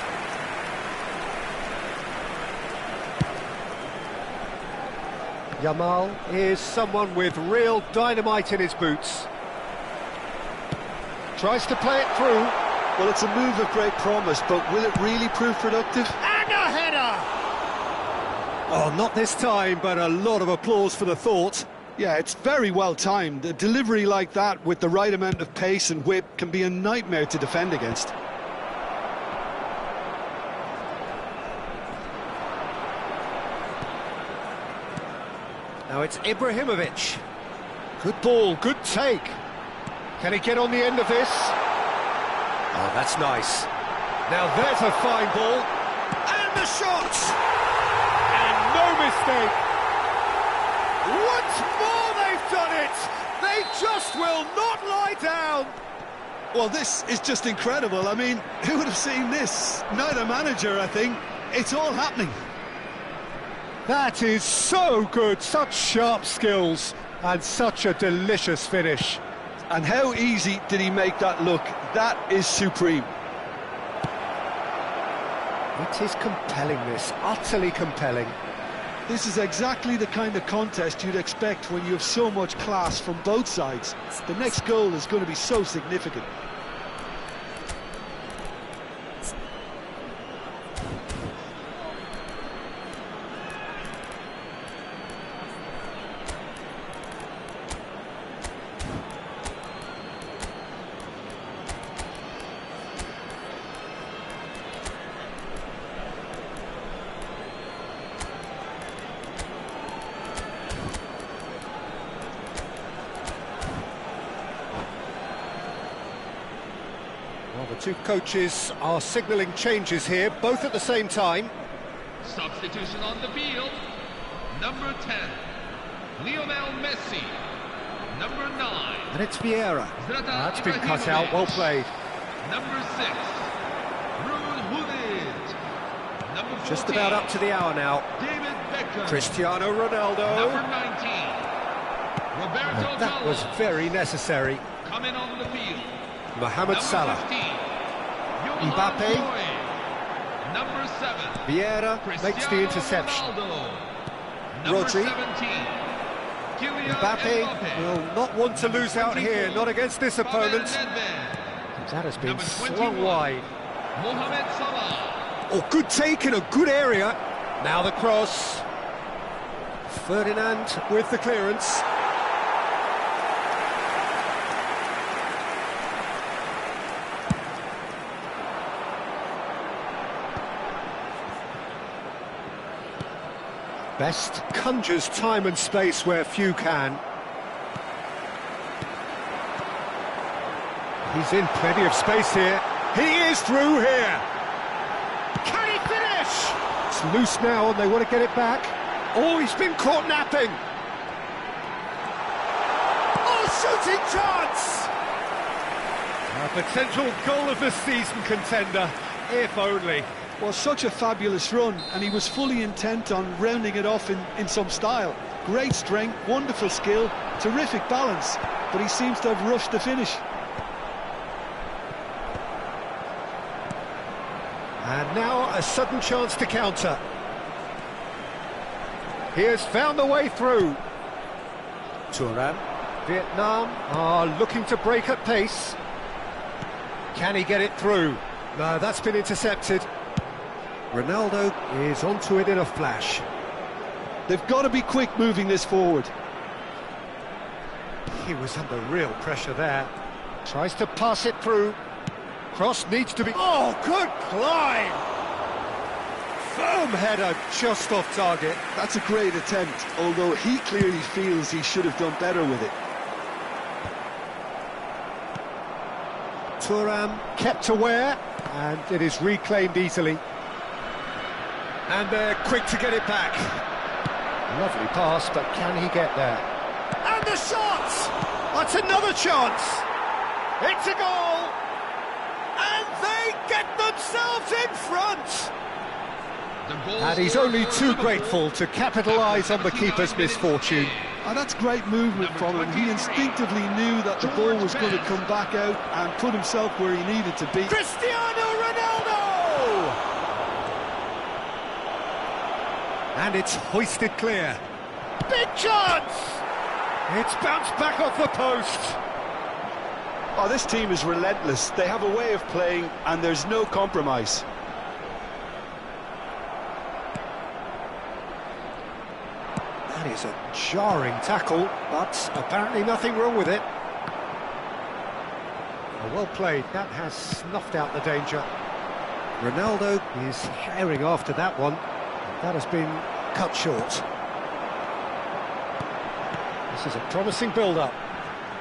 Yamal is someone with real dynamite in his boots. Tries to play it through. Well, it's a move of great promise, but will it really prove productive? And a header! Oh, not this time, but a lot of applause for the thought. Yeah, it's very well timed. A delivery like that with the right amount of pace and whip can be a nightmare to defend against. Now it's Ibrahimovic. Good ball, good take. Can he get on the end of this? Oh, that's nice. Now there's a fine ball. And the shot! And no mistake. Once more they've done it! They just will not lie down! Well, this is just incredible. I mean, who would have seen this? Neither manager, I think. It's all happening. That is so good, such sharp skills. And such a delicious finish. And how easy did he make that look? That is supreme. It is compelling, this, utterly compelling. This is exactly the kind of contest you'd expect when you have so much class from both sides. The next goal is going to be so significant. Well, the two coaches are signalling changes here, both at the same time. Substitution on the field. Number 10, Lionel Messi. Number 9, And it's Vieira. Zlatan That's been cut out, well played. Number 6, Ruud Gullit. Number 14, Just about up to the hour now. David Beckham. Cristiano Number Ronaldo. 19, Roberto That was Carlos. very necessary. Coming on the field. Mohamed Number Salah. 15, Johan Mbappe. Cruyff. Number 7, Vieira makes the Cristiano interception. Ronaldo. Number Rodri. 17, Kylian Mbappe will not want to lose out here, not against this opponent. That has been Number slung 21. wide. Mohamed Salah. Oh, good take in a good area. Now the cross. Ferdinand with the clearance. Best conjures time and space where few can. He's in plenty of space here. He is through here. Can he finish? It's loose now and they want to get it back. Oh, he's been caught napping. Oh, shooting chance! A potential goal of the season contender, if only. Well, such a fabulous run, and he was fully intent on rounding it off in some style. Great strength, wonderful skill, terrific balance, but he seems to have rushed the finish. And now a sudden chance to counter. He has found the way through. Thuram. Vietnam are looking to break at pace. Can he get it through? No, that's been intercepted. Ronaldo is onto it in a flash. They've got to be quick moving this forward. He was under real pressure there. Tries to pass it through. Cross needs to be... Oh, good climb! Firm header just off target. That's a great attempt, although he clearly feels he should have done better with it. Thuram kept aware, and it is reclaimed easily. And they're quick to get it back. Lovely pass, but can he get there? And the shot! That's another chance! It's a goal! And they get themselves in front! And he's only too grateful to capitalise on the keeper's misfortune. And that's great movement from him. He instinctively knew that the ball was going to come back out and put himself where he needed to be. Cristiano Ronaldo! And it's hoisted clear. Big chance! It's bounced back off the post. Oh, this team is relentless. They have a way of playing and there's no compromise. That is a jarring tackle, but apparently nothing wrong with it. Well played, that has snuffed out the danger. Ronaldo is herring after that one. That has been cut short. This is a promising build-up.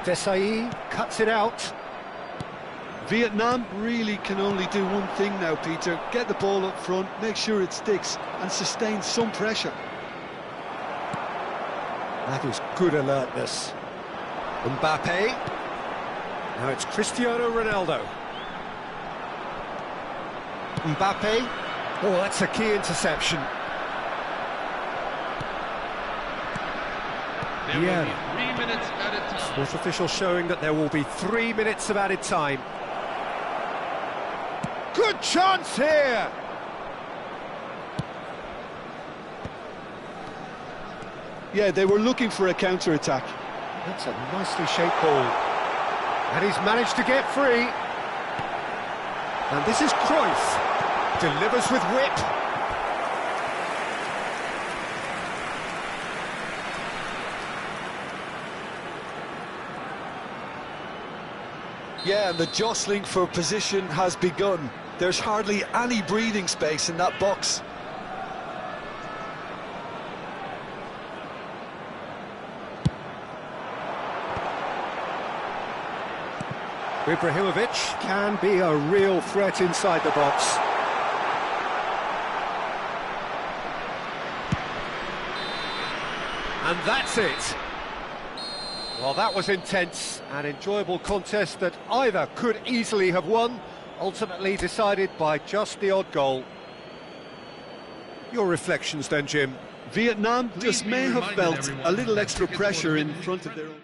Day16 cuts it out. Vietnam really can only do one thing now, Peter. Get the ball up front, make sure it sticks, and sustain some pressure. That is good alertness. Mbappe. Now it's Cristiano Ronaldo. Mbappe. Oh, that's a key interception. There will be 3 minutes added time. Sport official showing that there will be 3 minutes of added time. Good chance here! Yeah, they were looking for a counter-attack. That's a nicely shaped ball. And he's managed to get free. And this is Cruyff. Delivers with whip. Yeah, and the jostling for position has begun. There's hardly any breathing space in that box. Ibrahimovic can be a real threat inside the box. And that's it. Well, that was intense, an enjoyable contest that either could easily have won, ultimately decided by just the odd goal. Your reflections then, Jim? Vietnam just may have felt a little extra pressure in front of their own.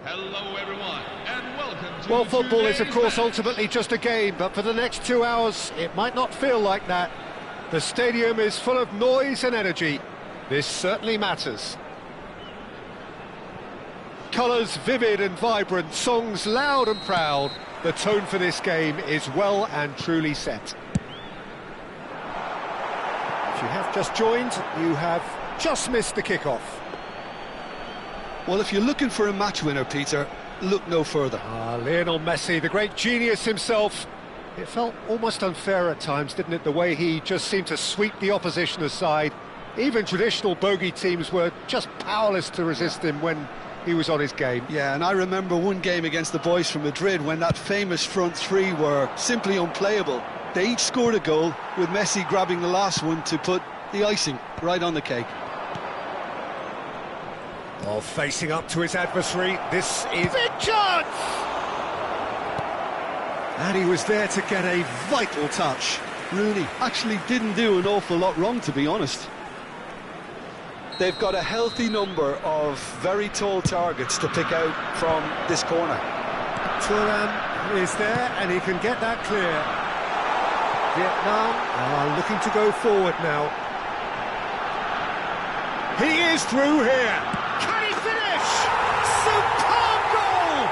Hello everyone, and welcome to Well, football is, of today's course, match. ultimately just a game, but for the next 2 hours, it might not feel like that. The stadium is full of noise and energy. This certainly matters. Colours vivid and vibrant, songs loud and proud. The tone for this game is well and truly set. If you have just joined, you have just missed the kickoff. Well, if you're looking for a match winner, Peter, look no further. Lionel Messi, the great genius himself. It felt almost unfair at times, didn't it, the way he just seemed to sweep the opposition aside. Even traditional bogey teams were just powerless to resist him when he was on his game. Yeah, and I remember one game against the boys from Madrid when that famous front three were simply unplayable. They each scored a goal, with Messi grabbing the last one to put the icing right on the cake. Oh, facing up to his adversary, this is big chance! And he was there to get a vital touch. Rooney actually didn't do an awful lot wrong, to be honest. They've got a healthy number of very tall targets to pick out from this corner. Thuram is there and he can get that clear. Vietnam are looking to go forward now. He is through here. Can he finish? Superb goal!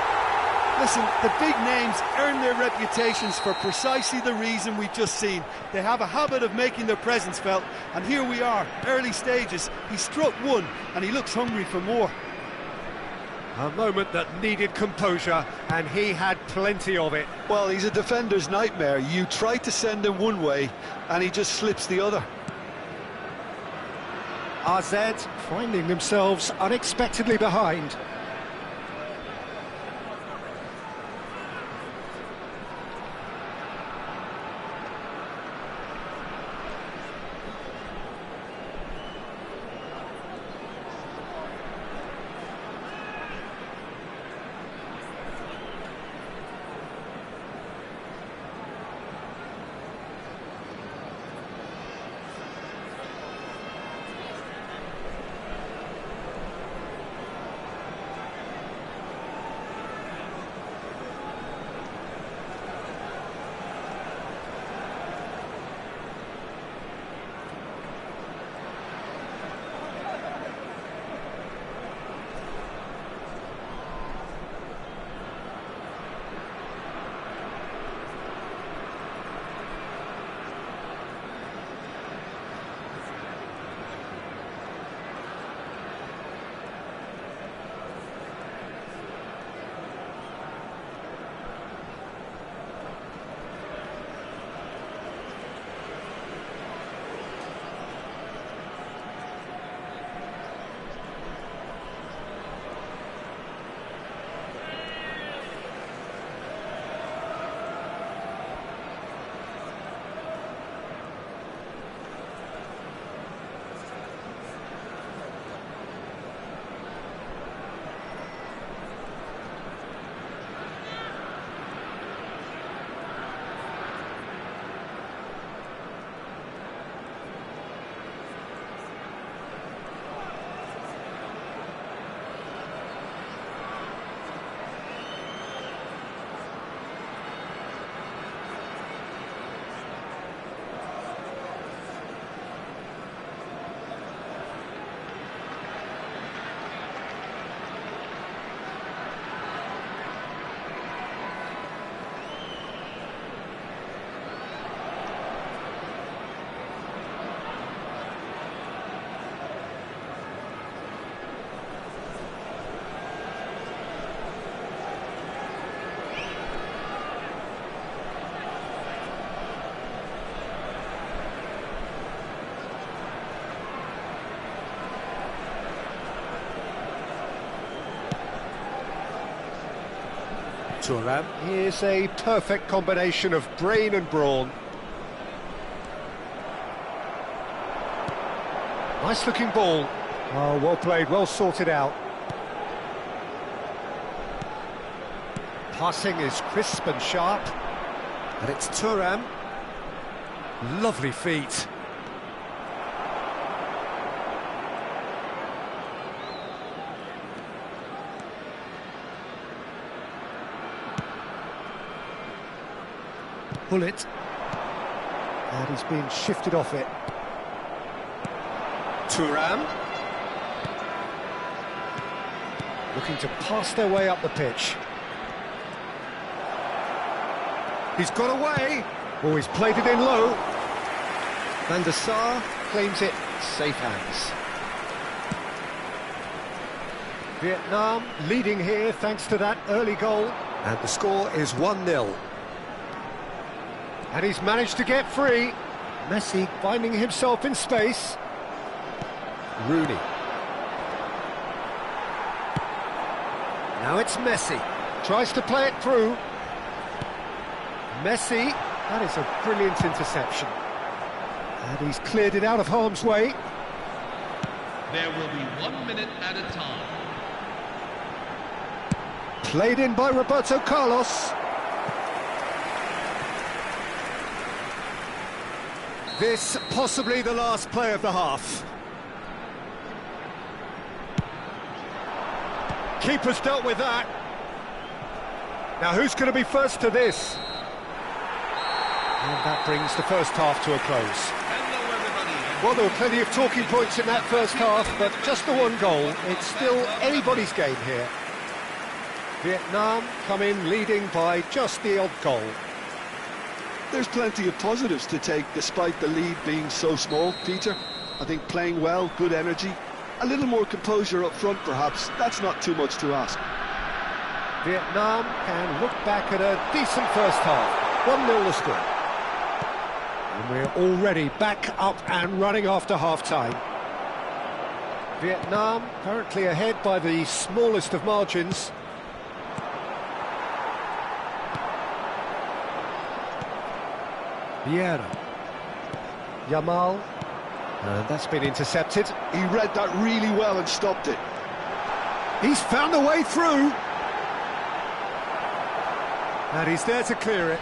Listen, the big names earn their reputations for precisely the reason we've just seen. They have a habit of making their presence felt, and here we are, early stages. He struck one, and he looks hungry for more. A moment that needed composure, and he had plenty of it. Well, he's a defender's nightmare. You try to send him one way, and he just slips the other. RZ finding themselves unexpectedly behind. Thuram. Here's a perfect combination of brain and brawn. Nice looking ball. Oh, well played, well sorted out. Passing is crisp and sharp. And it's Thuram. Lovely feet. Bullet, and he's being shifted off it. Thuram, looking to pass their way up the pitch. He's got away. Oh, he's played it in low. Van der Sar claims it, safe hands. Vietnam leading here thanks to that early goal. And the score is 1-0. And he's managed to get free. Messi finding himself in space. Rooney. Now it's Messi. Tries to play it through. Messi. That is a brilliant interception. And he's cleared it out of harm's way. There will be 1 minute at a time. Played in by Roberto Carlos. This possibly the last play of the half. Keeper's dealt with that. Now who's going to be first to this? And that brings the first half to a close. Hello, everybody. Well, there were plenty of talking points in that first half, but just the one goal. It's still anybody's game here. Vietnam come in leading by just the odd goal. There's plenty of positives to take despite the lead being so small, Peter. I think playing well, good energy, a little more composure up front perhaps, that's not too much to ask. Vietnam can look back at a decent first half. 1-0 the score. And we're already back up and running after half-time. Vietnam currently ahead by the smallest of margins. Vieira. Yamal. And that's been intercepted. He read that really well and stopped it. He's found a way through. And he's there to clear it.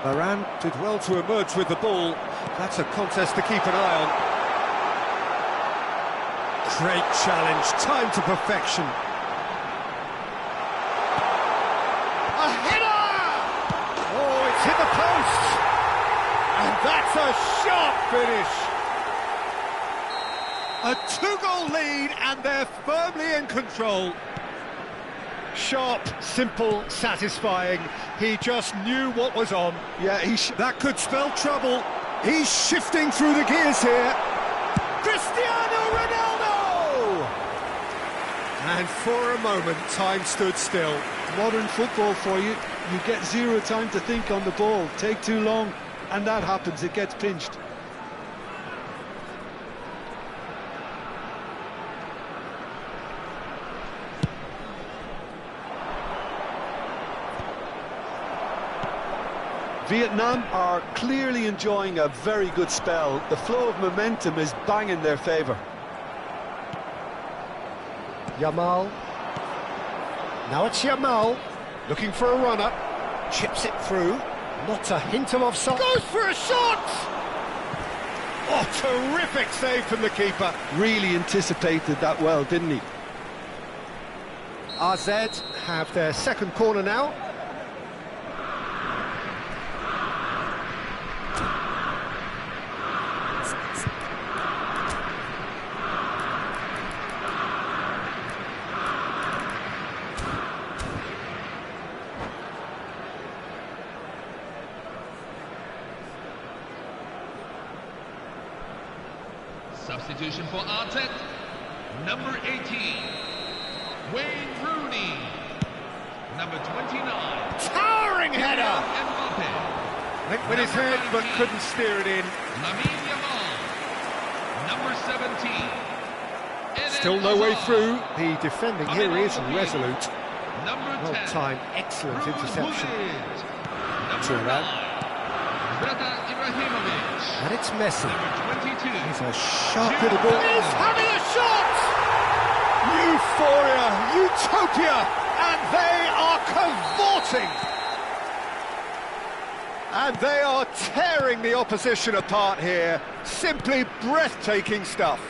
Varane did well to emerge with the ball. That's a contest to keep an eye on. Great challenge, time to perfection. A header! Oh, it's hit the post! And that's a sharp finish. A two-goal lead, and they're firmly in control. Sharp, simple, satisfying. He just knew what was on. Yeah, that could spell trouble. He's shifting through the gears here. Cristiano Ronaldo! And for a moment, time stood still. Modern football for you. You get zero time to think on the ball. Take too long, and that happens. It gets pinched. Vietnam are clearly enjoying a very good spell. The flow of momentum is bang in their favour. Yamal. Now it's Yamal, looking for a runner. Chips it through. Not a hint of offside. Goes for a shot! Oh, terrific save from the keeper. Really anticipated that well, didn't he? AZ have their second corner now. Substitution for Artet, number 18, Wayne Rooney, number 29. Towering header! Mbappe. Went with his head but couldn't steer it in. Lamine Yamal, number 17. Still no way through. The defending here is resolute. Number 10. Well timed, excellent interception. Number 9. And it's Messi. Number 22. He's a sharp little ball. He's having a shot! Euphoria, utopia, and they are cavorting. And they are tearing the opposition apart here. Simply breathtaking stuff.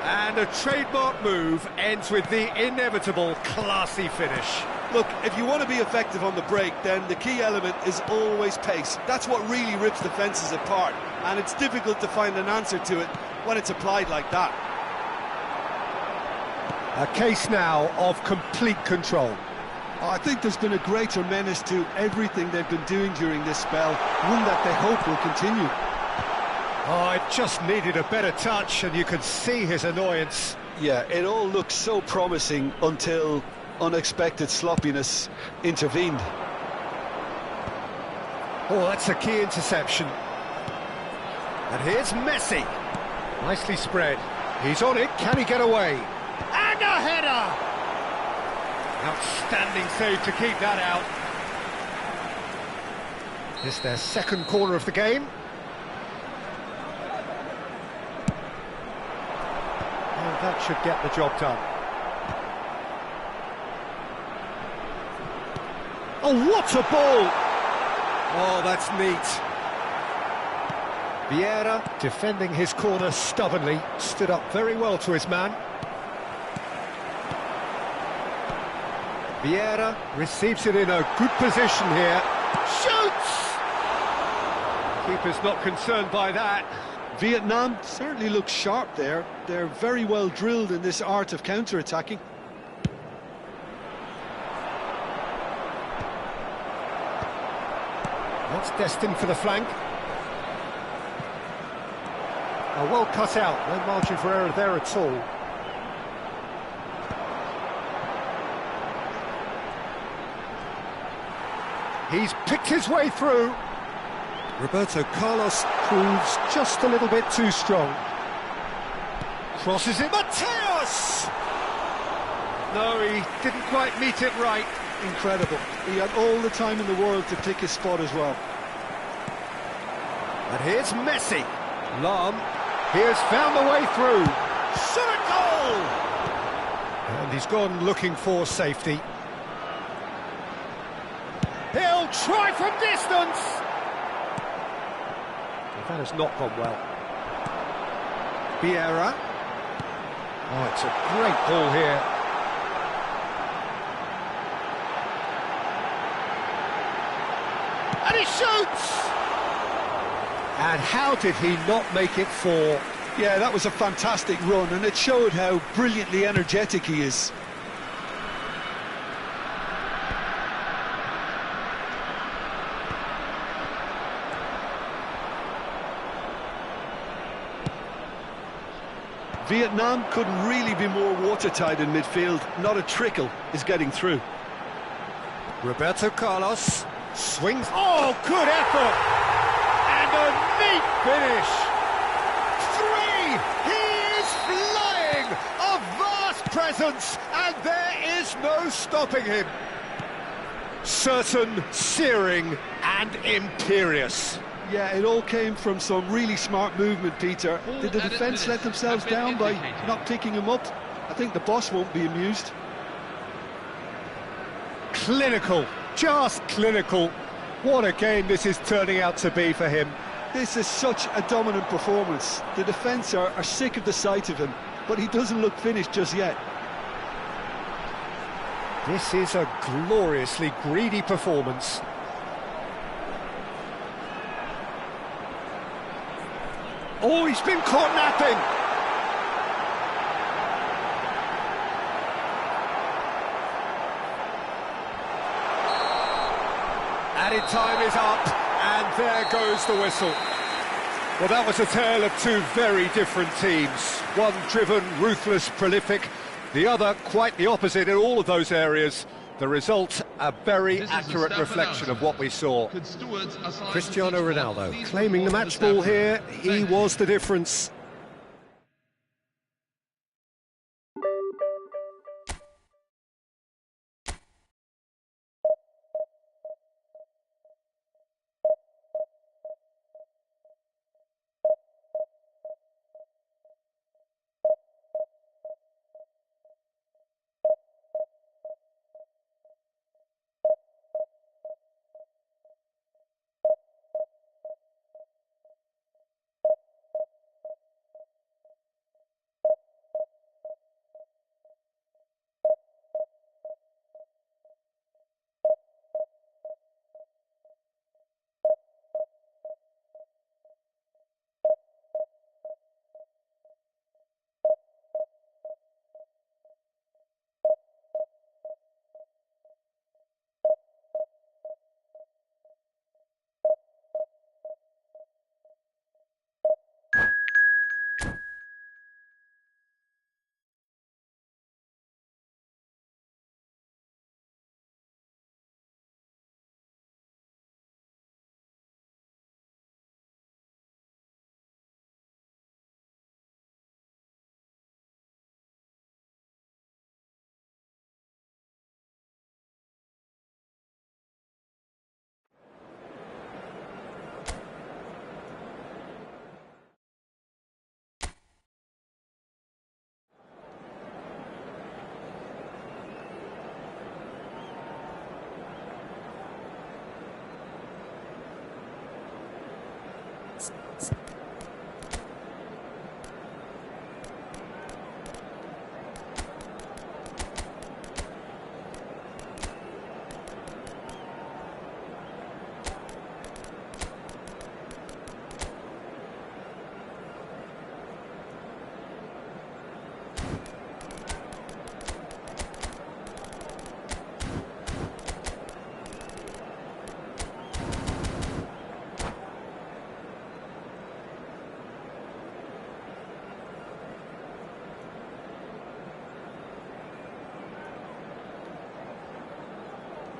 And a trademark move ends with the inevitable classy finish. Look, if you want to be effective on the break, then the key element is always pace. That's what really rips defences apart, and it's difficult to find an answer to it when it's applied like that. A case now of complete control. I think there's been a greater menace to everything they've been doing during this spell, one that they hope will continue. Oh, it just needed a better touch, and you could see his annoyance. Yeah, it all looked so promising until unexpected sloppiness intervened. Oh, that's a key interception. And here's Messi. Nicely spread. He's on it. Can he get away? And a header! Outstanding save to keep that out. It's their second corner of the game. And that should get the job done. Oh, what a ball! Oh, that's neat. Vieira, defending his corner stubbornly, stood up very well to his man. Vieira receives it in a good position here. Shoots! Keeper's not concerned by that. Vietnam certainly looks sharp there. They're very well drilled in this art of counter-attacking. That's destined for the flank. Oh, well cut out, no margin for error there at all. He's picked his way through. Roberto Carlos proves just a little bit too strong. Crosses it, Mateus! No, he didn't quite meet it right. Incredible. He had all the time in the world to pick his spot as well. And here's Messi. Lam, he has found the way through. Shot a goal! And he's gone looking for safety. He'll try from distance! That has not gone well. Vieira. Oh, it's a great ball here. And he shoots! And how did he not make it four? Yeah, that was a fantastic run, and it showed how brilliantly energetic he is. Vietnam couldn't really be more watertight in midfield. Not a trickle is getting through. Roberto Carlos swings. Oh, good effort! And a neat finish! 3! He is flying! A vast presence, and there is no stopping him. Certain, searing, and imperious. Yeah, it all came from some really smart movement, Peter. Did the defence let themselves down by not picking him up? I think the boss won't be amused. Clinical, just clinical. What a game this is turning out to be for him. This is such a dominant performance. The defence are sick of the sight of him, but he doesn't look finished just yet. This is a gloriously greedy performance. Oh, he's been caught napping! Added time is up, and there goes the whistle. Well, that was a tale of two very different teams. One driven, ruthless, prolific, the other quite the opposite in all of those areas. The result, a very accurate reflection of what we saw. Cristiano Ronaldo claiming the match ball here. He was the difference.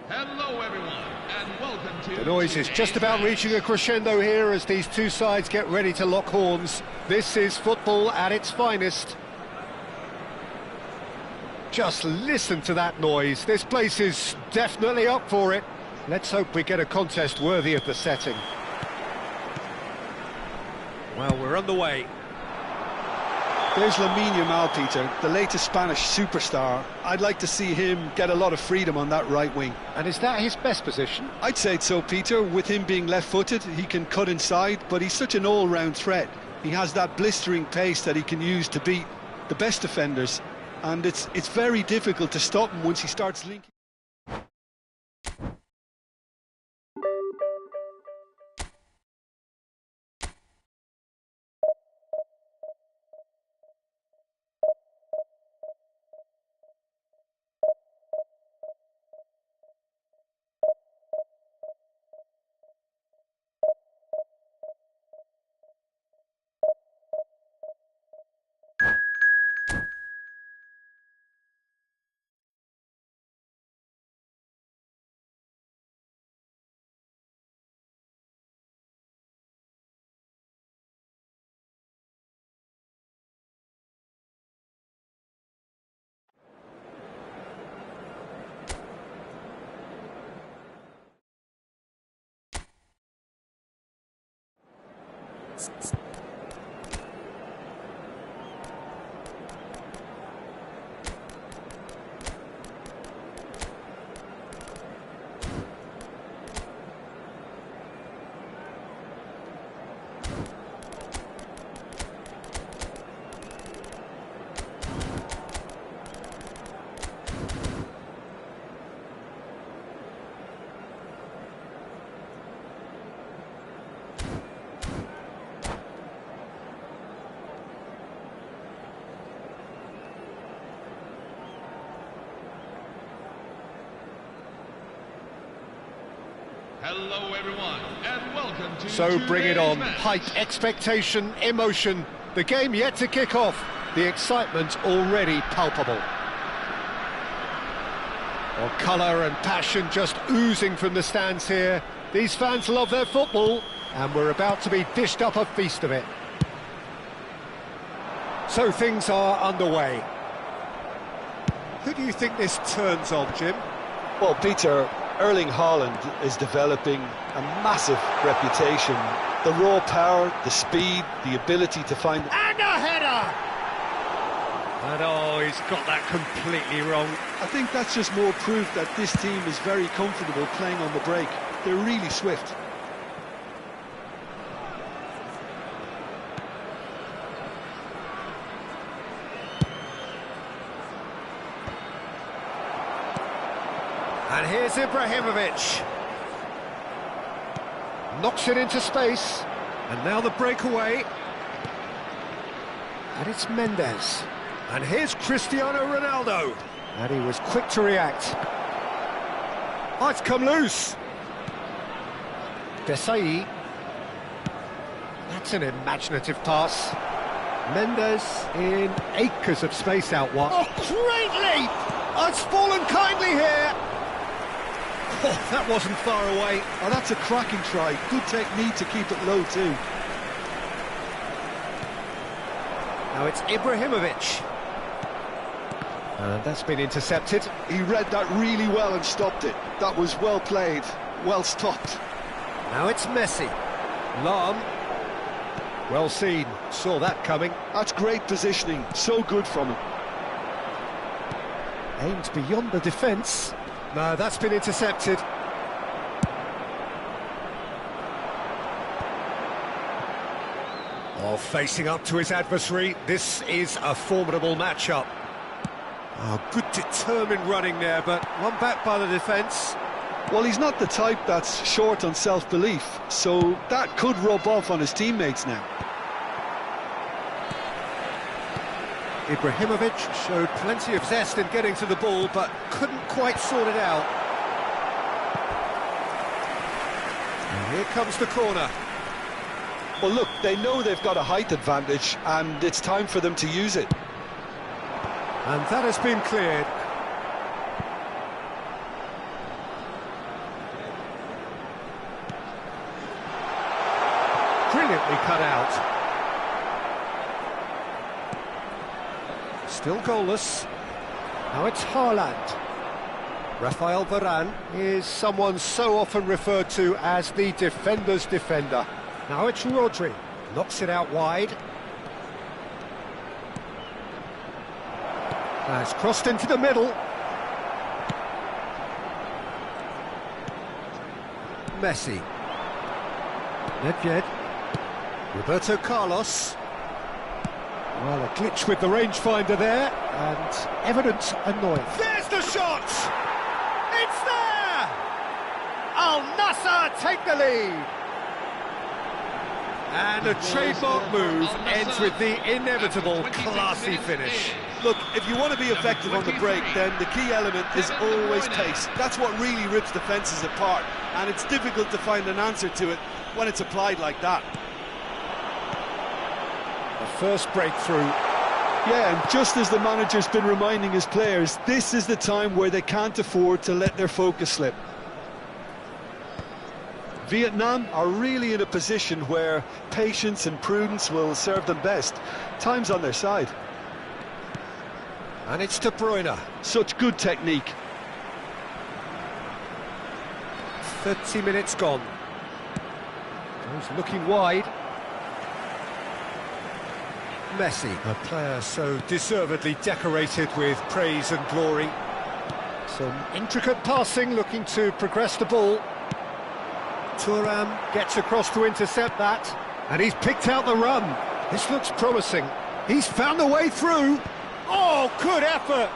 Hello everyone, and welcome to... The noise is just about reaching a crescendo here as these two sides get ready to lock horns. This is football at its finest. Just listen to that noise. This place is definitely up for it. Let's hope we get a contest worthy of the setting. Well, we're underway. There's Lamine Yamal, Peter, the latest Spanish superstar. I'd like to see him get a lot of freedom on that right wing. And is that his best position? I'd say so, Peter. With him being left-footed, he can cut inside, but he's such an all-round threat. He has that blistering pace that he can use to beat the best defenders, and it's very difficult to stop him once he starts linking. Hello everyone, and welcome to So bring it on. match. Hype, expectation, emotion. The game yet to kick off. The excitement already palpable. Well, colour and passion just oozing from the stands here. These fans love their football, and we're about to be dished up a feast of it. So things are underway. Who do you think this turns on, Jim? Well, Peter, Erling Haaland is developing a massive reputation. The raw power, the speed, the ability to find... And a header! And oh, he's got that completely wrong. I think that's just more proof that this team is very comfortable playing on the break. They're really swift. And here's Ibrahimovic. Knocks it into space. And now the breakaway. And it's Mendes. And here's Cristiano Ronaldo. And he was quick to react. Oh, it's come loose. Day16. That's an imaginative pass. Mendes in acres of space out wide. Oh, great leap! Oh, it's fallen kindly here. Oh, that wasn't far away. Oh, that's a cracking try. Good technique to keep it low too. Now it's Ibrahimovic. And that's been intercepted. He read that really well and stopped it. That was well played, well stopped. Now it's Messi. Lam. Well seen. Saw that coming. That's great positioning. So good from him. Aimed beyond the defence. No, that's been intercepted. Oh, facing up to his adversary. This is a formidable matchup. Oh, good determined running there, but one back by the defence. Well, he's not the type that's short on self-belief, so that could rub off on his teammates now. Ibrahimovic showed plenty of zest in getting to the ball, but couldn't quite sort it out. And here comes the corner. Well, look, they know they've got a height advantage, and it's time for them to use it. And that has been cleared. brilliantly cut out. Still goalless. Now it's Haaland. Rafael Varane is someone so often referred to as the defender's defender. Now it's Rodri. Knocks it out wide. It's crossed into the middle. Messi. Nedved. Roberto Carlos. Well, a glitch with the rangefinder there, and evident annoyance. There's the shot! It's there! Al Nassr take the lead. And a trademark move ends with the inevitable classy finish. Look, if you want to be effective on the break, then the key element is always pace. That's what really rips defences apart, and it's difficult to find an answer to it when it's applied like that. The first breakthrough. Yeah, and just as the manager's been reminding his players, this is the time where they can't afford to let their focus slip. Vietnam are really in a position where patience and prudence will serve them best. Time's on their side. And it's De Bruyne. Such good technique. 30 minutes gone. He's looking wide. Messi, a player so deservedly decorated with praise and glory. Some intricate passing, looking to progress the ball. Thuram gets across to intercept that, and he's picked out the run. This looks promising. He's found the way through. Oh, good effort!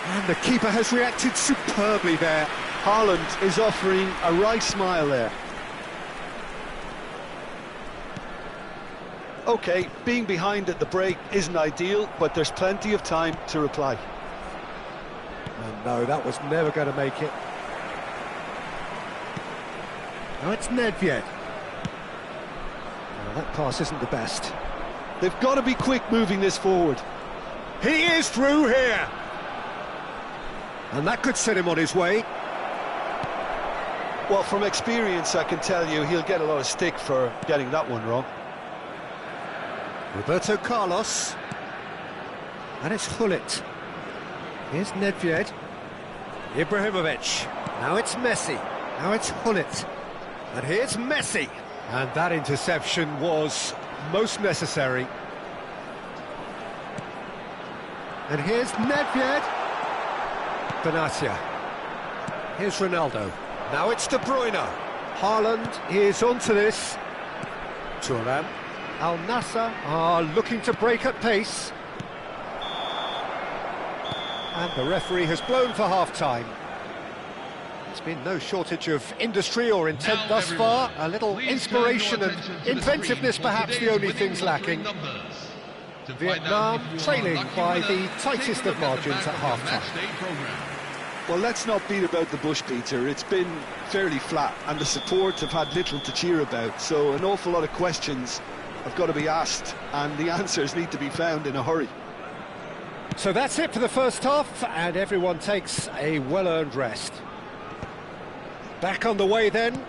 And the keeper has reacted superbly there. Haaland is offering a wry smile there. OK, being behind at the break isn't ideal, but there's plenty of time to reply. And no, that was never going to make it. Now it's Nedved. Well, that pass isn't the best. They've got to be quick moving this forward. He is through here! And that could set him on his way. Well, from experience, I can tell you he'll get a lot of stick for getting that one wrong. Roberto Carlos. And it's Gullit. Here's Nedved. Ibrahimovic. Now it's Messi. Now it's Gullit. And here's Messi. And that interception was most necessary. And here's Nedved. Benatia. Here's Ronaldo. Now it's De Bruyne. Haaland is onto this. Thuram. Al Nassr are looking to break at pace. And the referee has blown for half-time. There's been no shortage of industry or intent thus far. A little inspiration and inventiveness perhaps the only things lacking. Vietnam trailing by the tightest of margins at half-time. Well, let's not beat about the bush, Peter. It's been fairly flat, and the supports have had little to cheer about, so an awful lot of questions have got to be asked, and the answers need to be found in a hurry. So that's it for the first half, and everyone takes a well-earned rest. Back on the way then.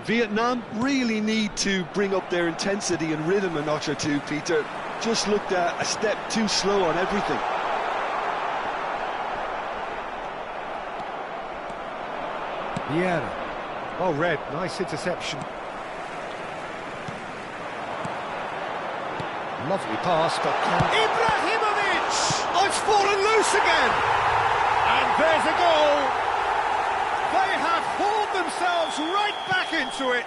Vietnam really need to bring up their intensity and rhythm a notch or two, Peter. Just looked a step too slow on everything. Vieira. Oh, Red, nice interception. Lovely pass, but... Ibrahimovic! Oh, it's fallen loose again! And there's a goal! They have hauled themselves right back into it!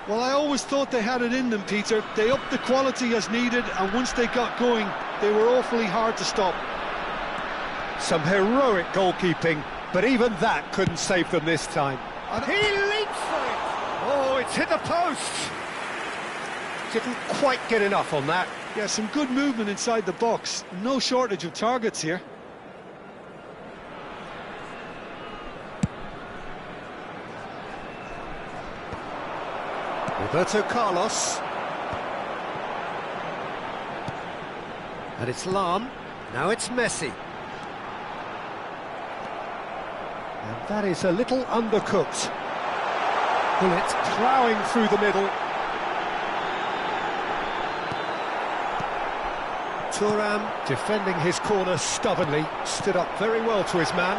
Well, I always thought they had it in them, Peter. They upped the quality as needed, and once they got going, they were awfully hard to stop. Some heroic goalkeeping, but even that couldn't save them this time. And he leaps for it! Oh, it's hit the post! Didn't quite get enough on that. Yeah, some good movement inside the box. No shortage of targets here. Roberto Carlos. And it's Lam. Now it's Messi. And that is a little undercooked. Bullet ploughing through the middle. Thuram defending his corner stubbornly, stood up very well to his man.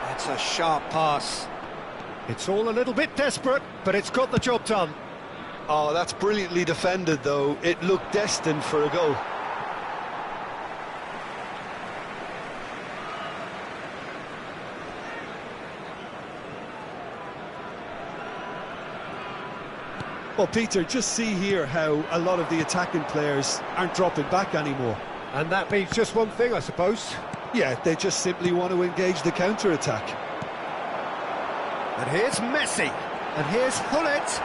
That's a sharp pass. It's all a little bit desperate, but it's got the job done. Oh, that's brilliantly defended, though. It looked destined for a goal. Well, Peter, just see here how a lot of the attacking players aren't dropping back anymore. And that means just one thing, I suppose. Yeah, they just simply want to engage the counter-attack. And here's Messi. And here's Hullet.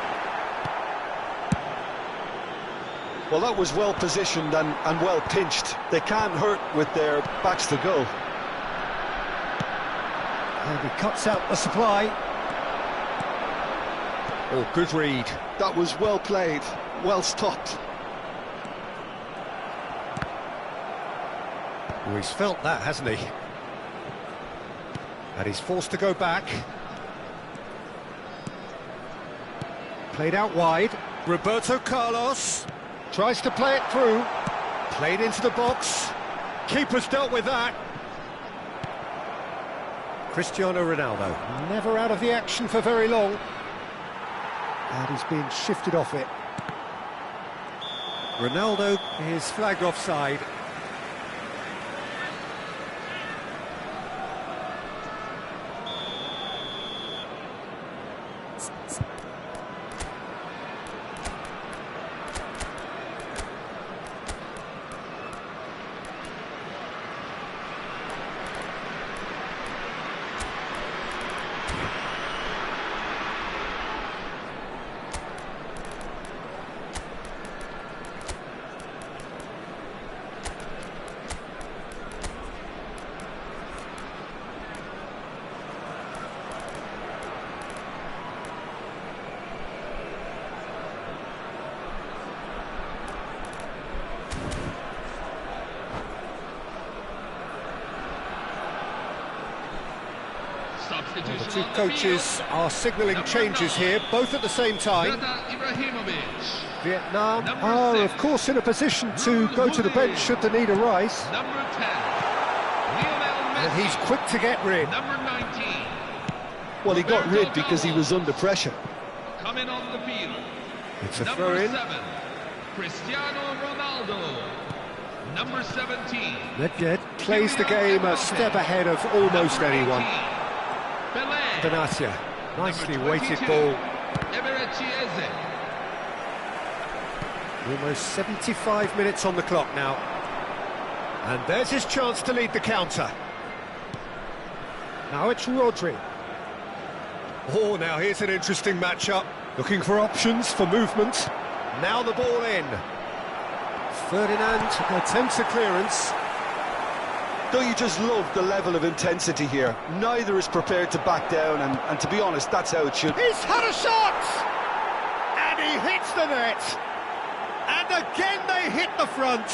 Well, that was well positioned and well pinched. They can't hurt with their backs to goal. And he cuts out the supply. Oh, good read. That was well played, well stopped. Oh, he's felt that, hasn't he? And he's forced to go back. Played out wide. Roberto Carlos tries to play it through. Played into the box. Keeper's dealt with that. Cristiano Ronaldo, never out of the action for very long. And he's been shifted off it. Ronaldo is flagged offside. The two coaches are signalling changes here, both at the same time. Vietnam are, of course, in a position to go to the bench should the need arise. And he's quick to get rid. Well, he got rid because he was under pressure. Coming on the field. It's a throw-in. Cristiano Ronaldo. Number 17. Nedved plays the game a step ahead of almost anyone. Benatia, nicely weighted ball. Almost 75 minutes on the clock now. And there's his chance to lead the counter. Now it's Rodri. Oh, now here's an interesting matchup. Looking for options for movement. Now the ball in. Ferdinand attempts a clearance. Don't you just love the level of intensity here? Neither is prepared to back down, and to be honest, that's how it should. He's had a shot! And he hits the net! And again they hit the front!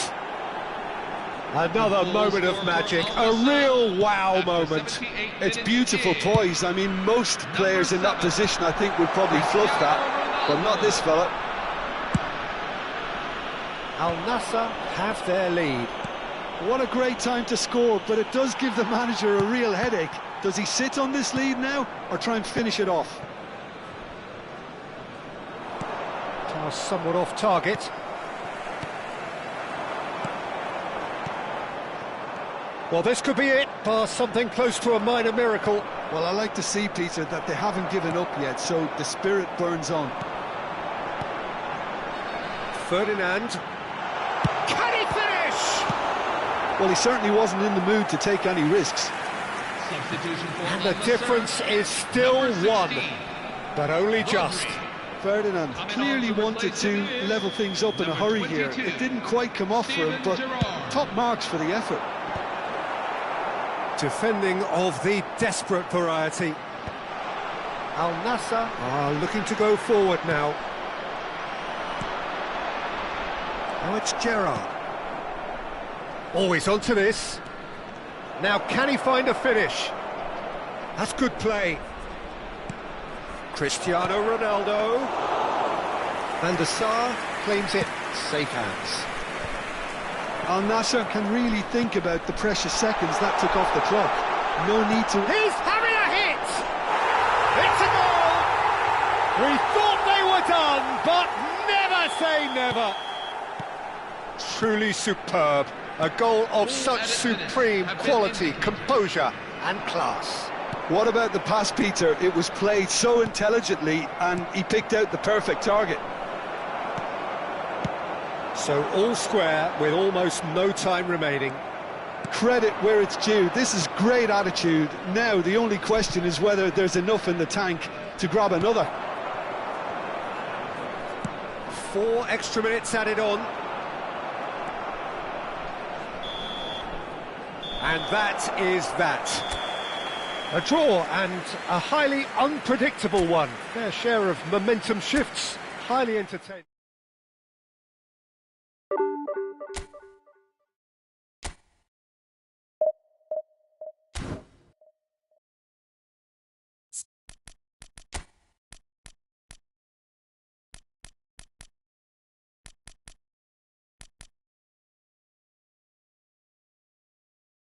Another moment of magic, a real wow moment. It's beautiful poise. I mean, most players in that position, I think, would probably fluff that, but not this fella. Al Nassr have their lead. What a great time to score, but it does give the manager a real headache. Does he sit on this lead now, or try and finish it off? Pass somewhat off target. Well, this could be it, past something close to a minor miracle. Well, I like to see, Peter, that they haven't given up yet, so the spirit burns on. Ferdinand. Can he finish? Well, he certainly wasn't in the mood to take any risks. And the difference is still one, but only just. Ferdinand clearly wanted to level things up in a hurry here. It didn't quite come off for him, but top marks for the effort. Defending of the desperate variety. Al Nassr are looking to go forward now. Now it's Gerrard. Always onto this. Now can he find a finish? That's good play. Cristiano Ronaldo. Van der Sar claims it, safe hands. Al Nassr can really think about the precious seconds that took off the clock. No need to... He's having a hit! It's a goal! We thought they were done, but never say never. Truly superb. A goal of such supreme quality, composure and class. What about the pass, Peter? It was played so intelligently and he picked out the perfect target. So all square with almost no time remaining. Credit where it's due. This is great attitude. Now the only question is whether there's enough in the tank to grab another. 4 extra minutes added on. And that is that. A draw and a highly unpredictable one. Fair share of momentum shifts, highly entertaining.